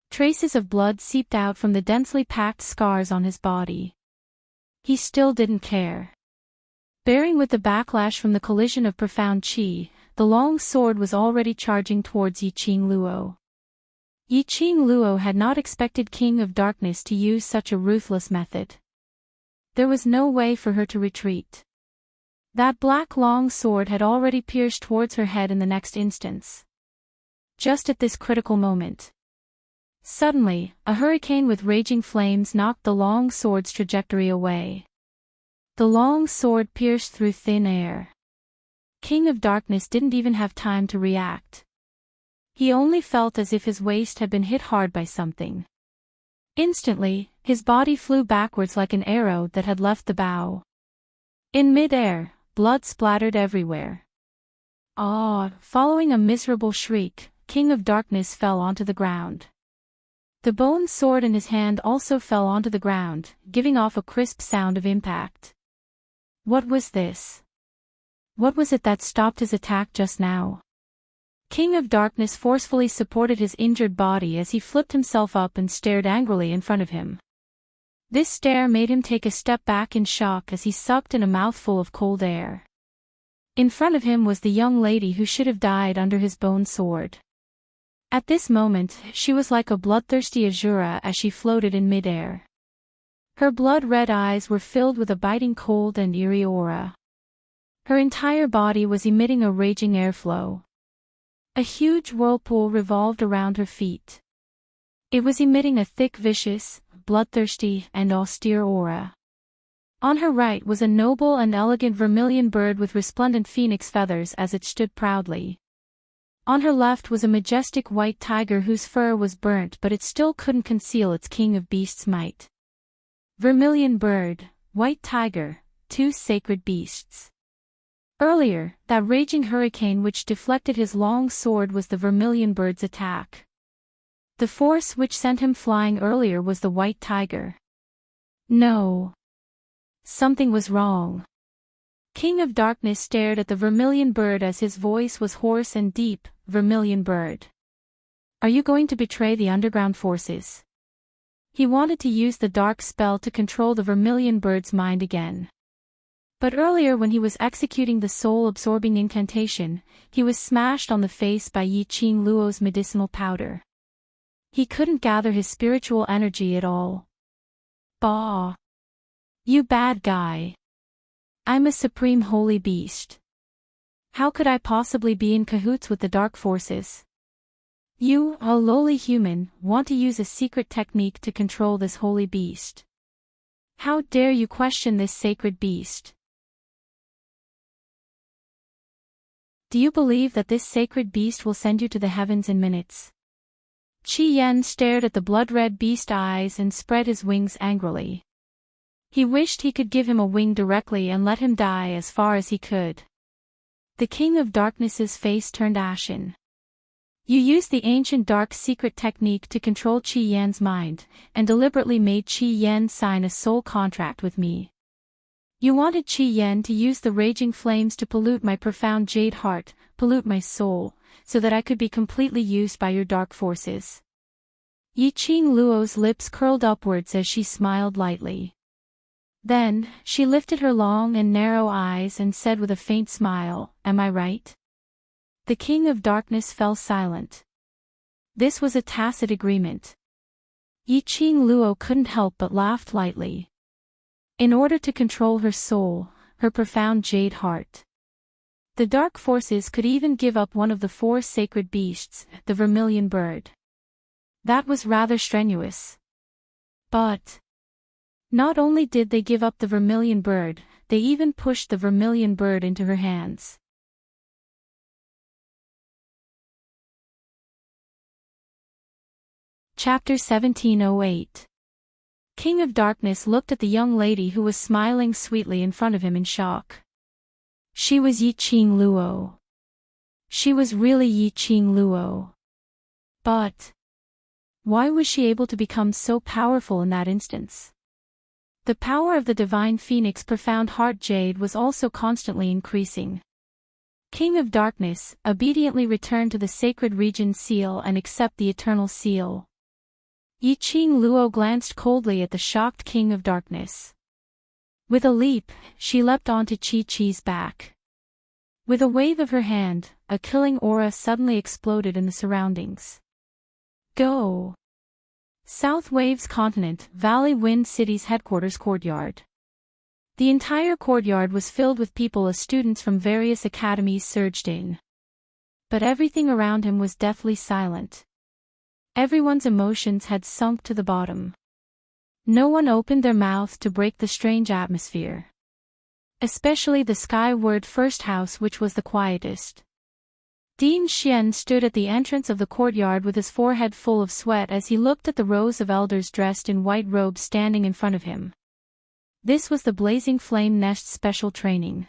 Traces of blood seeped out from the densely packed scars on his body. He still didn't care. Bearing with the backlash from the collision of profound qi, the long sword was already charging towards Yiqing Luo. Yiqing Luo had not expected King of Darkness to use such a ruthless method. There was no way for her to retreat. That black long sword had already pierced towards her head in the next instance. Just at this critical moment. Suddenly, a hurricane with raging flames knocked the long sword's trajectory away. The long sword pierced through thin air. King of Darkness didn't even have time to react. He only felt as if his waist had been hit hard by something. Instantly, his body flew backwards like an arrow that had left the bow. In mid-air, blood splattered everywhere. Following a miserable shriek, King of Darkness fell onto the ground. The bone sword in his hand also fell onto the ground, giving off a crisp sound of impact. What was this? What was it that stopped his attack just now? King of Darkness forcefully supported his injured body as he flipped himself up and stared angrily in front of him. This stare made him take a step back in shock as he sucked in a mouthful of cold air. In front of him was the young lady who should have died under his bone sword. At this moment, she was like a bloodthirsty Azura as she floated in midair. Her blood-red eyes were filled with a biting cold and eerie aura. Her entire body was emitting a raging airflow. A huge whirlpool revolved around her feet. It was emitting a thick, vicious, bloodthirsty, and austere aura. On her right was a noble and elegant vermilion bird with resplendent phoenix feathers as it stood proudly. On her left was a majestic white tiger whose fur was burnt but it still couldn't conceal its king of beasts' might. Vermilion bird, white tiger, two sacred beasts. Earlier, that raging hurricane which deflected his long sword was the vermilion bird's attack. The force which sent him flying earlier was the white tiger. No. Something was wrong. King of Darkness stared at the vermilion bird as his voice was hoarse and deep. Vermilion bird. Are you going to betray the underground forces? He wanted to use the dark spell to control the vermilion bird's mind again. But earlier when he was executing the soul-absorbing incantation, he was smashed on the face by Yiqing Luo's medicinal powder. He couldn't gather his spiritual energy at all. Bah! You bad guy! I'm a supreme holy beast. How could I possibly be in cahoots with the dark forces? You, a lowly human, want to use a secret technique to control this holy beast. How dare you question this sacred beast? Do you believe that this sacred beast will send you to the heavens in minutes? Qi Yan stared at the blood-red beast eyes and spread his wings angrily. He wished he could give him a wing directly and let him die as far as he could. The King of Darkness's face turned ashen. You used the ancient dark secret technique to control Qi Yan's mind, and deliberately made Qi Yan sign a soul contract with me. You wanted Qi Yan to use the raging flames to pollute my profound jade heart, pollute my soul, so that I could be completely used by your dark forces. Yi Qing Luo's lips curled upwards as she smiled lightly. Then, she lifted her long and narrow eyes and said with a faint smile, "Am I right?" The King of Darkness fell silent. This was a tacit agreement. Yi Qing Luo couldn't help but laugh lightly. In order to control her soul, her profound jade heart, the dark forces could even give up one of the 4 sacred beasts, the vermilion bird. That was rather strenuous. But not only did they give up the vermilion bird, they even pushed the vermilion bird into her hands. Chapter 1708. King of Darkness looked at the young lady who was smiling sweetly in front of him in shock. She was Yi Qing Luo. She was really Yi Qing Luo. But why was she able to become so powerful in that instance? The power of the divine phoenix profound heart jade was also constantly increasing. King of Darkness, obediently return to the sacred region seal and accept the eternal seal. Yi Qing Luo glanced coldly at the shocked King of Darkness. With a leap, she leapt onto Chi-Chi's back. With a wave of her hand, a killing aura suddenly exploded in the surroundings. Go! South Waves Continent, Valley Wind City's headquarters courtyard. The entire courtyard was filled with people as students from various academies surged in. But everything around him was deathly silent. Everyone's emotions had sunk to the bottom. No one opened their mouth to break the strange atmosphere. Especially the skyward first house, which was the quietest. Dean Xian stood at the entrance of the courtyard with his forehead full of sweat as he looked at the rows of elders dressed in white robes standing in front of him. This was the Blazing Flame Nest special training.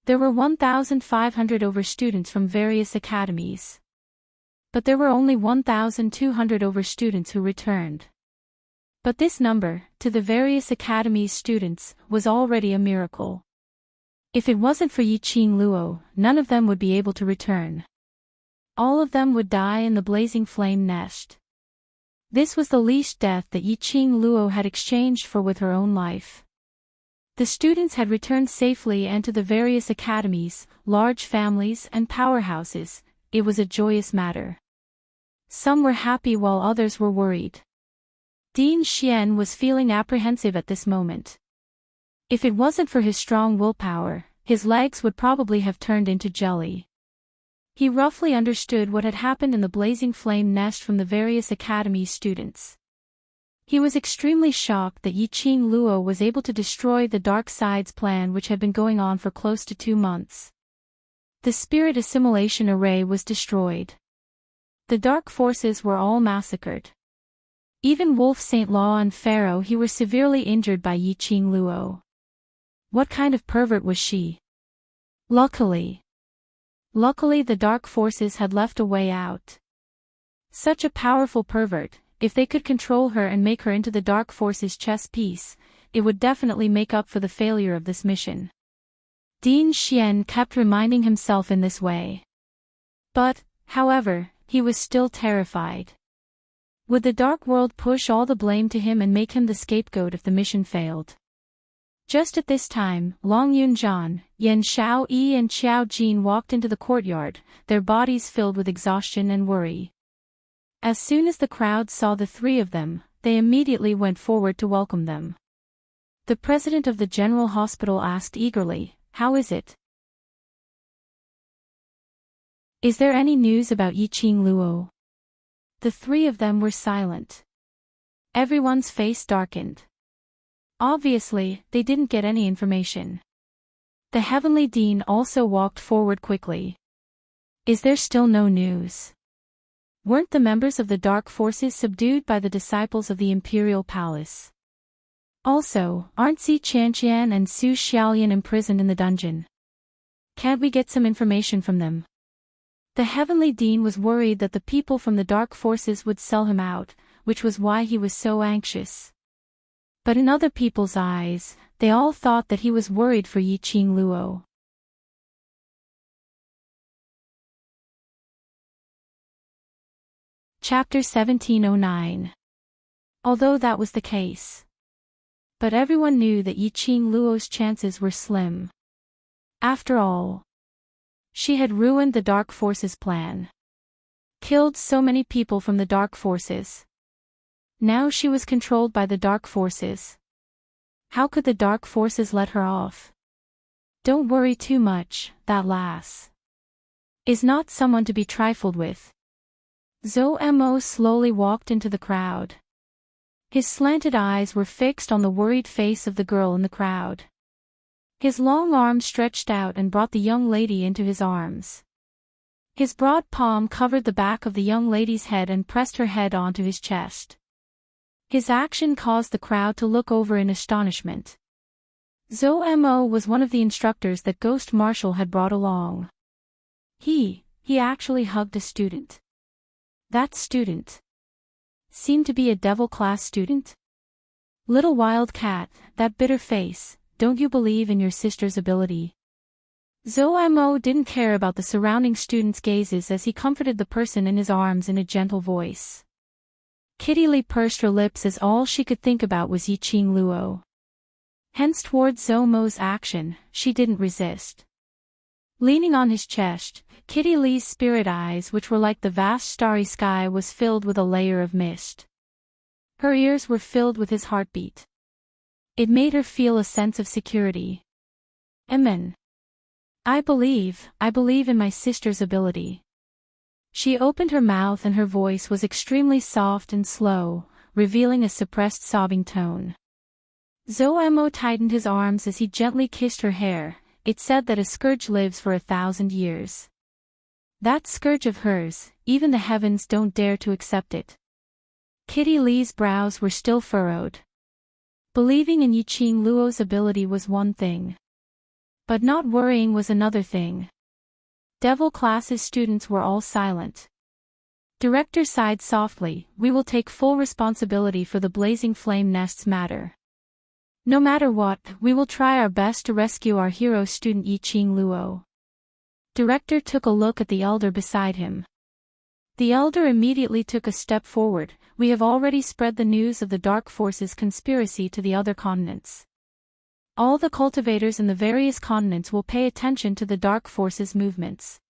There were 1,500 over students from various academies. But there were only 1,200 over students who returned. But this number, to the various academies' students, was already a miracle. If it wasn't for Yi Qing Luo, none of them would be able to return. All of them would die in the Blazing Flame Nest. This was the least death that Yi Qing Luo had exchanged for with her own life. The students had returned safely and to the various academies, large families and powerhouses. It was a joyous matter. Some were happy while others were worried. Dean Xian was feeling apprehensive at this moment. If it wasn't for his strong willpower, his legs would probably have turned into jelly. He roughly understood what had happened in the Blazing Flame Nest from the various academy students. He was extremely shocked that Yi Qing Luo was able to destroy the Dark Side's plan, which had been going on for close to 2 months. The spirit assimilation array was destroyed. The dark forces were all massacred. Even Wolf Saint Law and Pharaoh he were severely injured by Yi Qing Luo. What kind of pervert was she? Luckily the dark forces had left a way out. Such a powerful pervert, if they could control her and make her into the dark forces' chess piece, it would definitely make up for the failure of this mission. Dean Xian kept reminding himself in this way. But, however, he was still terrified. Would the Dark World push all the blame to him and make him the scapegoat if the mission failed? Just at this time, Long Yunzhan, Yan Xiaoyi and Xiao Jin walked into the courtyard, their bodies filled with exhaustion and worry. As soon as the crowd saw the 3 of them, they immediately went forward to welcome them. The president of the General Hospital asked eagerly, "How is it? Is there any news about Yi Qing Luo?" The three of them were silent. Everyone's face darkened. Obviously, they didn't get any information. The Heavenly Dean also walked forward quickly. Is there still no news? Weren't the members of the Dark Forces subdued by the disciples of the Imperial Palace? Also, aren't Xi Chanqian and Su Xiaolian imprisoned in the dungeon? Can't we get some information from them? The Heavenly Dean was worried that the people from the Dark Forces would sell him out, which was why he was so anxious. But in other people's eyes, they all thought that he was worried for Yi Qing Luo. Chapter 1709. Although that was the case. But everyone knew that Yi Qing Luo's chances were slim. After all, she had ruined the Dark Forces' plan. Killed so many people from the Dark Forces. Now she was controlled by the Dark Forces. How could the Dark Forces let her off? Don't worry too much, that lass is not someone to be trifled with. Zhou Mo slowly walked into the crowd. His slanted eyes were fixed on the worried face of the girl in the crowd. His long arm stretched out and brought the young lady into his arms. His broad palm covered the back of the young lady's head and pressed her head onto his chest. His action caused the crowd to look over in astonishment. Zhou Mo was one of the instructors that Ghost Marshal had brought along. He actually hugged a student. That student seemed to be a devil-class student. Little wildcat, that bitter face, don't you believe in your sister's ability? Zhou Mo didn't care about the surrounding students' gazes as he comforted the person in his arms in a gentle voice. Kitty Lee pursed her lips as all she could think about was Yi Qing Luo. Hence towards Zhou Mo's action, she didn't resist. Leaning on his chest, Kitty Lee's spirit eyes, which were like the vast starry sky, was filled with a layer of mist. Her ears were filled with his heartbeat. It made her feel a sense of security. Amen. I believe in my sister's ability. She opened her mouth and her voice was extremely soft and slow, revealing a suppressed sobbing tone. Zhou Mo tightened his arms as he gently kissed her hair. It said that a scourge lives for 1,000 years. That scourge of hers, even the heavens don't dare to accept it. Kitty Lee's brows were still furrowed. Believing in Yi Qing Luo's ability was one thing. But not worrying was another thing. Devil classes students were all silent. Director sighed softly. We will take full responsibility for the Blazing Flame Nest's matter. No matter what, we will try our best to rescue our hero student Yi Qing Luo. Director took a look at the elder beside him. The elder immediately took a step forward. We have already spread the news of the Dark Forces conspiracy to the other continents. All the cultivators in the various continents will pay attention to the Dark Forces movements.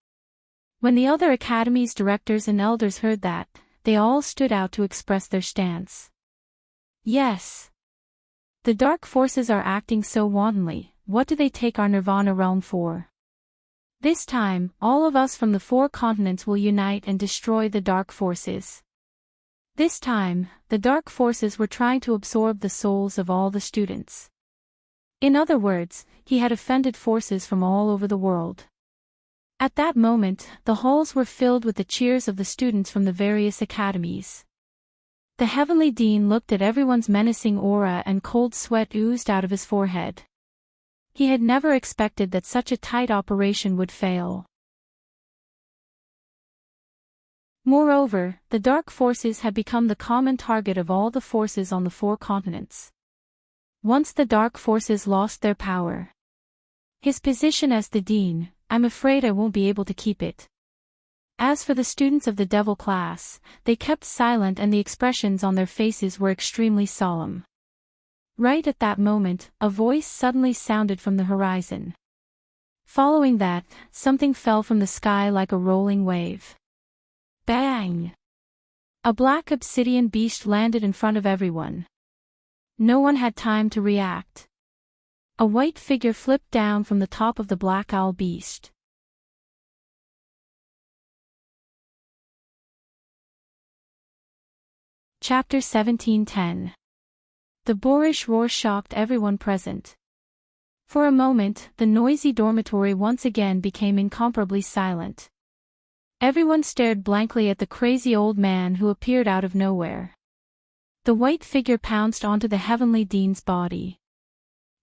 When the other academies' directors and elders heard that, they all stood out to express their stance. Yes. The Dark Forces are acting so wantonly. What do they take our Nirvana realm for? This time, all of us from the 4 continents will unite and destroy the Dark Forces. This time, the Dark Forces were trying to absorb the souls of all the students. In other words, he had offended forces from all over the world. At that moment, the halls were filled with the cheers of the students from the various academies. The Heavenly Dean looked at everyone's menacing aura and cold sweat oozed out of his forehead. He had never expected that such a tight operation would fail. Moreover, the Dark Forces had become the common target of all the forces on the 4 continents. Once the Dark Forces lost their power. His position as the Dean, I'm afraid I won't be able to keep it. As for the students of the Devil class, they kept silent and the expressions on their faces were extremely solemn. Right at that moment, a voice suddenly sounded from the horizon. Following that, something fell from the sky like a rolling wave. Bang! A black obsidian beast landed in front of everyone. No one had time to react. A white figure flipped down from the top of the black owl beast. Chapter 17:10. The boorish roar shocked everyone present. For a moment, the noisy dormitory once again became incomparably silent. Everyone stared blankly at the crazy old man who appeared out of nowhere. The white figure pounced onto the heavenly dean's body.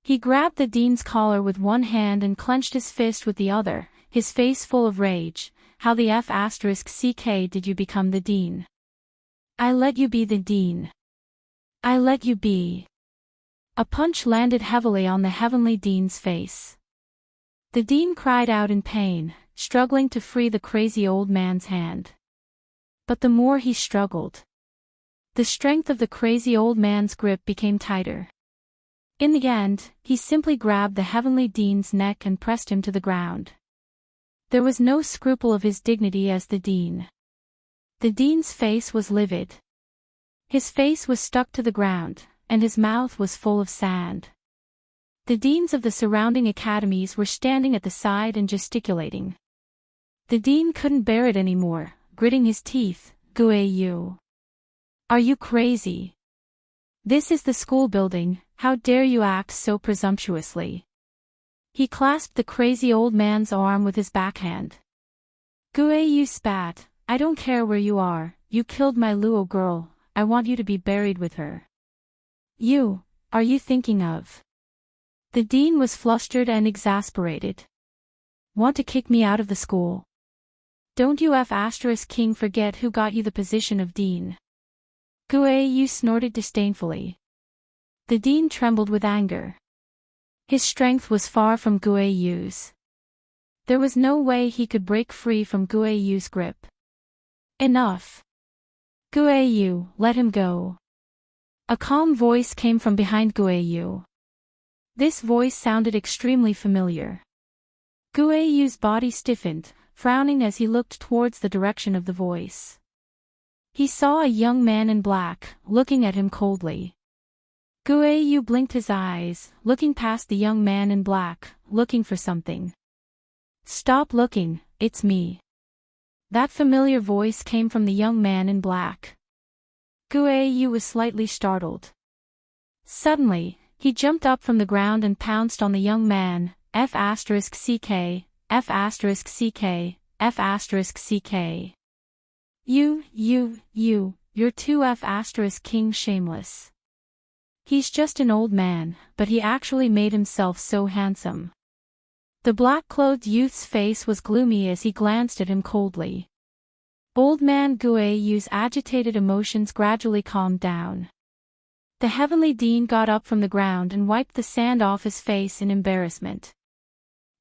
He grabbed the dean's collar with one hand and clenched his fist with the other, his face full of rage. How the F***ck did you become the dean? I let you be the dean. I let you be. A punch landed heavily on the heavenly dean's face. The dean cried out in pain, struggling to free the crazy old man's hand. But the more he struggled, the strength of the crazy old man's grip became tighter. In the end, he simply grabbed the heavenly dean's neck and pressed him to the ground. There was no scruple of his dignity as the dean. The dean's face was livid. His face was stuck to the ground, and his mouth was full of sand. The deans of the surrounding academies were standing at the side and gesticulating. The dean couldn't bear it anymore, gritting his teeth. "Guayu. Are you crazy? This is the school building, how dare you act so presumptuously?" He clasped the crazy old man's arm with his backhand. Guayu spat, "I don't care where you are, you killed my Luo girl, I want you to be buried with her. Are you thinking of? The dean was flustered and exasperated. Want to kick me out of the school? Don't you F***king forget who got you the position of dean? Guayu snorted disdainfully. The dean trembled with anger. His strength was far from Guayu's. There was no way he could break free from Guayu's grip. Enough. Guayu, let him go. A calm voice came from behind Guayu. This voice sounded extremely familiar. Guayu's body stiffened, frowning as he looked towards the direction of the voice. He saw a young man in black, looking at him coldly. Guayu blinked his eyes, looking past the young man in black, looking for something. Stop looking, it's me. That familiar voice came from the young man in black. Guayu was slightly startled. Suddenly, he jumped up from the ground and pounced on the young man. F***ck, F***ck, F***ck. You're too F***king shameless. He's just an old man, but he actually made himself so handsome. The black-clothed youth's face was gloomy as he glanced at him coldly. Old man Guayu's agitated emotions gradually calmed down. The heavenly dean got up from the ground and wiped the sand off his face in embarrassment.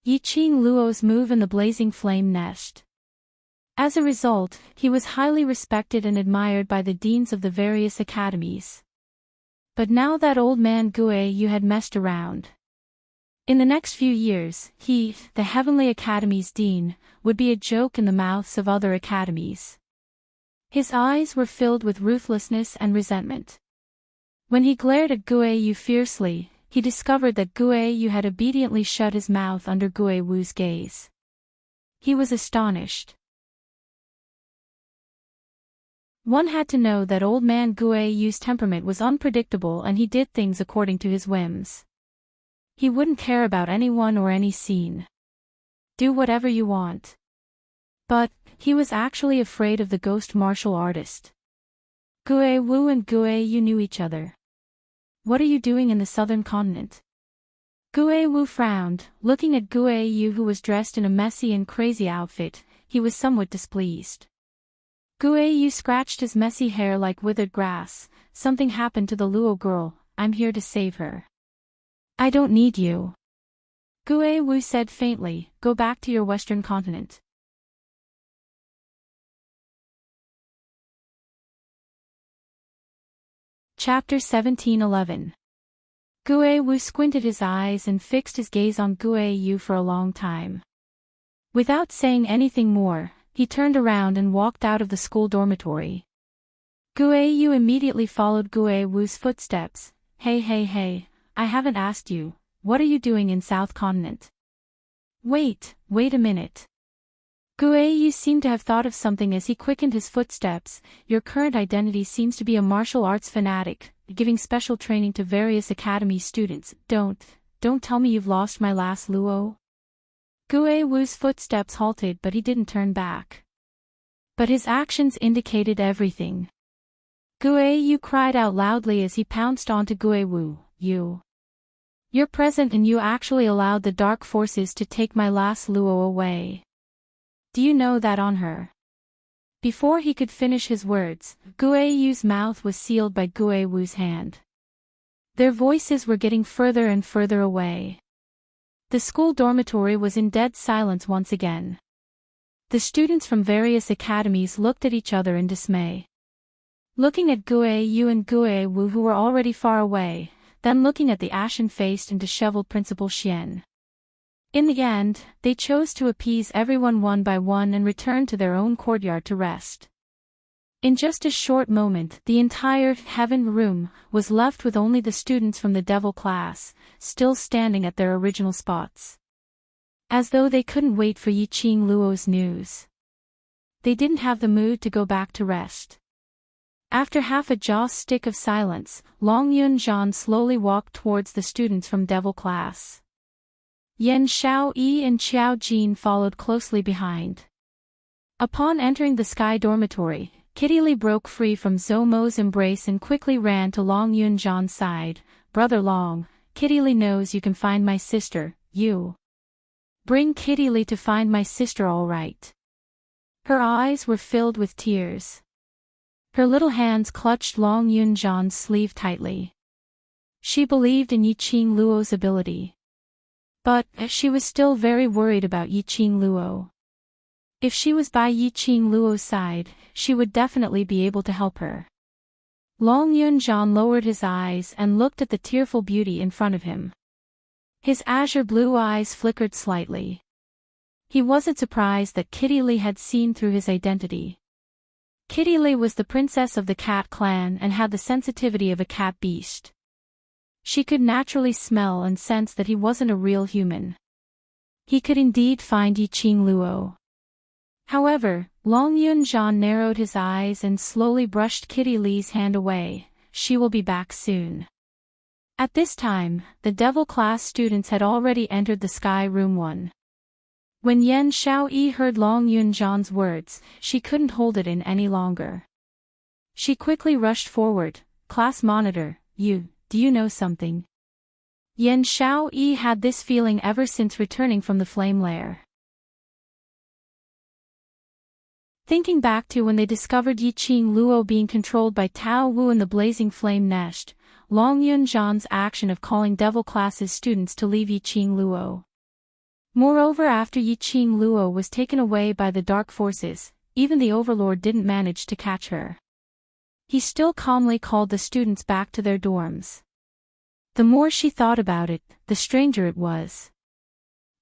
Yiqing Luo's move in the blazing flame nest. As a result, he was highly respected and admired by the deans of the various academies. But now that old man Guayu had messed around. In the next few years, he, the Heavenly Academy's dean, would be a joke in the mouths of other academies. His eyes were filled with ruthlessness and resentment. When he glared at Guayu fiercely, he discovered that Guayu had obediently shut his mouth under Guayu's gaze. He was astonished. One had to know that old man Guayu's temperament was unpredictable and he did things according to his whims. He wouldn't care about anyone or any scene. Do whatever you want. But, he was actually afraid of the ghost martial artist. Guayu and Guayu knew each other. What are you doing in the southern continent? Guayu frowned, looking at Guayu who was dressed in a messy and crazy outfit. He was somewhat displeased. Guayu scratched his messy hair like withered grass. Something happened to the Luo girl, I'm here to save her. I don't need you. Guayu said faintly, go back to your western continent. Chapter 17:11. Guayu squinted his eyes and fixed his gaze on Guayu for a long time. Without saying anything more, he turned around and walked out of the school dormitory. Guayu immediately followed Guayu's footsteps. Hey, I haven't asked you, what are you doing in South Continent? Wait a minute. Gue, you seem to have thought of something as he quickened his footsteps. Your current identity seems to be a martial arts fanatic, giving special training to various academy students. Don't tell me you've lost my last Luo. Gue Wu's footsteps halted, but he didn't turn back. But his actions indicated everything. Gue Yu cried out loudly as he pounced onto Gue Wu. You're present, and you actually allowed the dark forces to take my last Luo away. Do you know that on her? Before he could finish his words, Gue Yu's mouth was sealed by Gue Wu's hand. Their voices were getting further and further away. The school dormitory was in dead silence once again. The students from various academies looked at each other in dismay. Looking at Gue Yu and Gue Wu, who were already far away, then looking at the ashen-faced and disheveled Principal Xian. In the end, they chose to appease everyone one by one and return to their own courtyard to rest. In just a short moment, the entire heaven room was left with only the students from the devil class, still standing at their original spots. As though they couldn't wait for Yiqing Luo's news. They didn't have the mood to go back to rest. After half a jaw stick of silence, Long Yunzhan slowly walked towards the students from devil class. Yan Xiaoyi and Qiao Jin followed closely behind. Upon entering the sky dormitory, Kitty Li broke free from Zhou Mo's embrace and quickly ran to Long Yunzhan's side. Brother Long, Kitty Li knows you can find my sister. You bring Kitty Li to find my sister, all right. Her eyes were filled with tears. Her little hands clutched Long Yunzhan's sleeve tightly. She believed in Yiqing Luo's ability. But she was still very worried about Yiqing Luo. If she was by Yiqing Luo's side, she would definitely be able to help her. Long Yunzhan lowered his eyes and looked at the tearful beauty in front of him. His azure blue eyes flickered slightly. He wasn't surprised that Kitty Li had seen through his identity. Kitty Li was the princess of the cat clan and had the sensitivity of a cat beast. She could naturally smell and sense that he wasn't a real human. He could indeed find Yiqing Luo. However, Long Yunzhan narrowed his eyes and slowly brushed Kitty Li's hand away. She will be back soon. At this time, the devil class students had already entered the sky room 1. When Yan Xiaoyi heard Long Yunzhan's words, she couldn't hold it in any longer. She quickly rushed forward. Class monitor, do you know something? Yan Xiaoyi had this feeling ever since returning from the flame lair. Thinking back to when they discovered Yiqing Luo being controlled by Tao Wu in the blazing flame nest, Long Yunzhan's action of calling devil class's students to leave Yiqing Luo. Moreover, after Yiqing Luo was taken away by the dark forces, even the overlord didn't manage to catch her. He still calmly called the students back to their dorms. The more she thought about it, the stranger it was.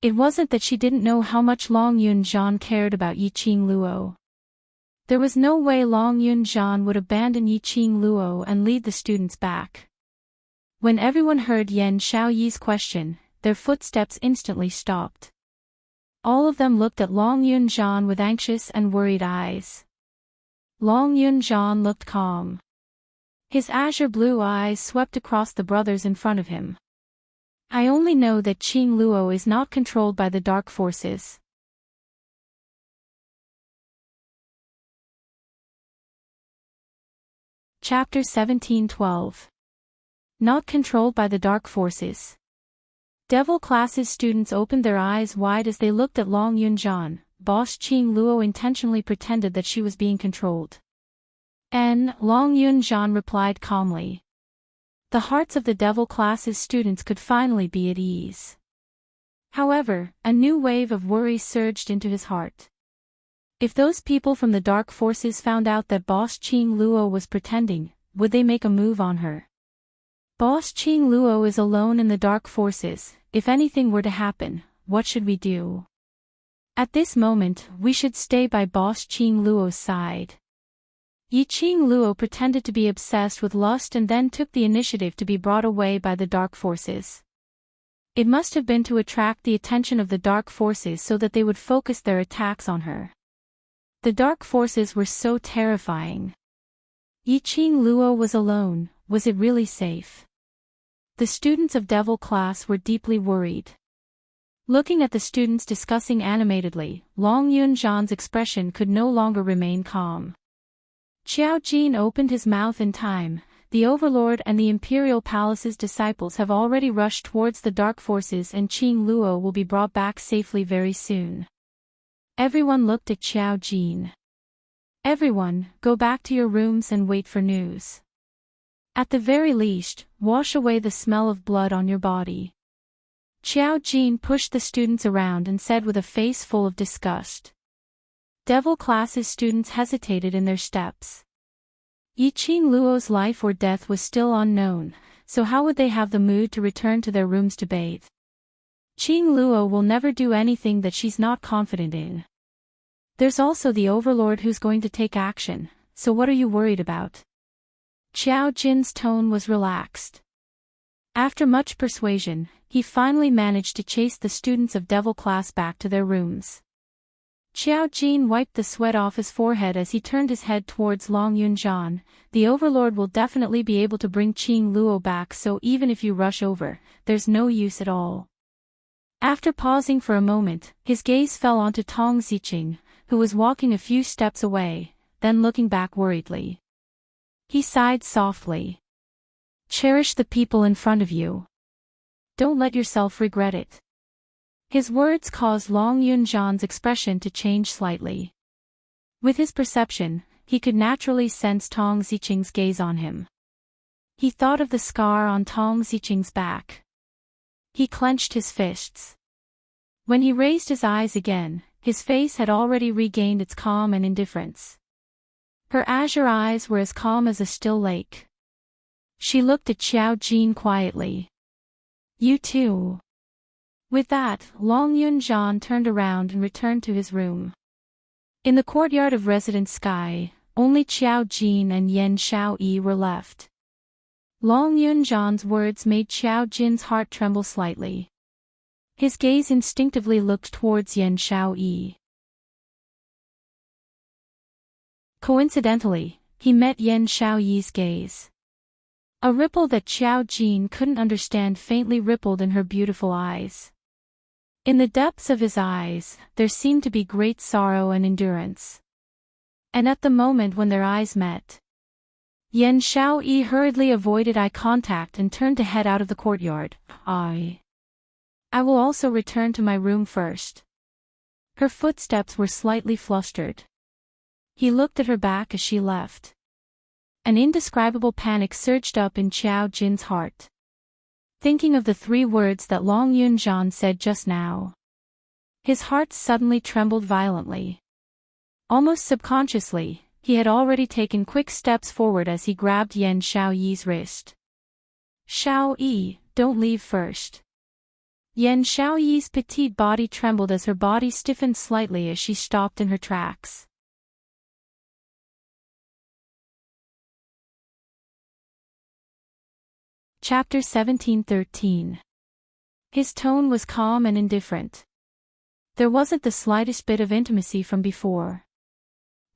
It wasn't that she didn't know how much Long Yunzhan cared about Yiqing Luo. There was no way Long Yunzhan would abandon Yiqing Luo and lead the students back. When everyone heard Yan Xiaoyi's question, their footsteps instantly stopped. All of them looked at Long Yunzhan with anxious and worried eyes. Long Yunzhan looked calm. His azure blue eyes swept across the brothers in front of him. I only know that Qing Luo is not controlled by the dark forces. Chapter 17:12. Not controlled by the dark forces. Devil class's students opened their eyes wide as they looked at Long Yunzhan. Boss Qing Luo intentionally pretended that she was being controlled. Long Yunzhan replied calmly. The hearts of the devil class's students could finally be at ease. However, a new wave of worry surged into his heart. If those people from the dark forces found out that Boss Qing Luo was pretending, would they make a move on her? Boss Qing Luo is alone in the dark forces. If anything were to happen, what should we do? At this moment, we should stay by Boss Qing Luo's side. Yiqing Luo pretended to be obsessed with lust and then took the initiative to be brought away by the dark forces. It must have been to attract the attention of the dark forces so that they would focus their attacks on her. The dark forces were so terrifying. Yiqing Luo was alone. Was it really safe? The students of Devil class were deeply worried. Looking at the students discussing animatedly, Long Yunzhan's expression could no longer remain calm. Qiao Jin opened his mouth in time. The Overlord and the Imperial Palace's disciples have already rushed towards the dark forces, and Qing Luo will be brought back safely very soon. Everyone looked at Qiao Jin. Everyone, go back to your rooms and wait for news. At the very least, wash away the smell of blood on your body. Qiao Jin pushed the students around and said with a face full of disgust. Devil class's students hesitated in their steps. Yiqing Luo's life or death was still unknown, so how would they have the mood to return to their rooms to bathe? Qing Luo will never do anything that she's not confident in. There's also the Overlord who's going to take action, so what are you worried about? Qiao Jin's tone was relaxed. After much persuasion, he finally managed to chase the students of Devil class back to their rooms. Qiao Jin wiped the sweat off his forehead as he turned his head towards Long Yunzhan. The Overlord will definitely be able to bring Qing Luo back, so even if you rush over, there's no use at all. After pausing for a moment, his gaze fell onto Tong Ziqing, who was walking a few steps away, then looking back worriedly. He sighed softly. Cherish the people in front of you. Don't let yourself regret it. His words caused Long Yunzhan's expression to change slightly. With his perception, he could naturally sense Tong Ziqing's gaze on him. He thought of the scar on Tong Ziqing's back. He clenched his fists. When he raised his eyes again, his face had already regained its calm and indifference. Her azure eyes were as calm as a still lake. She looked at Qiao Jin quietly. You too. With that, Long Yunzhan turned around and returned to his room. In the courtyard of Residence Sky, only Qiao Jin and Yen Xiaoyi were left. Long Yunzhan's words made Qiao Jin's heart tremble slightly. His gaze instinctively looked towards Yen Xiaoyi. Coincidentally, he met Yen Xiaoyi's gaze. A ripple that Qiao Jin couldn't understand faintly rippled in her beautiful eyes. In the depths of his eyes, there seemed to be great sorrow and endurance. And at the moment when their eyes met, Yen Xiaoyi hurriedly avoided eye contact and turned to head out of the courtyard. I will also return to my room first. Her footsteps were slightly flustered. He looked at her back as she left. An indescribable panic surged up in Qiao Jin's heart. Thinking of the 3 words that Long Yunzhan said just now, his heart suddenly trembled violently. Almost subconsciously, he had already taken quick steps forward as he grabbed Yen Xiaoyi's wrist. Xiaoyi, don't leave first. Yen Xiaoyi's petite body trembled as her body stiffened slightly as she stopped in her tracks. Chapter 17:13. His tone was calm and indifferent. There wasn't the slightest bit of intimacy from before.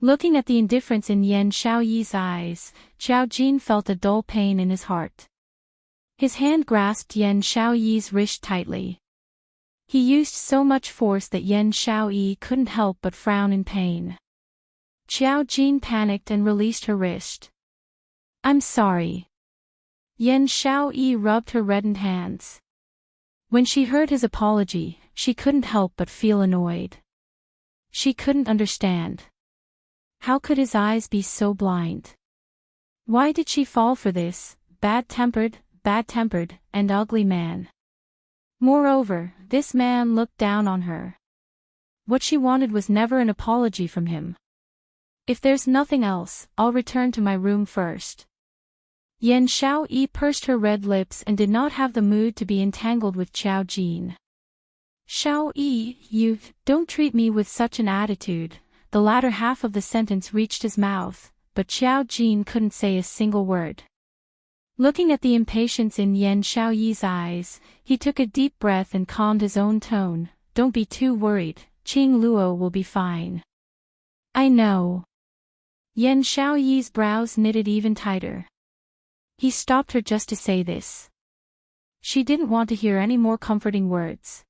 Looking at the indifference in Yen Xiaoyi's eyes, Qiao Jin felt a dull pain in his heart. His hand grasped Yen Xiaoyi's wrist tightly. He used so much force that Yen Xiaoyi couldn't help but frown in pain. Qiao Jin panicked and released her wrist. I'm sorry. Yen Xiaoyi rubbed her reddened hands. When she heard his apology, she couldn't help but feel annoyed. She couldn't understand. How could his eyes be so blind? Why did she fall for this bad-tempered, and ugly man? Moreover, this man looked down on her. What she wanted was never an apology from him. If there's nothing else, I'll return to my room first. Yen Xiaoyi pursed her red lips and did not have the mood to be entangled with Qiao Jin. Xiaoyi, you don't treat me with such an attitude. The latter half of the sentence reached his mouth, but Qiao Jin couldn't say a single word. Looking at the impatience in Yan Xiaoyi's eyes, he took a deep breath and calmed his own tone. Don't be too worried, Qing Luo will be fine. I know. Yan Xiaoyi's brows knitted even tighter. He stopped her just to say this. She didn't want to hear any more comforting words.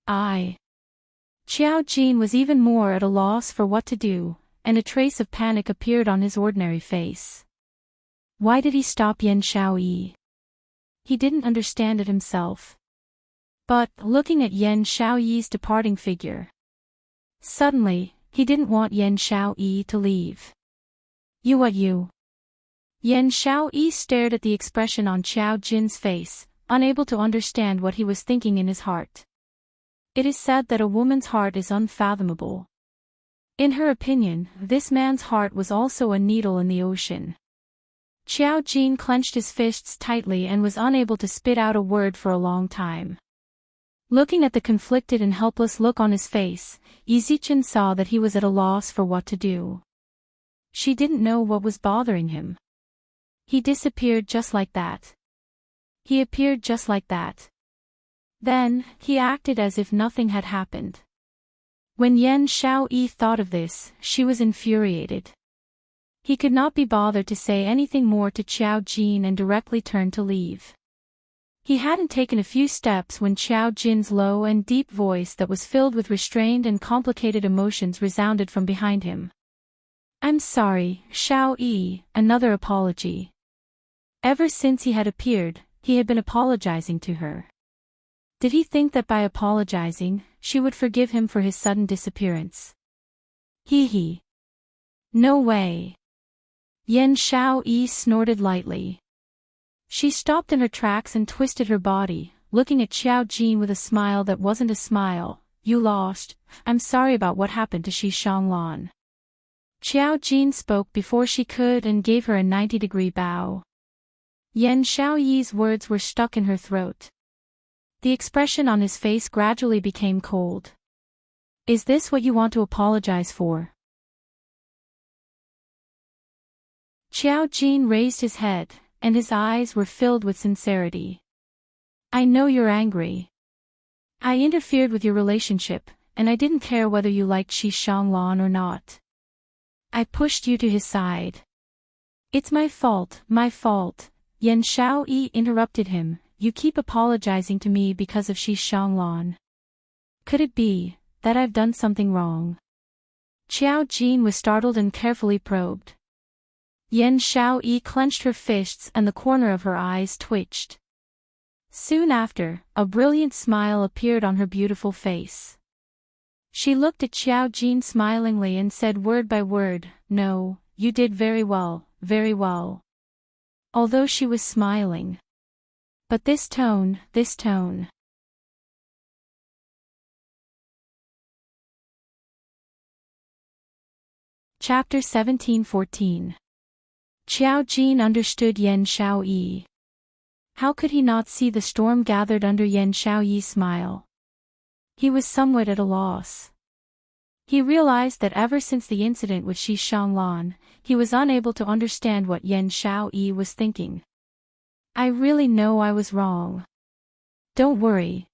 Qiao Jin was even more at a loss for what to do, and a trace of panic appeared on his ordinary face. Why did he stop Yan Xiaoyi? He didn't understand it himself. But, looking at Yan Xiaoyi's departing figure, suddenly, he didn't want Yan Xiaoyi to leave. You. Yan Xiaoyi stared at the expression on Qiao Jin's face, unable to understand what he was thinking in his heart. It is said that a woman's heart is unfathomable. In her opinion, this man's heart was also a needle in the ocean. Qiao Jin clenched his fists tightly and was unable to spit out a word for a long time. Looking at the conflicted and helpless look on his face, Yizichen saw that he was at a loss for what to do. She didn't know what was bothering him. He disappeared just like that. He appeared just like that. Then, he acted as if nothing had happened. When Yan Xiaoyi thought of this, she was infuriated. He could not be bothered to say anything more to Qiao Jin and directly turned to leave. He hadn't taken a few steps when Qiao Jin's low and deep voice that was filled with restrained and complicated emotions resounded from behind him. I'm sorry, Xiaoyi, another apology. Ever since he had appeared, he had been apologizing to her. Did he think that by apologizing, she would forgive him for his sudden disappearance? He. No way. Yan Xiaoyi snorted lightly. She stopped in her tracks and twisted her body, looking at Qiao Jin with a smile that wasn't a smile. You lost. I'm sorry about what happened to Shi Shanglan. Qiao Jin spoke before she could and gave her a 90-degree bow. Yan Xiaoyi's words were stuck in her throat. The expression on his face gradually became cold. Is this what you want to apologize for? Qiao Jin raised his head, and his eyes were filled with sincerity. I know you're angry. I interfered with your relationship, and I didn't care whether you liked Shi Shanglan or not. I pushed you to his side. It's my fault. Yan Xiaoyi interrupted him. You keep apologizing to me because of Shi Shanglan. Could it be that I've done something wrong? Qiao Jin was startled and carefully probed. Yan Xiaoyi clenched her fists and the corner of her eyes twitched. Soon after, a brilliant smile appeared on her beautiful face. She looked at Qiao Jin smilingly and said word by word, No, you did very well, very well. Although she was smiling. But this tone. Chapter 17:14. Qiao Jin understood Yan Xiaoyi. How could he not see the storm gathered under Yan Xiaoyi's smile? He was somewhat at a loss. He realized that ever since the incident with Shi Shanglan, he was unable to understand what Yan Xiaoyi was thinking. I really know I was wrong. Don't worry.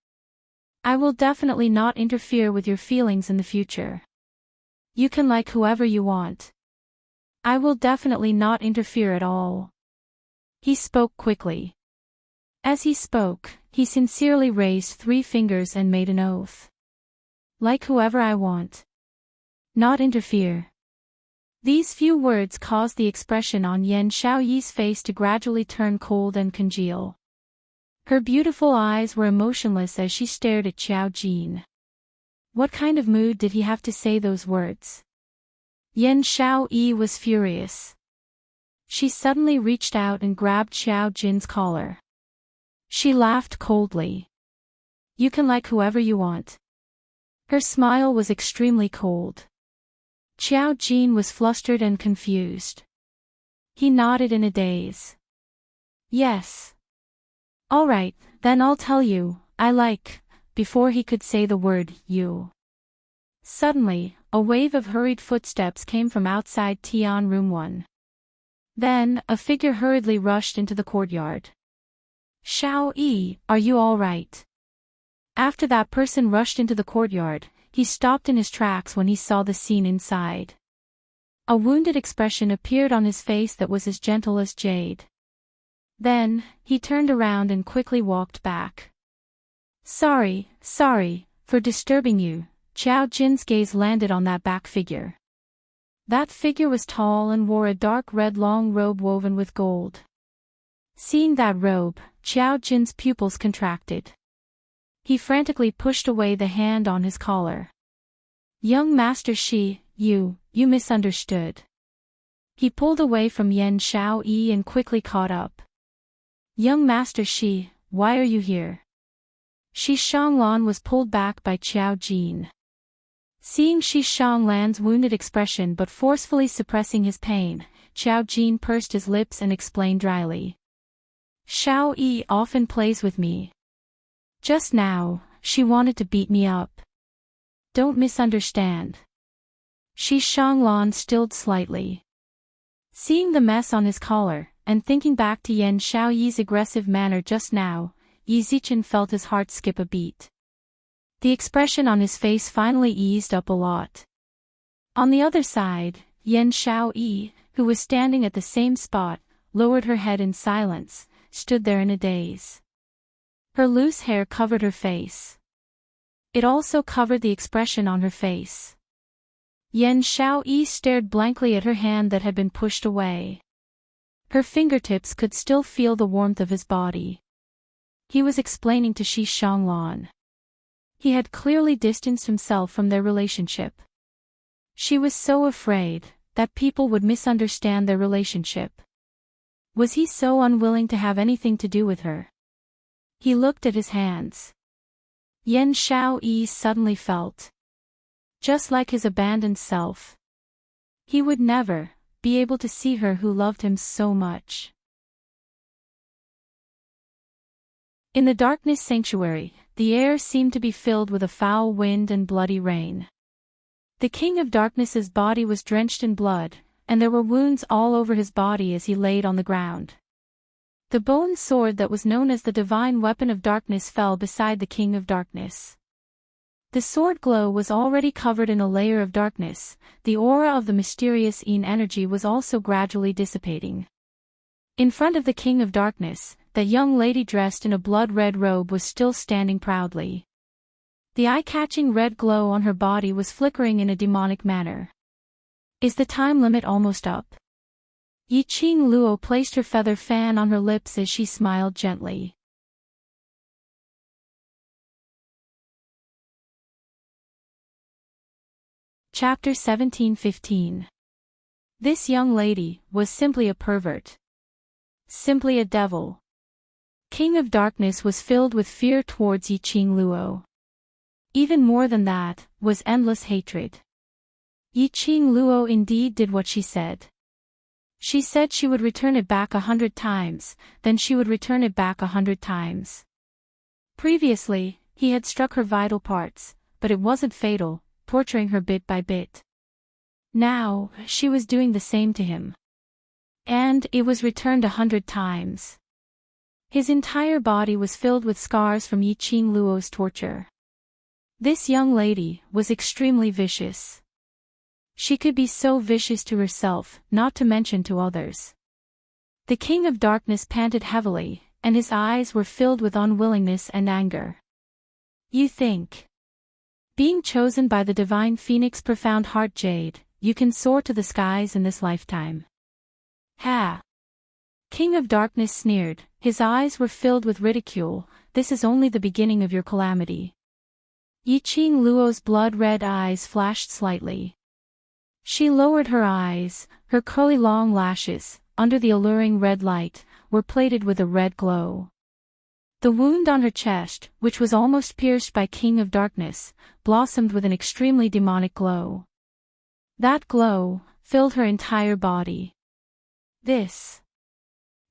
I will definitely not interfere with your feelings in the future. You can like whoever you want. I will definitely not interfere at all. He spoke quickly. As he spoke, he sincerely raised 3 fingers and made an oath. Like whoever I want. Not interfere. These few words caused the expression on Yan Xiaoyi's face to gradually turn cold and congeal. Her beautiful eyes were emotionless as she stared at Qiao Jin. What kind of mood did he have to say those words? Yan Xiaoyi was furious. She suddenly reached out and grabbed Qiao Jin's collar. She laughed coldly. You can like whoever you want. Her smile was extremely cold. Qiao Jin was flustered and confused. He nodded in a daze. Yes. All right, then I'll tell you, I like, before he could say the word, you. Suddenly, a wave of hurried footsteps came from outside Tian Room 1. Then, a figure hurriedly rushed into the courtyard. Xiao Yi, are you all right? After that person rushed into the courtyard, he stopped in his tracks when he saw the scene inside. A wounded expression appeared on his face that was as gentle as jade. Then, he turned around and quickly walked back. Sorry for disturbing you. Qiao Jin's gaze landed on that back figure. That figure was tall and wore a dark red long robe woven with gold. Seeing that robe, Qiao Jin's pupils contracted. He frantically pushed away the hand on his collar. Young Master Shi, you misunderstood. He pulled away from Yan Xiao Yi and quickly caught up. Young Master Shi, why are you here? Shi Shanglan was pulled back by Qiao Jin. Seeing Shi Shanglan's wounded expression but forcefully suppressing his pain, Qiao Jin pursed his lips and explained dryly. Xiao Yi often plays with me. Just now, she wanted to beat me up. Don't misunderstand. Shi Shanglan stilled slightly. Seeing the mess on his collar, and thinking back to Yan Xiaoyi's aggressive manner just now, Yi Zichen felt his heart skip a beat. The expression on his face finally eased up a lot. On the other side, Yan Xiaoyi, who was standing at the same spot, lowered her head in silence, stood there in a daze. Her loose hair covered her face. It also covered the expression on her face. Yan Xiaoyi stared blankly at her hand that had been pushed away. Her fingertips could still feel the warmth of his body. He was explaining to Shi Shanglan. He had clearly distanced himself from their relationship. She was so afraid that people would misunderstand their relationship. Was he so unwilling to have anything to do with her? He looked at his hands. Yan Xiaoyi suddenly felt just like his abandoned self. He would never be able to see her who loved him so much. In the darkness sanctuary, the air seemed to be filled with a foul wind and bloody rain. The King of Darkness's body was drenched in blood, and there were wounds all over his body as he laid on the ground. The bone sword that was known as the divine weapon of darkness fell beside the King of Darkness. The sword glow was already covered in a layer of darkness, the aura of the mysterious Yin energy was also gradually dissipating. In front of the King of Darkness, that young lady dressed in a blood-red robe was still standing proudly. The eye-catching red glow on her body was flickering in a demonic manner. Is the time limit almost up? Yi Qing Luo placed her feather fan on her lips as she smiled gently. Chapter 17:15. This young lady was simply a pervert. Simply a devil. King of Darkness was filled with fear towards Yi Qing Luo. Even more than that, was endless hatred. Yi Qing Luo indeed did what she said. She said she would return it back 100 times, then she would return it back 100 times. Previously, he had struck her vital parts, but it wasn't fatal, torturing her bit by bit. Now, she was doing the same to him. And it was returned 100 times. His entire body was filled with scars from Yi Qing Luo's torture. This young lady was extremely vicious. She could be so vicious to herself, not to mention to others. The King of Darkness panted heavily, and his eyes were filled with unwillingness and anger. You think, being chosen by the divine phoenix profound heart jade, you can soar to the skies in this lifetime? Ha! King of Darkness sneered, his eyes were filled with ridicule. This is only the beginning of your calamity. Yi Qing Luo's blood-red eyes flashed slightly. She lowered her eyes, her curly long lashes, under the alluring red light, were plated with a red glow. The wound on her chest, which was almost pierced by King of Darkness, blossomed with an extremely demonic glow. That glow filled her entire body.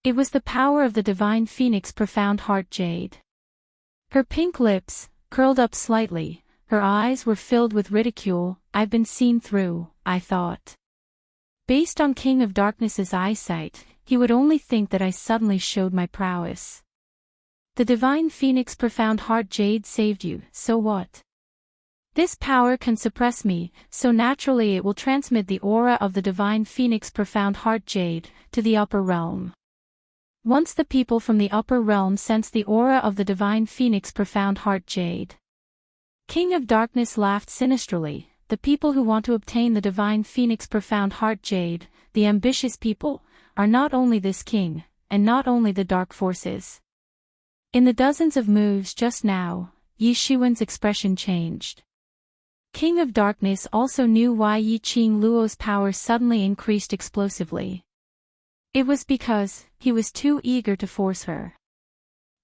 It was the power of the divine phoenix profound heart jade. Her pink lips curled up slightly, her eyes were filled with ridicule. I've been seen through, I thought. Based on King of Darkness's eyesight, he would only think that I suddenly showed my prowess. The Divine Phoenix Profound Heart Jade saved you, so what? This power can suppress me, so naturally it will transmit the aura of the Divine Phoenix Profound Heart Jade to the upper realm. Once the people from the upper realm sense the aura of the Divine Phoenix Profound Heart Jade. King of Darkness laughed sinisterly. The people who want to obtain the Divine Phoenix Profound Heart Jade, the ambitious people, are not only this king, and not only the dark forces. In the dozens of moves just now, Yi Shiwen's expression changed. King of Darkness also knew why Yi Qing Luo's power suddenly increased explosively. It was because he was too eager to force her.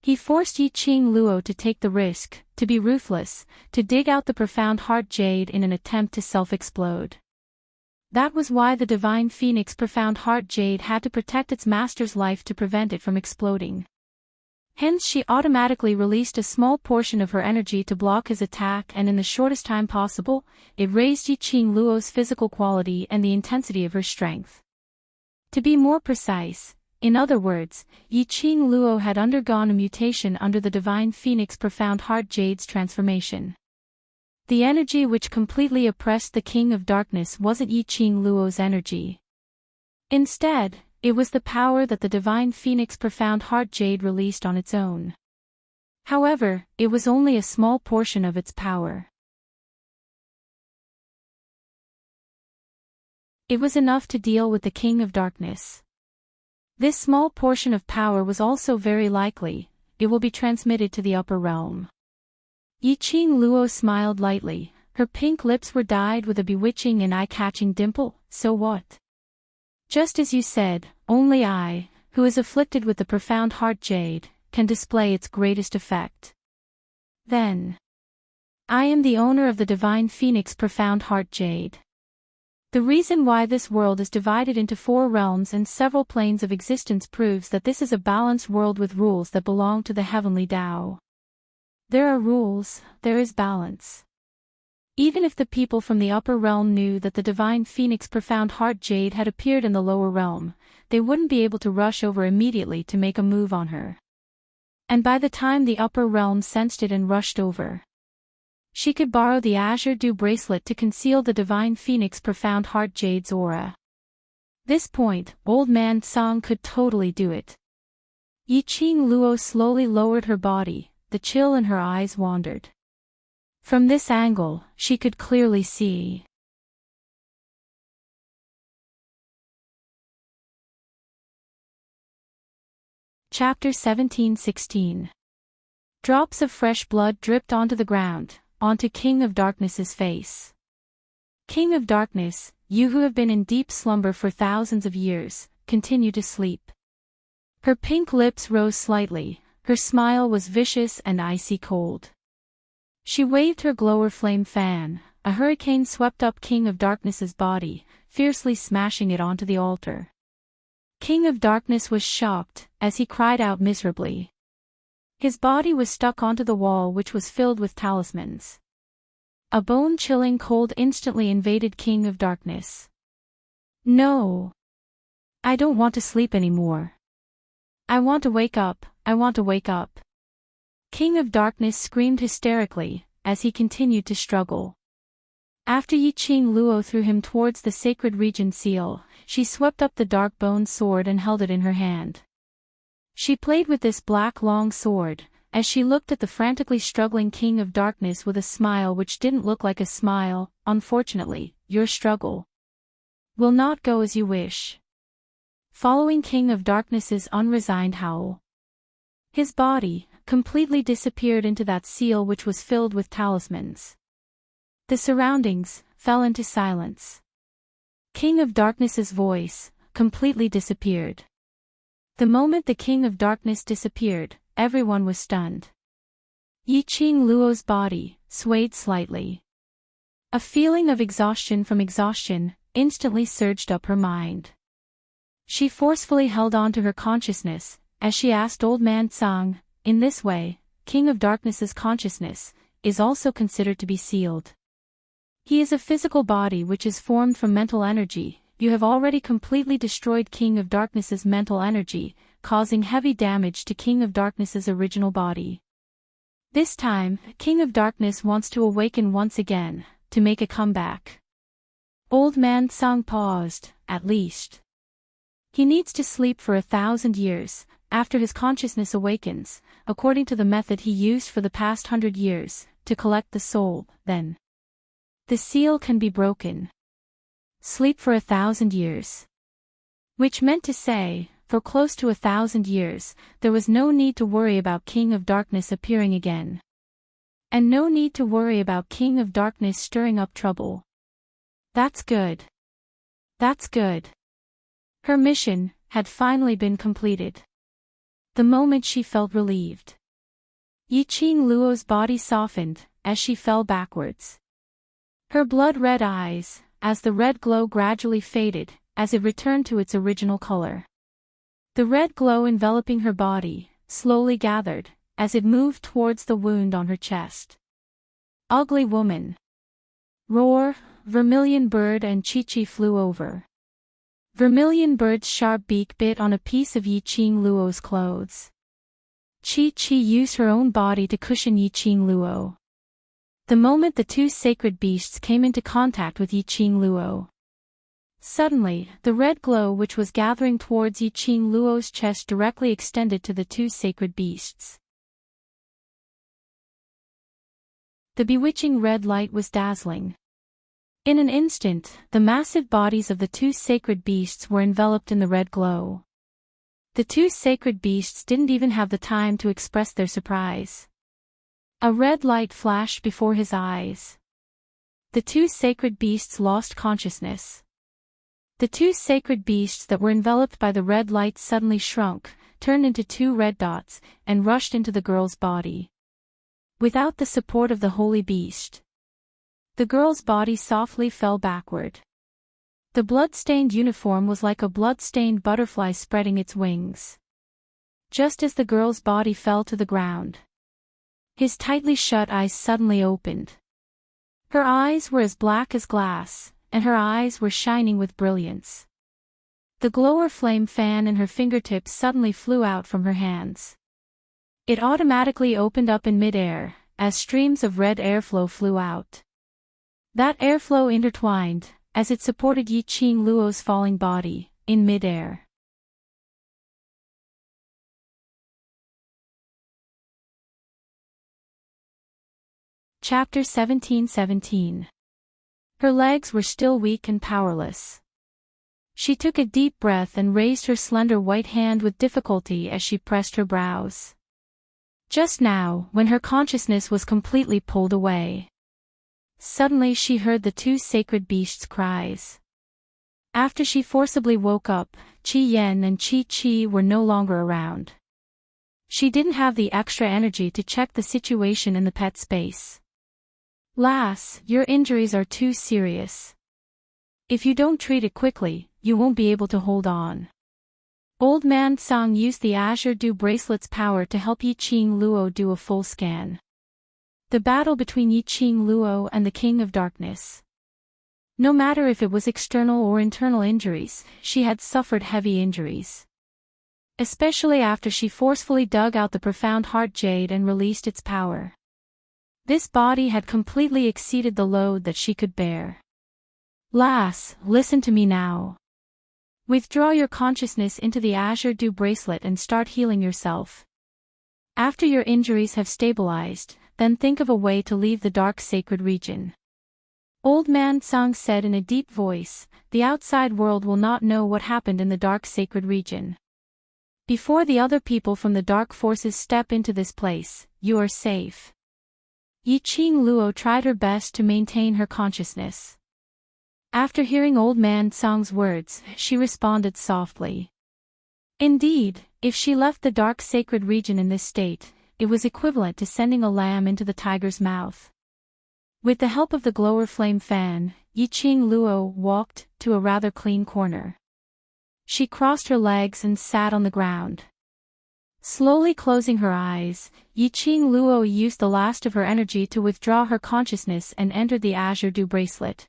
He forced Yi Qing Luo to take the risk, to be ruthless, to dig out the Profound Heart Jade in an attempt to self-explode. That was why the Divine Phoenix Profound Heart Jade had to protect its master's life to prevent it from exploding. Hence she automatically released a small portion of her energy to block his attack, and in the shortest time possible, it raised Yi Qing Luo's physical quality and the intensity of her strength. To be more precise, in other words, Yi Qing Luo had undergone a mutation under the Divine Phoenix Profound Heart Jade's transformation. The energy which completely oppressed the King of Darkness wasn't Yi Qing Luo's energy. Instead, it was the power that the Divine Phoenix Profound Heart Jade released on its own. However, it was only a small portion of its power. It was enough to deal with the King of Darkness. This small portion of power was also very likely, it will be transmitted to the upper realm. Yi Qing Luo smiled lightly, her pink lips were dyed with a bewitching and eye-catching dimple, so what? Just as you said, only I, who is afflicted with the Profound Heart Jade, can display its greatest effect. Then, I am the owner of the Divine Phoenix Profound Heart Jade. The reason why this world is divided into 4 realms and several planes of existence proves that this is a balanced world with rules that belong to the heavenly Tao. There are rules, there is balance. Even if the people from the upper realm knew that the Divine Phoenix Profound Heart Jade had appeared in the lower realm, they wouldn't be able to rush over immediately to make a move on her. And by the time the upper realm sensed it and rushed over, she could borrow the Azure Dew bracelet to conceal the Divine Phoenix Profound Heart Jade's aura. This point, Old Man Song could totally do it. Yi Qing Luo slowly lowered her body, the chill in her eyes wandered. From this angle, she could clearly see. Chapter 17:16. Drops of fresh blood dripped onto the ground, onto King of Darkness's face. King of Darkness, you who have been in deep slumber for thousands of years, continue to sleep. Her pink lips rose slightly, her smile was vicious and icy cold. She waved her glower flame fan, a hurricane swept up King of Darkness's body, fiercely smashing it onto the altar. King of Darkness was shocked, as he cried out miserably. His body was stuck onto the wall which was filled with talismans. A bone-chilling cold instantly invaded King of Darkness. No. I don't want to sleep anymore. I want to wake up, I want to wake up. King of Darkness screamed hysterically, as he continued to struggle. After Yi Qing Luo threw him towards the sacred region seal, she swept up the dark bone sword and held it in her hand. She played with this black long sword, as she looked at the frantically struggling King of Darkness with a smile which didn't look like a smile. Unfortunately, your struggle will not go as you wish. Following King of Darkness's unresigned howl, his body completely disappeared into that seal which was filled with talismans. The surroundings fell into silence. King of Darkness's voice completely disappeared. The moment the King of Darkness disappeared, everyone was stunned. Yi Qing Luo's body swayed slightly. A feeling of exhaustion from exhaustion instantly surged up her mind. She forcefully held on to her consciousness, as she asked Old Man Tsang, in this way, King of Darkness's consciousness is also considered to be sealed. He is a physical body which is formed from mental energy, you have already completely destroyed King of Darkness's mental energy, causing heavy damage to King of Darkness's original body. This time, King of Darkness wants to awaken once again, to make a comeback. Old Man Song paused, at least. He needs to sleep for 1,000 years, after his consciousness awakens, according to the method he used for the past 100 years, to collect the soul, then the seal can be broken. Sleep for 1,000 years. Which meant to say, for close to 1,000 years, there was no need to worry about King of Darkness appearing again. And no need to worry about King of Darkness stirring up trouble. That's good. That's good. Her mission had finally been completed. The moment she felt relieved. Yiqing Luo's body softened, as she fell backwards. Her blood-red eyes, as the red glow gradually faded, as it returned to its original color. The red glow enveloping her body, slowly gathered, as it moved towards the wound on her chest. Ugly woman. Roar, Vermilion Bird and Chi-Chi flew over. Vermilion Bird's sharp beak bit on a piece of Yiqing Luo's clothes. Chi-Chi used her own body to cushion Yiqing Luo. The moment the two sacred beasts came into contact with Yiqing Luo, suddenly, the red glow which was gathering towards Yiqing Luo's chest directly extended to the two sacred beasts. The bewitching red light was dazzling. In an instant, the massive bodies of the two sacred beasts were enveloped in the red glow. The two sacred beasts didn't even have the time to express their surprise. A red light flashed before his eyes. The two sacred beasts lost consciousness. The two sacred beasts that were enveloped by the red light suddenly shrunk, turned into two red dots, and rushed into the girl's body. Without the support of the holy beast, the girl's body softly fell backward. The blood-stained uniform was like a blood-stained butterfly spreading its wings. Just as the girl's body fell to the ground, his tightly shut eyes suddenly opened. Her eyes were as black as glass, and her eyes were shining with brilliance. The glower flame fan in her fingertips suddenly flew out from her hands. It automatically opened up in mid-air, as streams of red airflow flew out. That airflow intertwined, as it supported Yiqing Luo's falling body, in mid-air. Chapter 17:17. Her legs were still weak and powerless. She took a deep breath and raised her slender white hand with difficulty as she pressed her brows. Just now, when her consciousness was completely pulled away, suddenly she heard the two sacred beasts' cries. After she forcibly woke up, Qi Yan and Chi-Chi were no longer around. She didn't have the extra energy to check the situation in the pet space. Lass, your injuries are too serious. If you don't treat it quickly, you won't be able to hold on. Old Man Song used the Azure Dew Bracelet's power to help Yiqing Luo do a full scan. The battle between Yiqing Luo and the King of Darkness. No matter if it was external or internal injuries, she had suffered heavy injuries. Especially after she forcefully dug out the profound heart jade and released its power. This body had completely exceeded the load that she could bear. Lass, listen to me now. Withdraw your consciousness into the Azure Dew Bracelet and start healing yourself. After your injuries have stabilized, then think of a way to leave the dark sacred region. Old Man Song said in a deep voice, the outside world will not know what happened in the dark sacred region. Before the other people from the dark forces step into this place, you are safe. Yiqing Luo tried her best to maintain her consciousness. After hearing Old Man Song's words, she responded softly. Indeed, if she left the dark sacred region in this state, it was equivalent to sending a lamb into the tiger's mouth. With the help of the glower flame fan, Yiqing Luo walked to a rather clean corner. She crossed her legs and sat on the ground. Slowly closing her eyes, Yiqing Luo used the last of her energy to withdraw her consciousness and entered the Azure Dew Bracelet.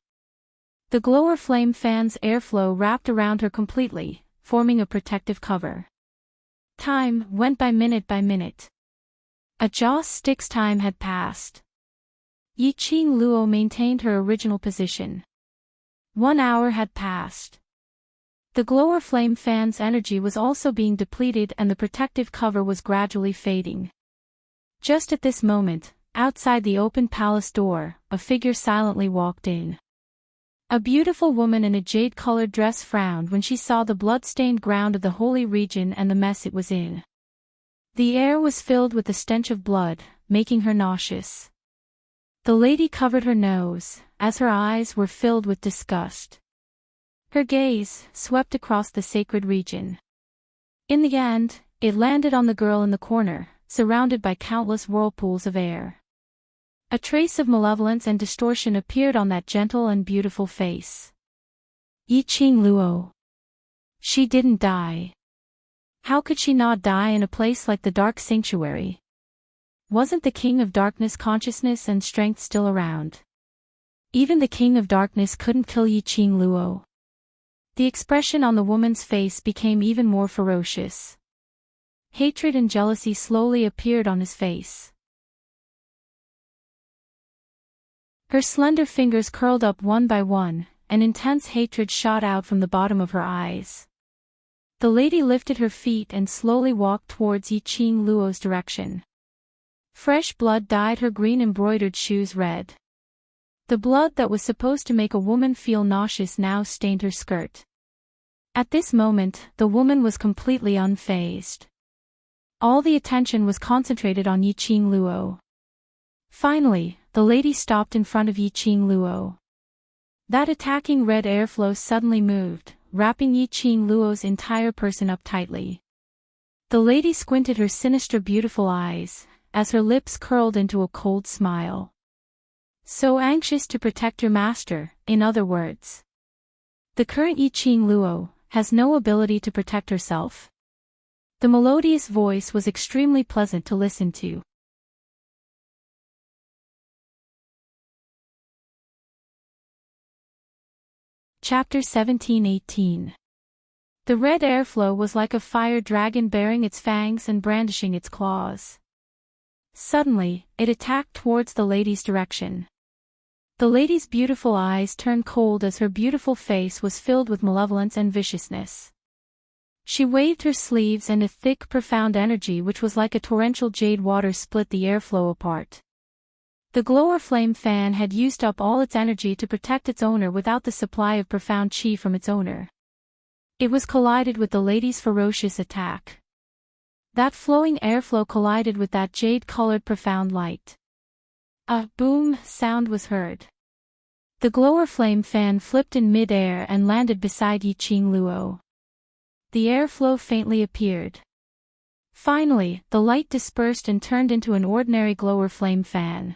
The glower flame fan's airflow wrapped around her completely, forming a protective cover. Time went by minute by minute. A joss stick's time had passed. Yiqing Luo maintained her original position. 1 hour had passed. The glower flame fan's energy was also being depleted and the protective cover was gradually fading. Just at this moment, outside the open palace door, a figure silently walked in. A beautiful woman in a jade-colored dress frowned when she saw the blood-stained ground of the holy region and the mess it was in. The air was filled with the stench of blood, making her nauseous. The lady covered her nose, as her eyes were filled with disgust. Her gaze swept across the sacred region. In the end, it landed on the girl in the corner, surrounded by countless whirlpools of air. A trace of malevolence and distortion appeared on that gentle and beautiful face. Yiqing Luo. She didn't die. How could she not die in a place like the Dark Sanctuary? Wasn't the King of Darkness consciousness and strength still around? Even the King of Darkness couldn't kill Yiqing Luo. The expression on the woman's face became even more ferocious. Hatred and jealousy slowly appeared on his face. Her slender fingers curled up one by one, and intense hatred shot out from the bottom of her eyes. The lady lifted her feet and slowly walked towards Yiqing Luo's direction. Fresh blood dyed her green embroidered shoes red. The blood that was supposed to make a woman feel nauseous now stained her skirt. At this moment, the woman was completely unfazed. All the attention was concentrated on Yiqing Luo. Finally, the lady stopped in front of Yiqing Luo. That attacking red airflow suddenly moved, wrapping Yiqing Luo's entire person up tightly. The lady squinted her sinister beautiful eyes, as her lips curled into a cold smile. So anxious to protect your master, in other words. The current Yiqing Luo has no ability to protect herself. The melodious voice was extremely pleasant to listen to. Chapter 17-18. The red airflow was like a fire dragon baring its fangs and brandishing its claws. Suddenly, it attacked towards the lady's direction. The lady's beautiful eyes turned cold as her beautiful face was filled with malevolence and viciousness. She waved her sleeves and a thick, profound energy which was like a torrential jade water split the airflow apart. The glower flame fan had used up all its energy to protect its owner without the supply of profound chi from its owner. It was collided with the lady's ferocious attack. That flowing airflow collided with that jade-colored profound light. A boom sound was heard. The glower flame fan flipped in mid-air and landed beside Yiqing Luo. The airflow faintly appeared. Finally, the light dispersed and turned into an ordinary glower flame fan.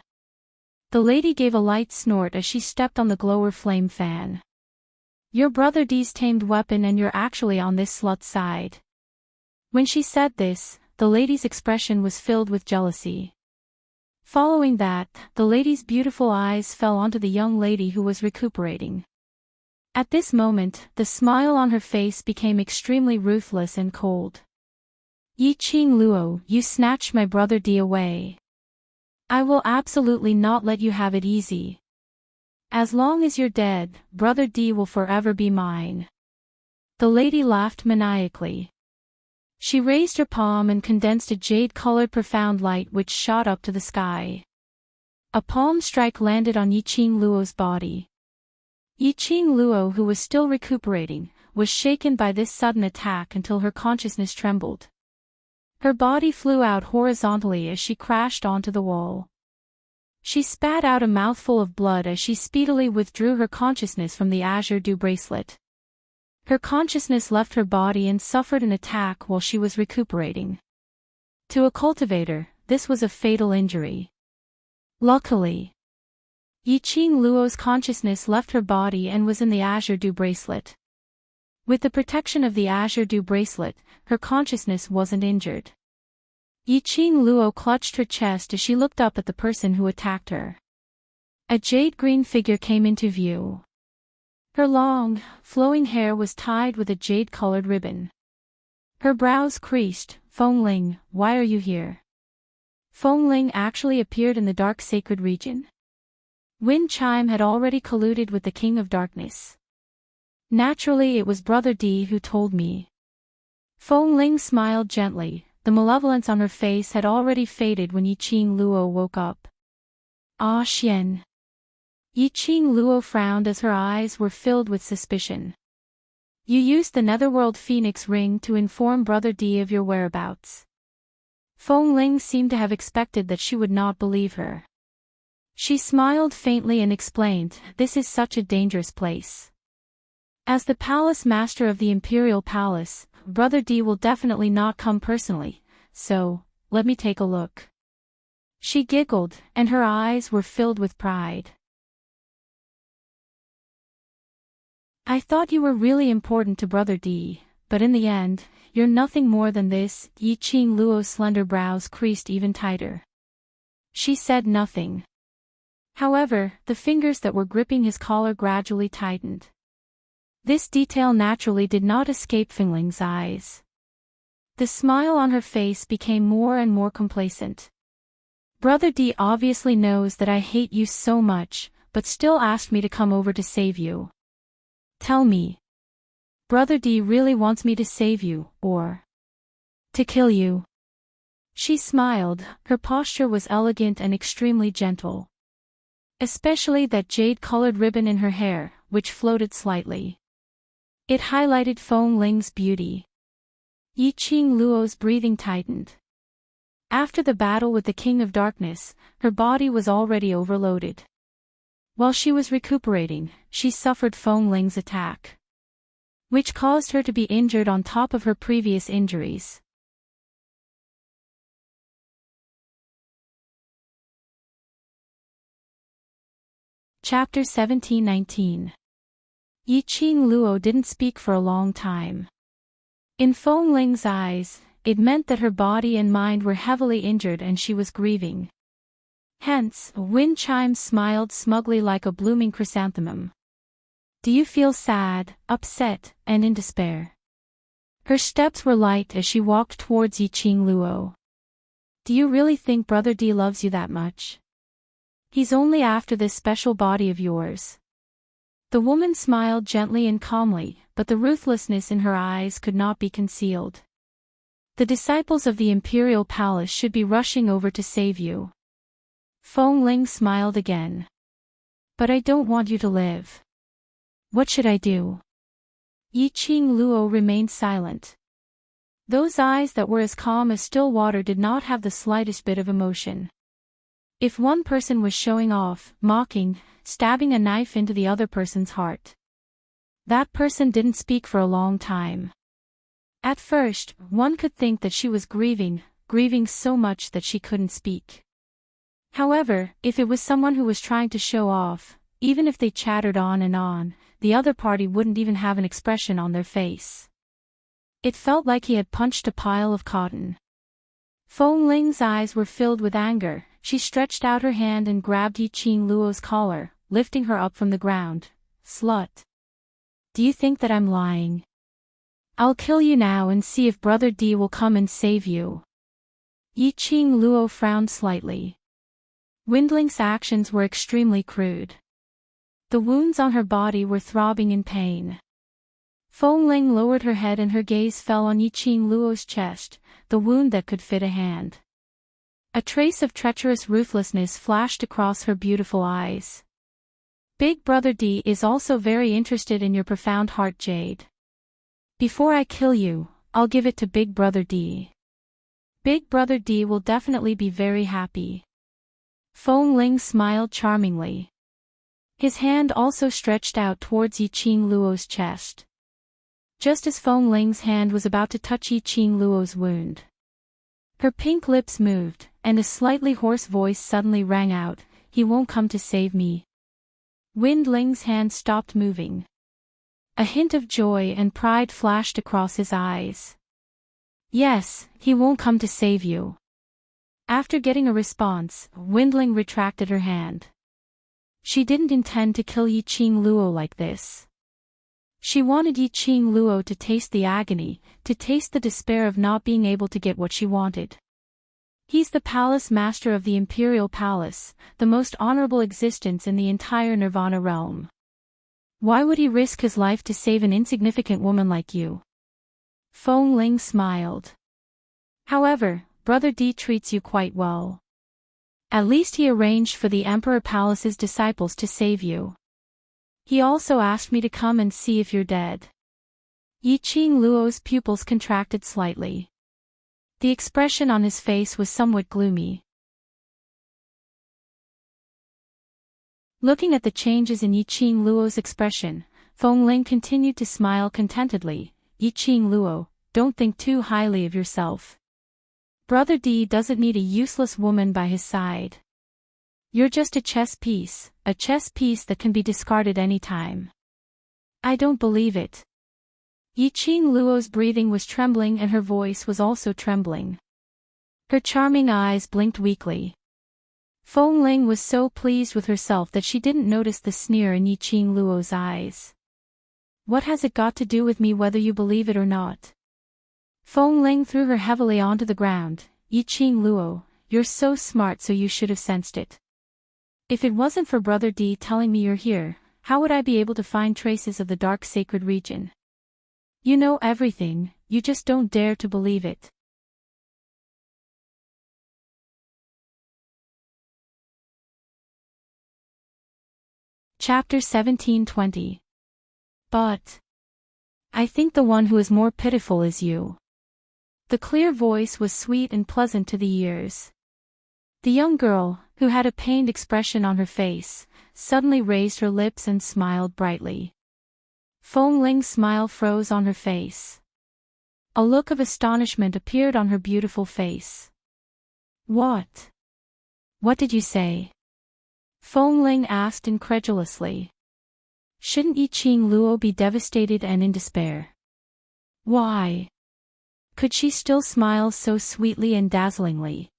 The lady gave a light snort as she stepped on the glower flame fan. Your brother D's tamed weapon and you're actually on this slut's side. When she said this, the lady's expression was filled with jealousy. Following that, the lady's beautiful eyes fell onto the young lady who was recuperating. At this moment, the smile on her face became extremely ruthless and cold. Yiqing Luo, you snatched my brother D away. I will absolutely not let you have it easy. As long as you're dead, brother D will forever be mine. The lady laughed maniacally. She raised her palm and condensed a jade-colored profound light which shot up to the sky. A palm strike landed on Yiqing Luo's body. Yiqing Luo, who was still recuperating, was shaken by this sudden attack until her consciousness trembled. Her body flew out horizontally as she crashed onto the wall. She spat out a mouthful of blood as she speedily withdrew her consciousness from the azure dew bracelet. Her consciousness left her body and suffered an attack while she was recuperating. To a cultivator, this was a fatal injury. Luckily, Yiqing Luo's consciousness left her body and was in the azure dew bracelet. With the protection of the azure dew bracelet, her consciousness wasn't injured. Yiqing Luo clutched her chest as she looked up at the person who attacked her. A jade-green figure came into view. Her long, flowing hair was tied with a jade-colored ribbon. Her brows creased. Feng Ling, why are you here? Feng Ling actually appeared in the dark sacred region. Wind Chime had already colluded with the King of Darkness. Naturally it was Brother D who told me. Feng Ling smiled gently. The malevolence on her face had already faded when Yiqing Luo woke up. Ah Xian. Yiqing Luo frowned as her eyes were filled with suspicion. You used the Netherworld Phoenix Ring to inform Brother D of your whereabouts. Feng Ling seemed to have expected that she would not believe her. She smiled faintly and explained, this is such a dangerous place. As the palace master of the Imperial Palace, Brother D will definitely not come personally, so, let me take a look. She giggled, and her eyes were filled with pride. I thought you were really important to Brother D, but in the end, you're nothing more than this. Yiqing Luo's slender brows creased even tighter. She said nothing. However, the fingers that were gripping his collar gradually tightened. This detail naturally did not escape Feng Ling's eyes. The smile on her face became more and more complacent. Brother D obviously knows that I hate you so much, but still asked me to come over to save you. Tell me. Brother D really wants me to save you, or to kill you? She smiled. Her posture was elegant and extremely gentle. Especially that jade-colored ribbon in her hair, which floated slightly. It highlighted Feng Ling's beauty. Yiqing Luo's breathing tightened. After the battle with the King of Darkness, her body was already overloaded. While she was recuperating, she suffered Feng Ling's attack, which caused her to be injured on top of her previous injuries. Chapter 17-19. Yiqing Luo didn't speak for a long time. In Feng Ling's eyes, it meant that her body and mind were heavily injured and she was grieving. Hence, Wind Chime smiled smugly like a blooming chrysanthemum. Do you feel sad, upset, and in despair? Her steps were light as she walked towards Yiqing Luo. Do you really think Brother D loves you that much? He's only after this special body of yours. The woman smiled gently and calmly, but the ruthlessness in her eyes could not be concealed. The disciples of the Imperial Palace should be rushing over to save you. Feng Ling smiled again. But I don't want you to live. What should I do? Yiqing Luo remained silent. Those eyes that were as calm as still water did not have the slightest bit of emotion. If one person was showing off, mocking, stabbing a knife into the other person's heart, that person didn't speak for a long time. At first, one could think that she was grieving so much that she couldn't speak. However, if it was someone who was trying to show off, even if they chattered on and on, the other party wouldn't even have an expression on their face. It felt like he had punched a pile of cotton. Feng Ling's eyes were filled with anger. She stretched out her hand and grabbed Yiqing Luo's collar, lifting her up from the ground. Slut. Do you think that I'm lying? I'll kill you now and see if Brother D will come and save you. Yiqing Luo frowned slightly. Windling's actions were extremely crude. The wounds on her body were throbbing in pain. Feng Ling lowered her head and her gaze fell on Yiqing Luo's chest, the wound that could fit a hand. A trace of treacherous ruthlessness flashed across her beautiful eyes. Big Brother D is also very interested in your profound heart, Jade. Before I kill you, I'll give it to Big Brother D. Big Brother D will definitely be very happy. Feng Ling smiled charmingly. His hand also stretched out towards Yiqing Luo's chest. Just as Feng Ling's hand was about to touch Yiqing Luo's wound, her pink lips moved, and a slightly hoarse voice suddenly rang out, "He won't come to save me." Wind Ling's hand stopped moving. A hint of joy and pride flashed across his eyes. Yes, he won't come to save you. After getting a response, Windling retracted her hand. She didn't intend to kill Yiqing Luo like this. She wanted Yi Qing Luo to taste the agony, to taste the despair of not being able to get what she wanted. He's the palace master of the imperial palace, the most honorable existence in the entire Nirvana realm. Why would he risk his life to save an insignificant woman like you? Feng Ling smiled. However, Brother Di treats you quite well. At least he arranged for the Emperor Palace's disciples to save you. He also asked me to come and see if you're dead. Yi Qing Luo's pupils contracted slightly. The expression on his face was somewhat gloomy. Looking at the changes in Yi Qing Luo's expression, Feng Ling continued to smile contentedly. Yi Qing Luo, don't think too highly of yourself. Brother Di doesn't need a useless woman by his side. You're just a chess piece that can be discarded any time. I don't believe it. Yi Qing Luo's breathing was trembling and her voice was also trembling. Her charming eyes blinked weakly. Feng Ling was so pleased with herself that she didn't notice the sneer in Yi Qing Luo's eyes. What has it got to do with me whether you believe it or not? Feng Ling threw her heavily onto the ground. Yi Qing Luo, you're so smart, so you should have sensed it. If it wasn't for Brother Di telling me you're here, how would I be able to find traces of the dark sacred region? You know everything, you just don't dare to believe it. Chapter 17:20. But I think the one who is more pitiful is you. The clear voice was sweet and pleasant to the ears. The young girl, who had a pained expression on her face, suddenly raised her lips and smiled brightly. Feng Ling's smile froze on her face. A look of astonishment appeared on her beautiful face. What? What did you say? Feng Ling asked incredulously. Shouldn't Yi Qing Luo be devastated and in despair? Why? Could she still smile so sweetly and dazzlingly?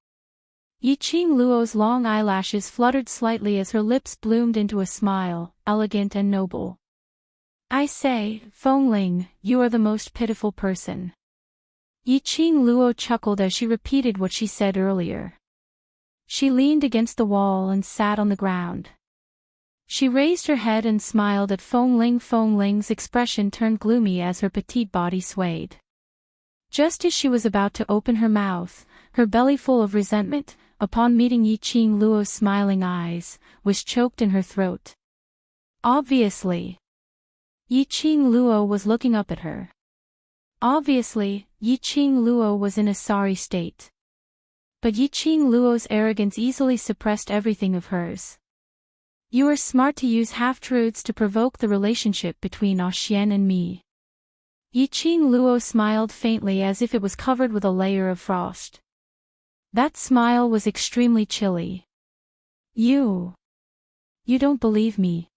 Yi Qing Luo's long eyelashes fluttered slightly as her lips bloomed into a smile, elegant and noble. I say, Feng Ling, you are the most pitiful person. Yi Qing Luo chuckled as she repeated what she said earlier. She leaned against the wall and sat on the ground. She raised her head and smiled at Feng Ling. Feng Ling's expression turned gloomy as her petite body swayed. Just as she was about to open her mouth, her belly full of resentment, upon meeting Yi Qing Luo's smiling eyes, was choked in her throat. Obviously, Yi Qing Luo was looking up at her. Obviously, Yi Qing Luo was in a sorry state. But Yi Qing Luo's arrogance easily suppressed everything of hers. You are smart to use half-truths to provoke the relationship between Xian and me. Yi Qing Luo smiled faintly as if it was covered with a layer of frost. That smile was extremely chilly. You don't believe me.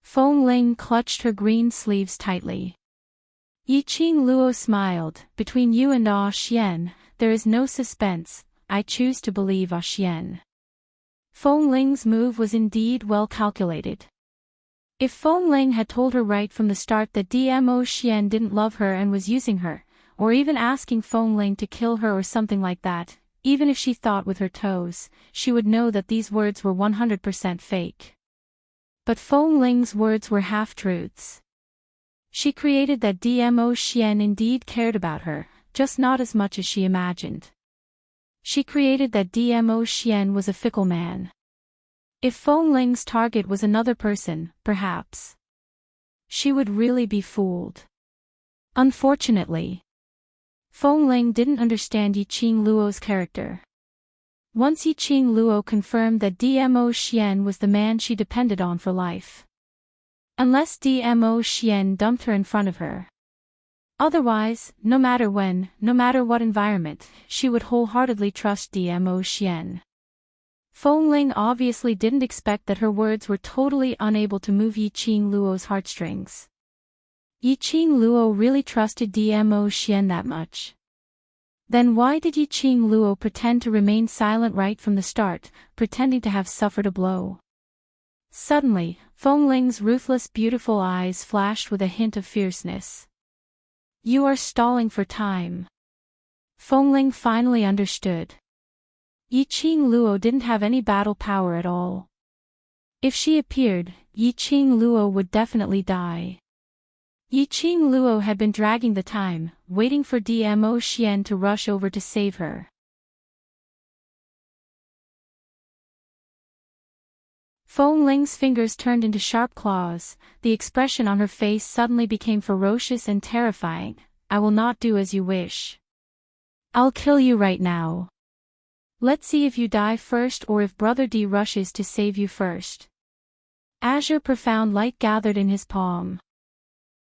Feng Ling clutched her green sleeves tightly. Yi Qing Luo smiled. Between you and Xian, there is no suspense. I choose to believe Xian. Feng Ling's move was indeed well calculated. If Feng Ling had told her right from the start that Dmo Xian didn't love her and was using her, or even asking Feng Ling to kill her or something like that, even if she thought with her toes, she would know that these words were 100% fake. But Feng Ling's words were half-truths. She created that Dmo Xian indeed cared about her, just not as much as she imagined. She created that Dmo Xian was a fickle man. If Feng Ling's target was another person, perhaps she would really be fooled. Unfortunately, Feng Ling didn't understand Yi Qing Luo's character. Once Yi Qing Luo confirmed that Dmo Xian was the man she depended on for life. Unless Dmo Xian dumped her in front of her. Otherwise, no matter when, no matter what environment, she would wholeheartedly trust Dmo Xian. Feng Ling obviously didn't expect that her words were totally unable to move Yi Qing Luo's heartstrings. Yi Qing Luo really trusted Dmo Xian that much. Then why did Yi Qing Luo pretend to remain silent right from the start, pretending to have suffered a blow? Suddenly, Feng Ling's ruthless beautiful eyes flashed with a hint of fierceness. You are stalling for time. Feng Ling finally understood. Yiqing Luo didn't have any battle power at all. If she appeared, Yiqing Luo would definitely die. Yiqing Luo had been dragging the time, waiting for Dmo Xian to rush over to save her. Feng Ling's fingers turned into sharp claws, the expression on her face suddenly became ferocious and terrifying. I will not do as you wish. I'll kill you right now. Let's see if you die first or if Brother D rushes to save you first. Azure profound light gathered in his palm.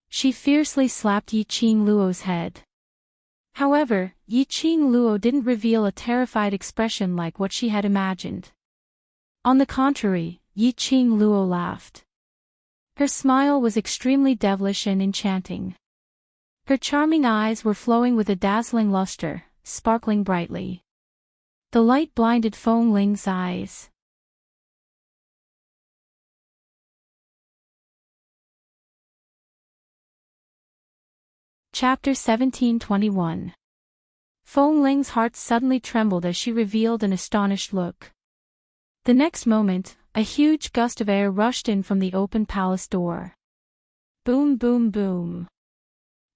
She fiercely slapped Yiqing Luo's head. However, Yiqing Luo didn't reveal a terrified expression like what she had imagined. On the contrary, Yiqing Luo laughed. Her smile was extremely devilish and enchanting. Her charming eyes were flowing with a dazzling luster, sparkling brightly. The light blinded Feng Ling's eyes. Chapter 1721. Feng Ling's heart suddenly trembled as she revealed an astonished look. The next moment, a huge gust of air rushed in from the open palace door. Boom, boom, boom.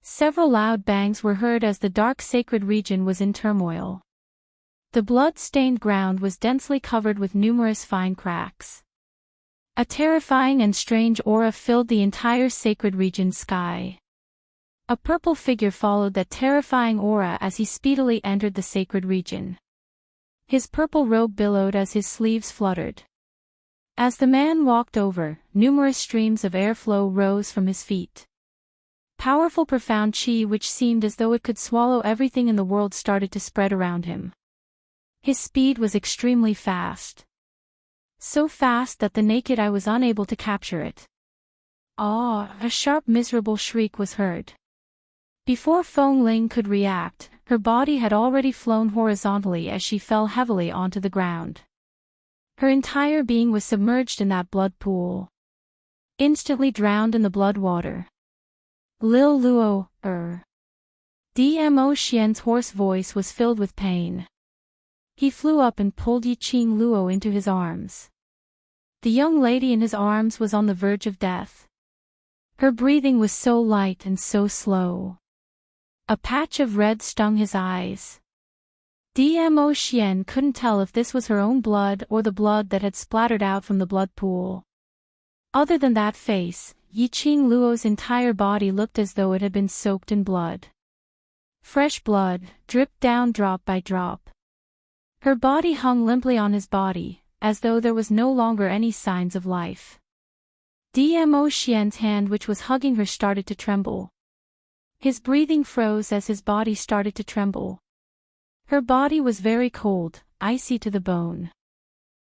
Several loud bangs were heard as the dark sacred region was in turmoil. The blood-stained ground was densely covered with numerous fine cracks. A terrifying and strange aura filled the entire sacred region's sky. A purple figure followed that terrifying aura as he speedily entered the sacred region. His purple robe billowed as his sleeves fluttered. As the man walked over, numerous streams of airflow rose from his feet. Powerful profound chi which seemed as though it could swallow everything in the world started to spread around him. His speed was extremely fast. So fast that the naked eye was unable to capture it. Ah! A sharp miserable shriek was heard. Before Feng Ling could react, her body had already flown horizontally as she fell heavily onto the ground. Her entire being was submerged in that blood pool. Instantly drowned in the blood water. Lil Luo, Dmo Xian's hoarse voice was filled with pain. He flew up and pulled Yiqing Luo into his arms. The young lady in his arms was on the verge of death. Her breathing was so light and so slow. A patch of red stung his eyes. Dmo Xian couldn't tell if this was her own blood or the blood that had splattered out from the blood pool. Other than that face, Yiqing Luo's entire body looked as though it had been soaked in blood. Fresh blood dripped down drop by drop. Her body hung limply on his body, as though there was no longer any signs of life. Dmo Xian's hand which was hugging her started to tremble. His breathing froze as his body started to tremble. Her body was very cold, icy to the bone.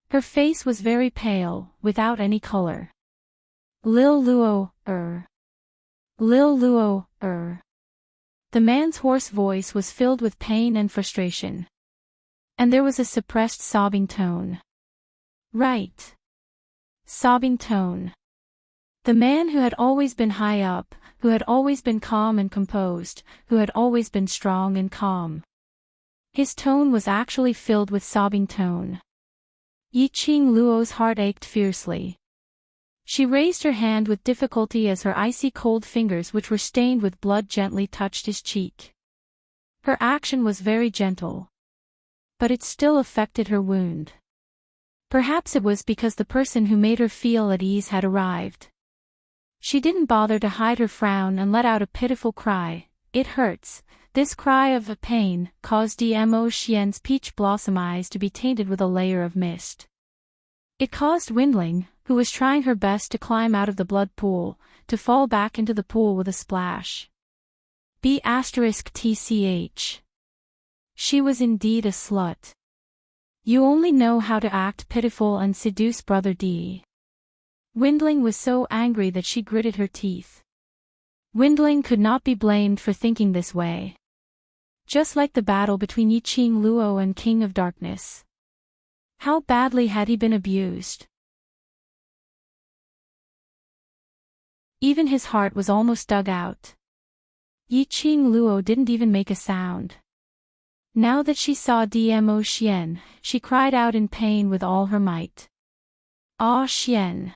Her face was very pale, without any color. Lil Luo, Lil Luo, The man's hoarse voice was filled with pain and frustration. And there was a suppressed sobbing tone. Right. Sobbing tone. The man who had always been high up, who had always been calm and composed, who had always been strong and calm. His tone was actually filled with sobbing tone. Yiqing Luo's heart ached fiercely. She raised her hand with difficulty as her icy cold fingers which were stained with blood gently touched his cheek. Her action was very gentle. But it still affected her wound. Perhaps it was because the person who made her feel at ease had arrived. She didn't bother to hide her frown and let out a pitiful cry. It hurts. This cry of pain caused Dmo Xian's peach blossom eyes to be tainted with a layer of mist. It caused Windling, who was trying her best to climb out of the blood pool, to fall back into the pool with a splash. B*TCH. She was indeed a slut. You only know how to act pitiful and seduce Brother D. Windling was so angry that she gritted her teeth. Windling could not be blamed for thinking this way. Just like the battle between Yiqing Luo and King of Darkness. How badly had he been abused? Even his heart was almost dug out. Yi Qing Luo didn't even make a sound. Now that she saw Dmo Xian, she cried out in pain with all her might. Ah Xian!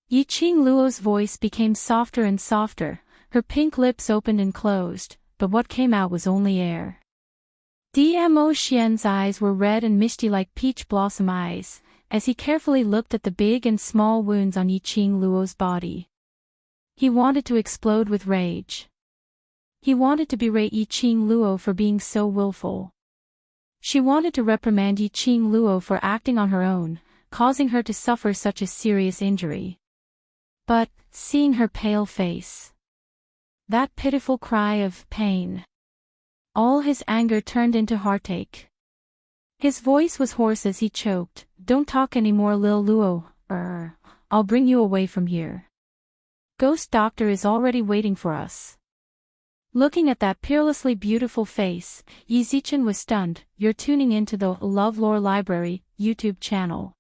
Yi Qing Luo's voice became softer and softer, her pink lips opened and closed, but what came out was only air. Dmo Xian's eyes were red and misty like peach blossom eyes, as he carefully looked at the big and small wounds on Yi Qing Luo's body. He wanted to explode with rage. He wanted to berate Yi Qing Luo for being so willful. She wanted to reprimand Yi Qing Luo for acting on her own, causing her to suffer such a serious injury. But, seeing her pale face, that pitiful cry of pain, all his anger turned into heartache. His voice was hoarse as he choked, "Don't talk anymore, Lil Luo, I'll bring you away from here. Ghost Doctor is already waiting for us." Looking at that peerlessly beautiful face, Yi Zichen was stunned. You're tuning into the LoveLore Library YouTube channel.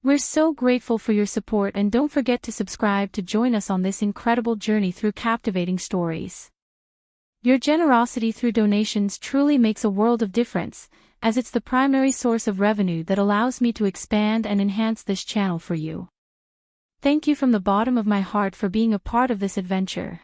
We're so grateful for your support, and don't forget to subscribe to join us on this incredible journey through captivating stories. Your generosity through donations truly makes a world of difference, as it's the primary source of revenue that allows me to expand and enhance this channel for you. Thank you from the bottom of my heart for being a part of this adventure.